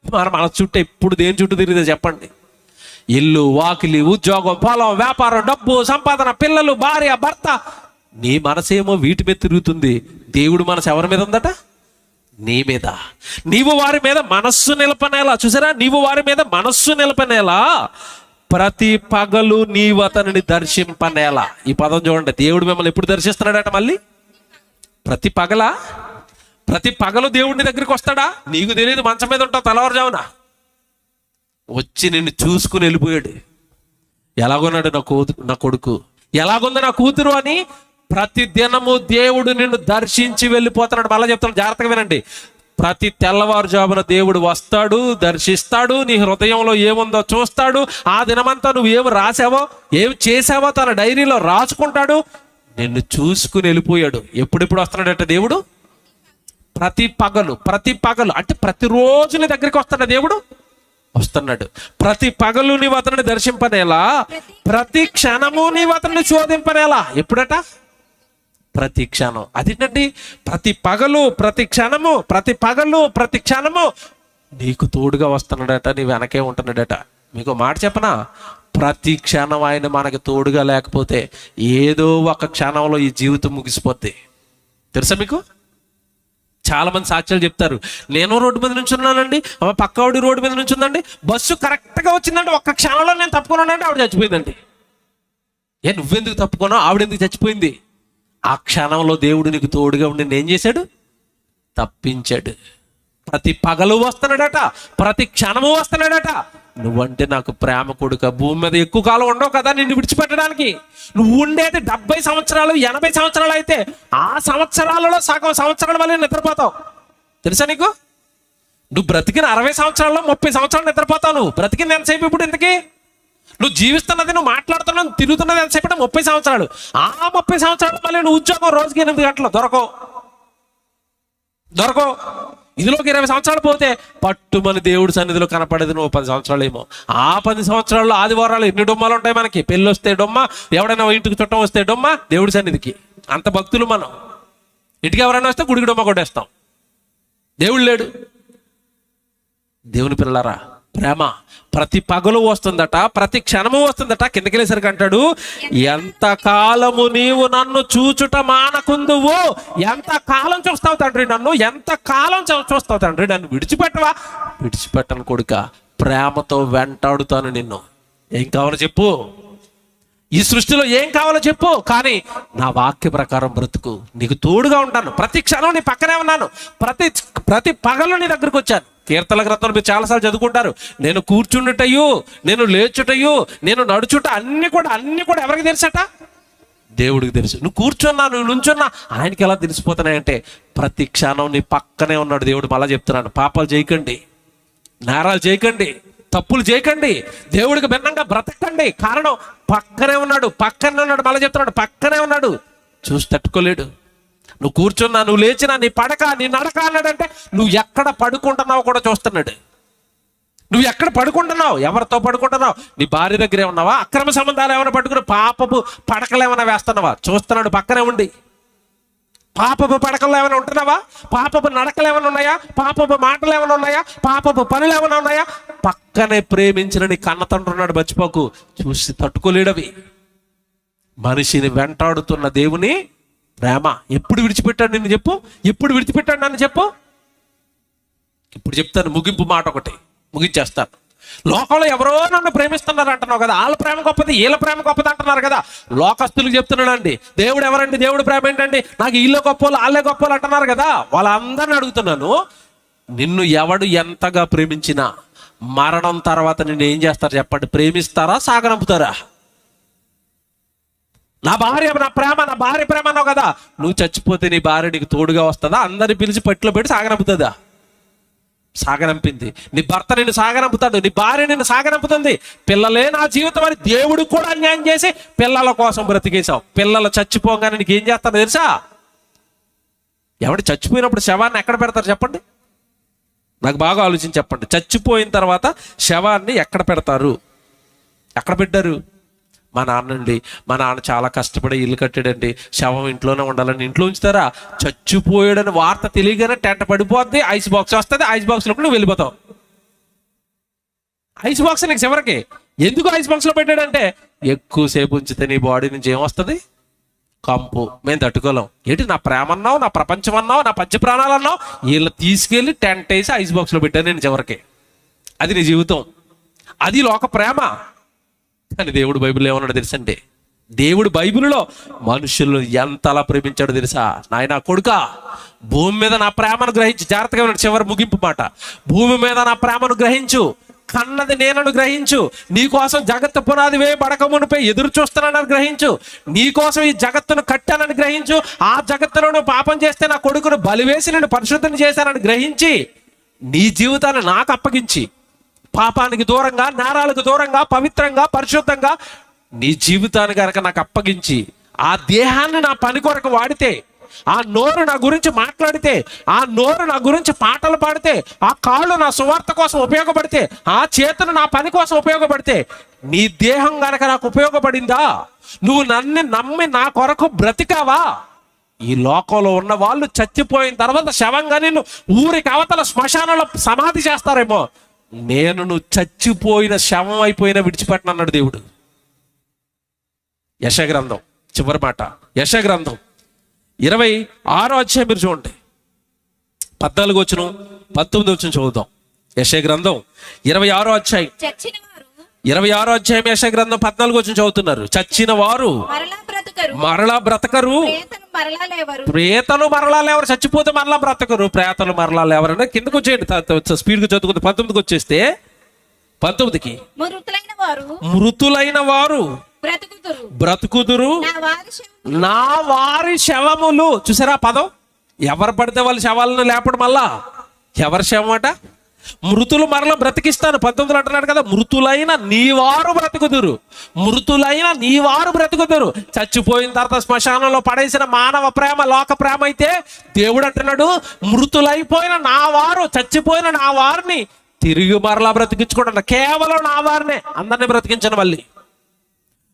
మన మనసు చుట్టూ ఎప్పుడు దేని చుట్టూ తిరిగితే చెప్పండి? ఇల్లు, వాకిలి, ఉద్యోగం, పొలం, వ్యాపారం, డబ్బు, సంపాదన, పిల్లలు, భార్య, భర్త. నీ మనసేమో వీటి మీద తిరుగుతుంది. దేవుడు మనసు ఎవరి మీద ఉందట? నీ మీద, నీవు వారి మీద మనస్సు నిలపనేలా. చూసారా, నీవు వారి మీద మనస్సు నిలపనేలా ప్రతి పగలు నీవు అతనిని దర్శింపనేలా. ఈ పదం చూడండి, దేవుడు మిమ్మల్ని ఎప్పుడు దర్శిస్తున్నాడట? మళ్ళీ ప్రతి పగలు దేవుడిని దగ్గరికి వస్తాడా? నీకు తెలియదు, మంచం మీద ఉంటావు తెల్లవారుజామున, వచ్చి నిన్ను చూసుకుని వెళ్ళిపోయాడు. ఎలాగున్నాడు నా కొడుకు, ఎలాగుంది నా కూతురు అని ప్రతి దినము దేవుడు నిన్ను దర్శించి వెళ్ళిపోతున్నాడు. మళ్ళీ చెప్తాను, జాగ్రత్తగా వినండి. ప్రతి తెల్లవారుజామున దేవుడు వస్తాడు, దర్శిస్తాడు, నీ హృదయంలో ఏముందో చూస్తాడు. ఆ దినమంతా నువ్వు ఏమి రాసావో, ఏమి చేసావో తన డైరీలో రాసుకుంటాడు. నిన్ను చూసుకుని వెళ్ళిపోయాడు. ఎప్పుడెప్పుడు వస్తున్నాడట దేవుడు? ప్రతి పగలు అంటే ప్రతిరోజు నీ దగ్గరికి వస్తాడు దేవుడు, వస్తున్నాడు. ప్రతి పగలు నీవు అతనిని దర్శింపనేలా, ప్రతి క్షణము నీవు అతనిని శోధింపనేలా. ఎప్పుడట? ప్రతి క్షణం. అదేంటండి? ప్రతి పగలు ప్రతి క్షణము నీకు తోడుగా వస్తున్నాడట, నీ వెనకే ఉంటున్నాడట. మీకు మాట చెప్పనా? ప్రతి క్షణం ఆయన మనకి తోడుగా లేకపోతే ఏదో ఒక క్షణంలో ఈ జీవితం ముగిసిపోద్ది. తెలుసా మీకు? చాలా మంది సాక్ష్యాలు చెప్తారు. నేను రోడ్డు మీద నుంచి ఉన్నానండి, పక్కవాడి రోడ్డు మీద నుంచి ఉందండి, బస్సు కరెక్ట్గా వచ్చిందంటే ఒక్క క్షణంలో నేను తప్పుకున్నానంటే ఆవిడ చచ్చిపోయిందండి. నువ్వెందుకు తప్పుకున్నావు? ఆవిడెందుకు చచ్చిపోయింది? ఆ క్షణంలో దేవుడు నీకు తోడుగా ఉండి ఏం చేశాడు? తప్పించాడు. ప్రతి పగలు వస్తున్నాడట, ప్రతి క్షణము వస్తున్నాడట. నువ్వంటే నాకు ప్రేమ కొడుక. భూమి మీద ఎక్కువ కాలం ఉండవు కదా నిన్ను విడిచిపెట్టడానికి. నువ్వు ఉండేది 70 సంవత్సరాలు 80 సంవత్సరాలు అయితే ఆ సంవత్సరాలలో సగం సంవత్సరాల వల్ల నిద్రపోతావు. తెలుసా నీకు? నువ్వు బ్రతికిన 60 సంవత్సరాల్లో 30 సంవత్సరాలు నిద్రపోతావు. నువ్వు బ్రతికింది ఎంతసేపు ఇప్పుడు? ఇంతకీ నువ్వు జీవిస్తున్నది, నువ్వు మాట్లాడుతున్నావు, తిరుగుతున్నది ఎంతసేపు? 30 సంవత్సరాలు. ఆ 30 సంవత్సరాలు మళ్ళీ నువ్వు ఉద్యోగం రోజుకి 8 గంటలు దొరకవు. ఇదిలోకి 20 సంవత్సరాలు పోతే పట్టుమని దేవుడి సన్నిధిలో కనపడేది నువ్వు 10 సంవత్సరాలు ఏమో. ఆ 10 సంవత్సరాల్లో ఆదివారాలు ఎన్ని డొమ్మాలు ఉంటాయి మనకి. పెళ్ళి వస్తే డొమ్మ, ఎవడైనా ఇంటికి చుట్టం వస్తే డొమ్మ, దేవుడి సన్నిధికి. అంత భక్తులు మనం. ఇంటికి ఎవరైనా వస్తే గుడికి డొమ్మ కొట్టేస్తాం. దేవుడు లేడు. దేవుని పిల్లలారా, ప్రేమ ప్రతి పగలు వస్తుందట, ప్రతి క్షణము వస్తుందట. కిందకెళ్ళేసరికి అంటాడు, ఎంత కాలము నీవు నన్ను చూచుట మానకుందువు. ఎంత కాలం చూస్తావు తండ్రి నన్ను, ఎంత కాలం చూస్తావు తండ్రి నన్ను? విడిచిపెట్టవా? విడిచిపెట్టను కొడుక, ప్రేమతో వెంటాడుతాను నిన్ను. ఏం కావాలో చెప్పు, ఈ సృష్టిలో ఏం కావాలో చెప్పు, కానీ నా వాక్య ప్రకారం బ్రతుకు. నీకు తోడుగా ఉంటాను, ప్రతి క్షణం నీ పక్కనే ఉన్నాను, ప్రతి పగలు నీ దగ్గరకు వచ్చాను. కీర్తన గ్రంథంలో మీరు చాలాసార్లు చదువుకుంటారు. నేను కూర్చుండుటయు, నేను లేచుటయు, నేను నడుచుట అన్ని కూడా ఎవరికి తెలుసట? దేవుడికి తెలుసు. నువ్వు కూర్చున్నా, నువ్వు నుంచున్నా ఆయనకి ఎలా తెలిసిపోతున్నాయంటే ప్రతి క్షణం నీ పక్కనే ఉన్నాడు దేవుడు. మళ్ళా చెప్తున్నాను, పాపాలు చేయకండి, నేరాలు చేయకండి, తప్పులు చేయకండి, దేవుడికి భిన్నంగా బ్రతకండి. కారణం పక్కనే ఉన్నాడు. మళ్ళీ చెప్తున్నాడు, పక్కనే ఉన్నాడు. చూసి తట్టుకోలేడు. నువ్వు కూర్చున్నా, నువ్వు లేచినా, నీ పడక, నీ నడక అన్నాడంటే నువ్వు ఎక్కడ పడుకుంటున్నావు కూడా చూస్తున్నాడు. నువ్వు ఎక్కడ పడుకుంటున్నావు, ఎవరితో పడుకుంటున్నావు, నీ భార్య దగ్గరే ఉన్నావా, అక్రమ సంబంధాలు ఏమైనా పట్టుకుని పాపపు పడకలు ఏమైనా వేస్తున్నావా? చూస్తున్నాడు పక్కనే ఉండి. పాపపు పడకల్లో ఏమైనా ఉంటున్నావా? పాపపు నడకలు ఏమైనా ఉన్నాయా? పాపపు మాటలు ఏమైనా ఉన్నాయా? పాపపు పనులు ఏమైనా ఉన్నాయా? పక్కనే ప్రేమించిన నీ కన్న తండ్రి ఉన్నాడు, మర్చిపోకు. చూసి తట్టుకోలేడవి. మనిషిని వెంటాడుతున్న దేవుని ప్రేమ ఎప్పుడు విడిచిపెట్టాడు నిన్ను చెప్పు? ఎప్పుడు విడిచిపెట్టాడు నన్ను చెప్పు? ఇప్పుడు చెప్తాను, ముగింపు మాట ఒకటి ముగించేస్తాను. లోకంలో ఎవరో నన్ను ప్రేమిస్తున్నారు అంటున్నావు కదా, వాళ్ళ ప్రేమ గొప్పది, వీళ్ళ ప్రేమ గొప్పది అంటున్నారు కదా. లోకస్తులకు చెప్తున్నాడండి, దేవుడు ఎవరండి, దేవుడు ప్రేమ ఏంటండి, నాకు వీళ్ళే గొప్పలు వాళ్ళే గొప్పలు అంటున్నారు కదా. వాళ్ళందరిని అడుగుతున్నాను, నిన్ను ఎవడు ఎంతగా ప్రేమించినా మరణం తర్వాత నిన్ను ఏం చేస్తారు చెప్పండి? ప్రేమిస్తారా, సాగనంపుతారా? నా భార్య ప్రేమ అన్నావు కదా, నువ్వు చచ్చిపోతే నీ భార్య నీకు తోడుగా వస్తుందా? అందరిని పిలిచి పట్టులో పెట్టి సాగనంపుతుందా? సాగనంపింది. నీ భర్త నిన్ను సాగనంపుతాడు, నీ భార్య నిన్ను సాగనంపుతుంది. పిల్లలే నా జీవితం అని దేవుడు కూడా అన్యాయం చేసి పిల్లల కోసం బ్రతికేశావు. పిల్లలు చచ్చిపోగానే నీకు ఏం చేస్తారో తెలుసా? ఎవడు చచ్చిపోయినప్పుడు శవాన్ని ఎక్కడ పెడతారు చెప్పండి? నాకు బాగా ఆలోచించి చెప్పండి. చచ్చిపోయిన తర్వాత శవాన్ని ఎక్కడ పెడతారు? ఎక్కడ పెట్టారు? మా నాన్న చాలా కష్టపడి ఇల్లు కట్టాడండి, శవం ఇంట్లోనే ఉండాలని ఇంట్లో ఉంచుతారా? చచ్చిపోయాడని వార్త తెలియగానే టెంట పడిపోద్ది, ఐస్ బాక్స్ వస్తుంది, ఐస్ బాక్స్లో నువ్వు వెళ్ళిపోతావు. ఐస్ బాక్స్ నీకు చివరికి ఎందుకు ఐస్ బాక్స్లో పెట్టాడంటే ఎక్కువసేపు ఉంచితే నీ బాడీ నుంచి ఏమొస్తుంది? కంపు, మేము తట్టుకోలేం. ఏంటి నా ప్రేమ అన్నావు, నా ప్రపంచం అన్నావు, నా పంచ ప్రాణాలు అన్నావు, వీళ్ళు తీసుకెళ్ళి టెంట్ వేసి ఐస్ బాక్స్లో పెట్టాను నేను చివరికి. అది నీ జీవితం, అది లోక ప్రేమ. కానీ దేవుడు బైబిల్లో ఏమన్నాడు తెలుసండి? దేవుడు బైబిల్లో మనుషులను ఎంతలా ప్రేమించాడు తెలుసా? నాయన కొడుకా, భూమి మీద నా ప్రేమను గ్రహించు. జాగ్రత్తగా ఉన్నాడు చివరి ముగింపు మాట. భూమి మీద నా ప్రేమను గ్రహించు, కన్నది నేనను గ్రహించు, నీకోసం జగత్తు పునాది వేయబడక మునిపై ఎదురు చూస్తున్నానని గ్రహించు, నీకోసం ఈ జగత్తును కట్టానని గ్రహించు, ఆ జగత్తులో నువ్వు పాపం చేస్తే నా కొడుకును బలివేసి నేను పరిశుద్ధం చేశానని గ్రహించి నీ జీవితాన్ని నాకు అప్పగించి పాపానికి దూరంగా, నేరాలకు దూరంగా, పవిత్రంగా, పరిశుద్ధంగా నీ జీవితాన్ని కనుక నాకు అప్పగించి ఆ దేహాన్ని నా పని కొరకు వాడితే, ఆ నోరు నా గురించి మాట్లాడితే, ఆ నోరు నా గురించి పాటలు పాడితే, ఆ కాళ్ళు నా సువార్త కోసం ఉపయోగపడితే, ఆ చేతులు నా పని కోసం ఉపయోగపడితే, నీ దేహం కనుక నాకు ఉపయోగపడిందా? నువ్వు నన్ను నమ్మి నా కొరకు బ్రతికావా? ఈ లోకంలో ఉన్న వాళ్ళు చచ్చిపోయిన తర్వాత శవంగా నిన్ను ఊరికి అవతల శ్మశానంలో సమాధి చేస్తారేమో, నేను నువ్వు చచ్చిపోయిన శవం అయిపోయినా విడిచిపెట్టనన్నాడు దేవుడు. యెషయా గ్రంథం చివరి మాట, యెషయా గ్రంథం 26వ అధ్యాయం మీరు చూడండి, 14 వచ్చును 19 వచ్చును చదువుదాం. యెషయా గ్రంథం 26వ అధ్యాయం, చచ్చిన వారు 26వ అధ్యాయం యెషయా గ్రంథం 14 వచ్చును చదువుతున్నారు. చచ్చిన వారు మరలా బ్రతకరు, ప్రేతలు మరలా లేవరు. చచ్చిపోతే మరలా బ్రతకరు, ప్రేతలు మరలా లేవరు. కిందకు వచ్చేయండి, స్పీడ్గా చదువుకుంది. 19కి వచ్చేస్తే 19కి మృతులైన వారు బ్రతుకుదురు, నా వారి శవములు. చూసారా పదం? ఎవరు పడితే వాళ్ళు శవాలను లేపడం. మళ్ళా ఎవరి శవం అట? మృతులు మరలా బ్రతికిస్తాను. 19 అంటున్నాడు కదా, మృతులైన నీ వారు బ్రతుకుదురు, మృతులైన నీ వారు బ్రతుకుదురు. చచ్చిపోయిన తర్వాత శ్మశానంలో పడేసిన మానవ ప్రేమ లోక ప్రేమ అయితే దేవుడు అంటున్నాడు, మృతులైపోయిన నా వారు, చచ్చిపోయిన నా వారిని తిరిగి మరలా బ్రతికించుకుంటున్నా. కేవలం నా వారినే, అందరినీ బ్రతికించను. మళ్ళీ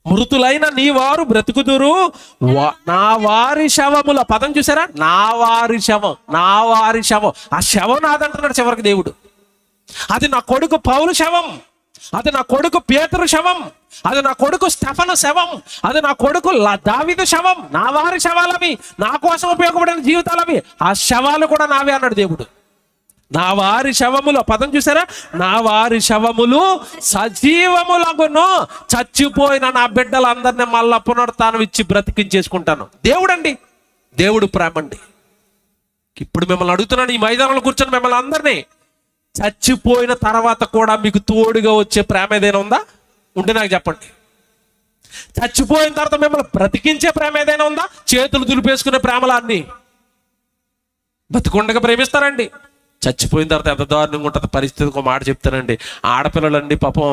మృతులైన నీ వారు బ్రతుకుదురు, నా వారి శవముల. పదం చూసారా? నా వారి శవం, నా వారి శవం. ఆ శవం నాదంటున్నాడు చివరికి దేవుడు. అది నా కొడుకు పౌలు శవం, అది నా కొడుకు పేతురు శవం, అది నా కొడుకు స్టెఫను శవం, అది నా కొడుకు దావీదు శవం. నా వారి శవాలవి, నా కోసం ఉపయోగపడిన జీవితాలవి. ఆ శవాలు కూడా నావే అన్నాడు దేవుడు. నా వారి శవములు. పదం చూసారా? నా వారి శవములు సజీవములగును, చచ్చిపోయిన నా బిడ్డలందరినీ మళ్ళా పునరుత్థానం ఇచ్చి బ్రతికించేసుకుంటాను. దేవుడండి, దేవుడు ప్రేమండి. ఇప్పుడు మిమ్మల్ని అడుగుతున్నాను, ఈ మైదానంలో కూర్చొని మిమ్మల్ని అందరినీ, చచ్చిపోయిన తర్వాత కూడా మీకు తోడుగా వచ్చే ప్రేమ ఏదైనా ఉందా? ఉంటే నాకు చెప్పండి. చచ్చిపోయిన తర్వాత మిమ్మల్ని బ్రతికించే ప్రేమ ఏదైనా ఉందా? చేతులు దులిపేసుకునే ప్రేమలు అన్ని బతికుండగా ప్రేమిస్తారండి. చచ్చిపోయిన తర్వాత ఎంత దారుణంగా ఉంటుంది పరిస్థితి. ఒక మాట చెప్తానండి, ఆడపిల్లలండి పాపం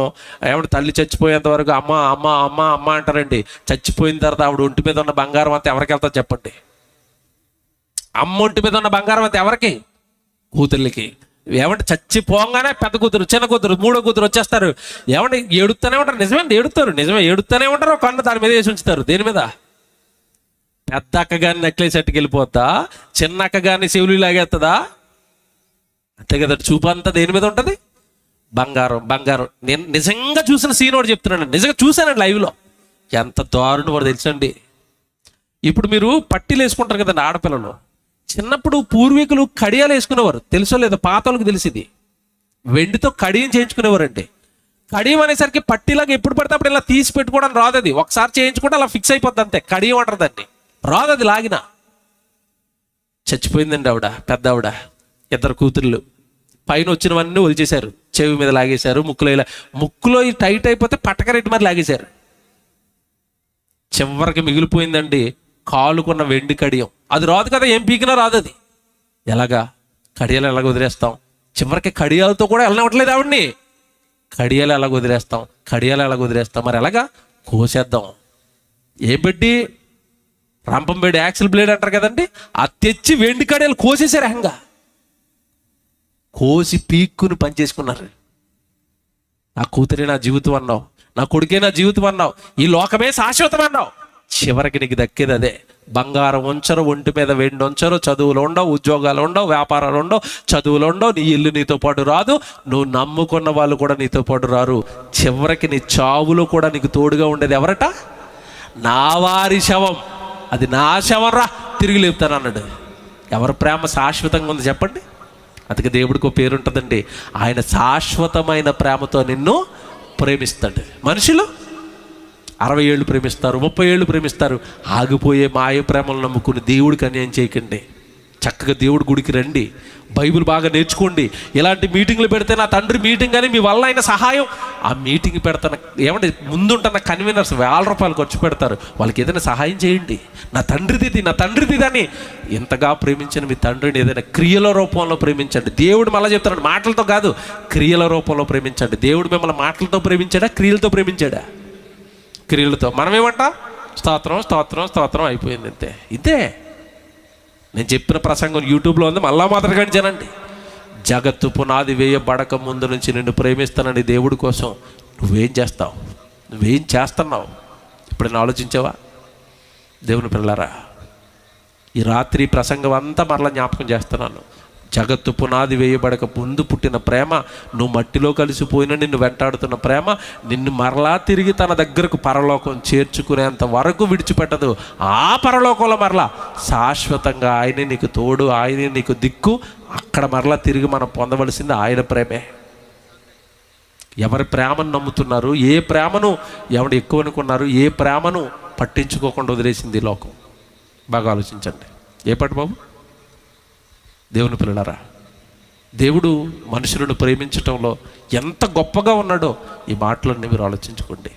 ఏమంటే తల్లి చచ్చిపోయేంత వరకు అమ్మ అమ్మ అమ్మ అమ్మ అంటారండి. చచ్చిపోయిన తర్వాత ఆవిడ ఒంటి మీద ఉన్న బంగారం అంతా ఎవరికి వెళ్తా చెప్పండి? అమ్మ ఒంటి మీద ఉన్న బంగారం అంతా ఎవరికి? కూతుర్లకి. ఏమంటే చచ్చిపోగానే పెద్ద కూతురు, చిన్న కూతురు, మూడో కూతురు వచ్చేస్తారు. ఏమంటే ఏడుస్తూనే ఉంటారు. నిజమేంటి, ఏడుస్తారు. నిజమే, ఏడుస్తూనే ఉంటారు. కన్ను దాని మీద వేసి ఉంచుతారు. దేని మీద? పెద్ద అక్క గారిని నెక్లెస్ ఎట్టుకెళ్ళిపోతా, చిన్న అక్క గారిని చెవులు లాగేస్తుందా? అంతే కదా. చూపంతా దేని మీద ఉంటుంది? బంగారం, బంగారం. నేను నిజంగా చూసిన సీన్ ఒకటి చెప్తున్నాను, నిజంగా చూశానండి లైవ్లో. ఎంత దారుణం వాడు తెలుసండి. ఇప్పుడు మీరు పట్టీలు వేసుకుంటారు కదండి ఆడపిల్లలు. చిన్నప్పుడు పూర్వీకులు కడియాలు వేసుకునేవారు, తెలుసో లేదో, పాతలకు తెలిసింది. వెండితో కడియం చేయించుకునేవారండి. కడియం అనేసరికి పట్టీలాగా ఎప్పుడు పడితే అప్పుడు ఇలా తీసి పెట్టుకోవడం రాదు. అది ఒకసారి చేయించుకుంటే అలా ఫిక్స్ అయిపోద్ది అంతే. కడియం అంటారు దాన్ని. రాదు అది లాగిన. చచ్చిపోయిందండి ఆవిడ, పెద్ద ఆవిడ. 2 కూతుర్లు. పైన వచ్చినవన్నీ వదిలేశారు, చెవి మీద లాగేశారు, ముక్కులో టైట్ అయిపోతే పట్టకరెట్టి మరి లాగేశారు. చివరికి మిగిలిపోయిందండి కాలుకున్న వెండి కడియం. అది రాదు కదా, ఏం పీకినా రాదు అది. ఎలాగా? కడియాలు ఎలాగ వదిలేస్తాం? చివరికి కడియాలతో కూడా వెళ్ళనివ్వట్లేదు ఆవిడ్ని. కడియాలు ఎలాగ వదిలేస్తాం? కడియాలు ఎలాగ వదిలేస్తాం? మరి ఎలాగా? కోసేద్దాం. ఏ పెట్టి రంపం బెడ్, యాక్సిల్ బ్లేడ్ అంటారు కదండి, అది తెచ్చి వెండి కడియాలు కోసేసారు. హంగా కోసి పీక్కుని పనిచేసుకున్నారు. నా కూతురే నా జీవితం అన్నావు, నా కొడుకే నా జీవితం అన్నావు, ఈ లోకమే శాశ్వతం అన్నావు. చివరికి నీకు దక్కేది అదే. బంగారం ఉంచరు, ఒంటి మీద వెండి ఉంచరు, చదువులు ఉండవు, ఉద్యోగాలు ఉండవు, వ్యాపారాలు ఉండవు, చదువులు ఉండవు, నీ ఇల్లు నీతో పాటు రాదు, నువ్వు నమ్ముకున్న వాళ్ళు కూడా నీతో పాటు రారు. చివరికి నీ చావులో కూడా నీకు తోడుగా ఉండేది ఎవరట? నా వారి శవం. అది నా శవంరా, తిరిగి లేపుతాను అన్నాడు. ఎవరి ప్రేమ శాశ్వతంగా ఉంది చెప్పండి? అందుకే దేవుడికి ఒక పేరు ఉంటుందండి, ఆయన శాశ్వతమైన ప్రేమతో నిన్ను ప్రేమిస్తాడు. మనుషులు 60 ఏళ్ళు ప్రేమిస్తారు, 30 ఏళ్ళు ప్రేమిస్తారు. ఆగిపోయే మాయ ప్రేమలు నమ్ముకుని దేవుడికి అన్యాయం చేయకండి. చక్కగా దేవుడి గుడికి రండి, బైబిల్ బాగా నేర్చుకోండి. ఇలాంటి మీటింగ్లు పెడితే నా తండ్రి మీటింగ్ అని మీ వల్ల అయిన సహాయం, ఆ మీటింగ్ పెడతాను ఏమంటే ముందుంటున్న కన్వీనర్స్ ₹1000 ఖర్చు పెడతారు, వాళ్ళకి ఏదైనా సహాయం చేయండి. నా తండ్రిది అని ఎంతగా ప్రేమించిన మీ తండ్రిని ఏదైనా క్రియల రూపంలో ప్రేమించండి. దేవుడు మళ్ళీ చెప్తున్నాడు, మాటలతో కాదు, క్రియల రూపంలో ప్రేమించండి. దేవుడు మిమ్మల్ని మాటలతో ప్రేమించాడా, క్రియలతో ప్రేమించాడా? క్రియలతో. మనమేమంటా స్తోత్రం స్తోత్రం స్తోత్రం అయిపోయింది, అంతే. ఇదే నేను చెప్పిన ప్రసంగం యూట్యూబ్లో ఉంది, మళ్ళా మాత్రం గడిచానండి. జగత్తు పునాది వేయబడక ముందు నుంచి నిన్ను ప్రేమిస్తానని దేవుడి కోసం నువ్వేం చేస్తావు, నువ్వేం చేస్తున్నావు ఎప్పుడైనా ఆలోచించావా? దేవుని పిల్లలారా, ఈ రాత్రి ప్రసంగం అంతా మరలా జ్ఞాపకం చేస్తున్నాను. జగత్తు పునాది వేయబడక ముందు పుట్టిన ప్రేమ, నువ్వు మట్టిలో కలిసిపోయిన నిన్ను వెంటాడుతున్న ప్రేమ, నిన్ను మరలా తిరిగి తన దగ్గరకు పరలోకం చేర్చుకునేంత వరకు విడిచిపెట్టదు. ఆ పరలోకంలో మరలా శాశ్వతంగా ఆయనే నీకు తోడు, ఆయనే నీకు దిక్కు. అక్కడ మరలా తిరిగి మనం పొందవలసింది ఆయన ప్రేమే. ఎవరి ప్రేమను నమ్ముతున్నారు, ఏ ప్రేమను ఎవడు ఎక్కువ అనుకున్నారు, ఏ ప్రేమను పట్టించుకోకుండా వదిలేసింది లోకం? బాగా ఆలోచించండి. ఏ పాటు బాబు? దేవుని పిల్లలారా, దేవుడు మనుషులను ప్రేమించటంలో ఎంత గొప్పగా ఉన్నాడో ఈ మాటలన్నీ మీరు ఆలోచించుకోండి.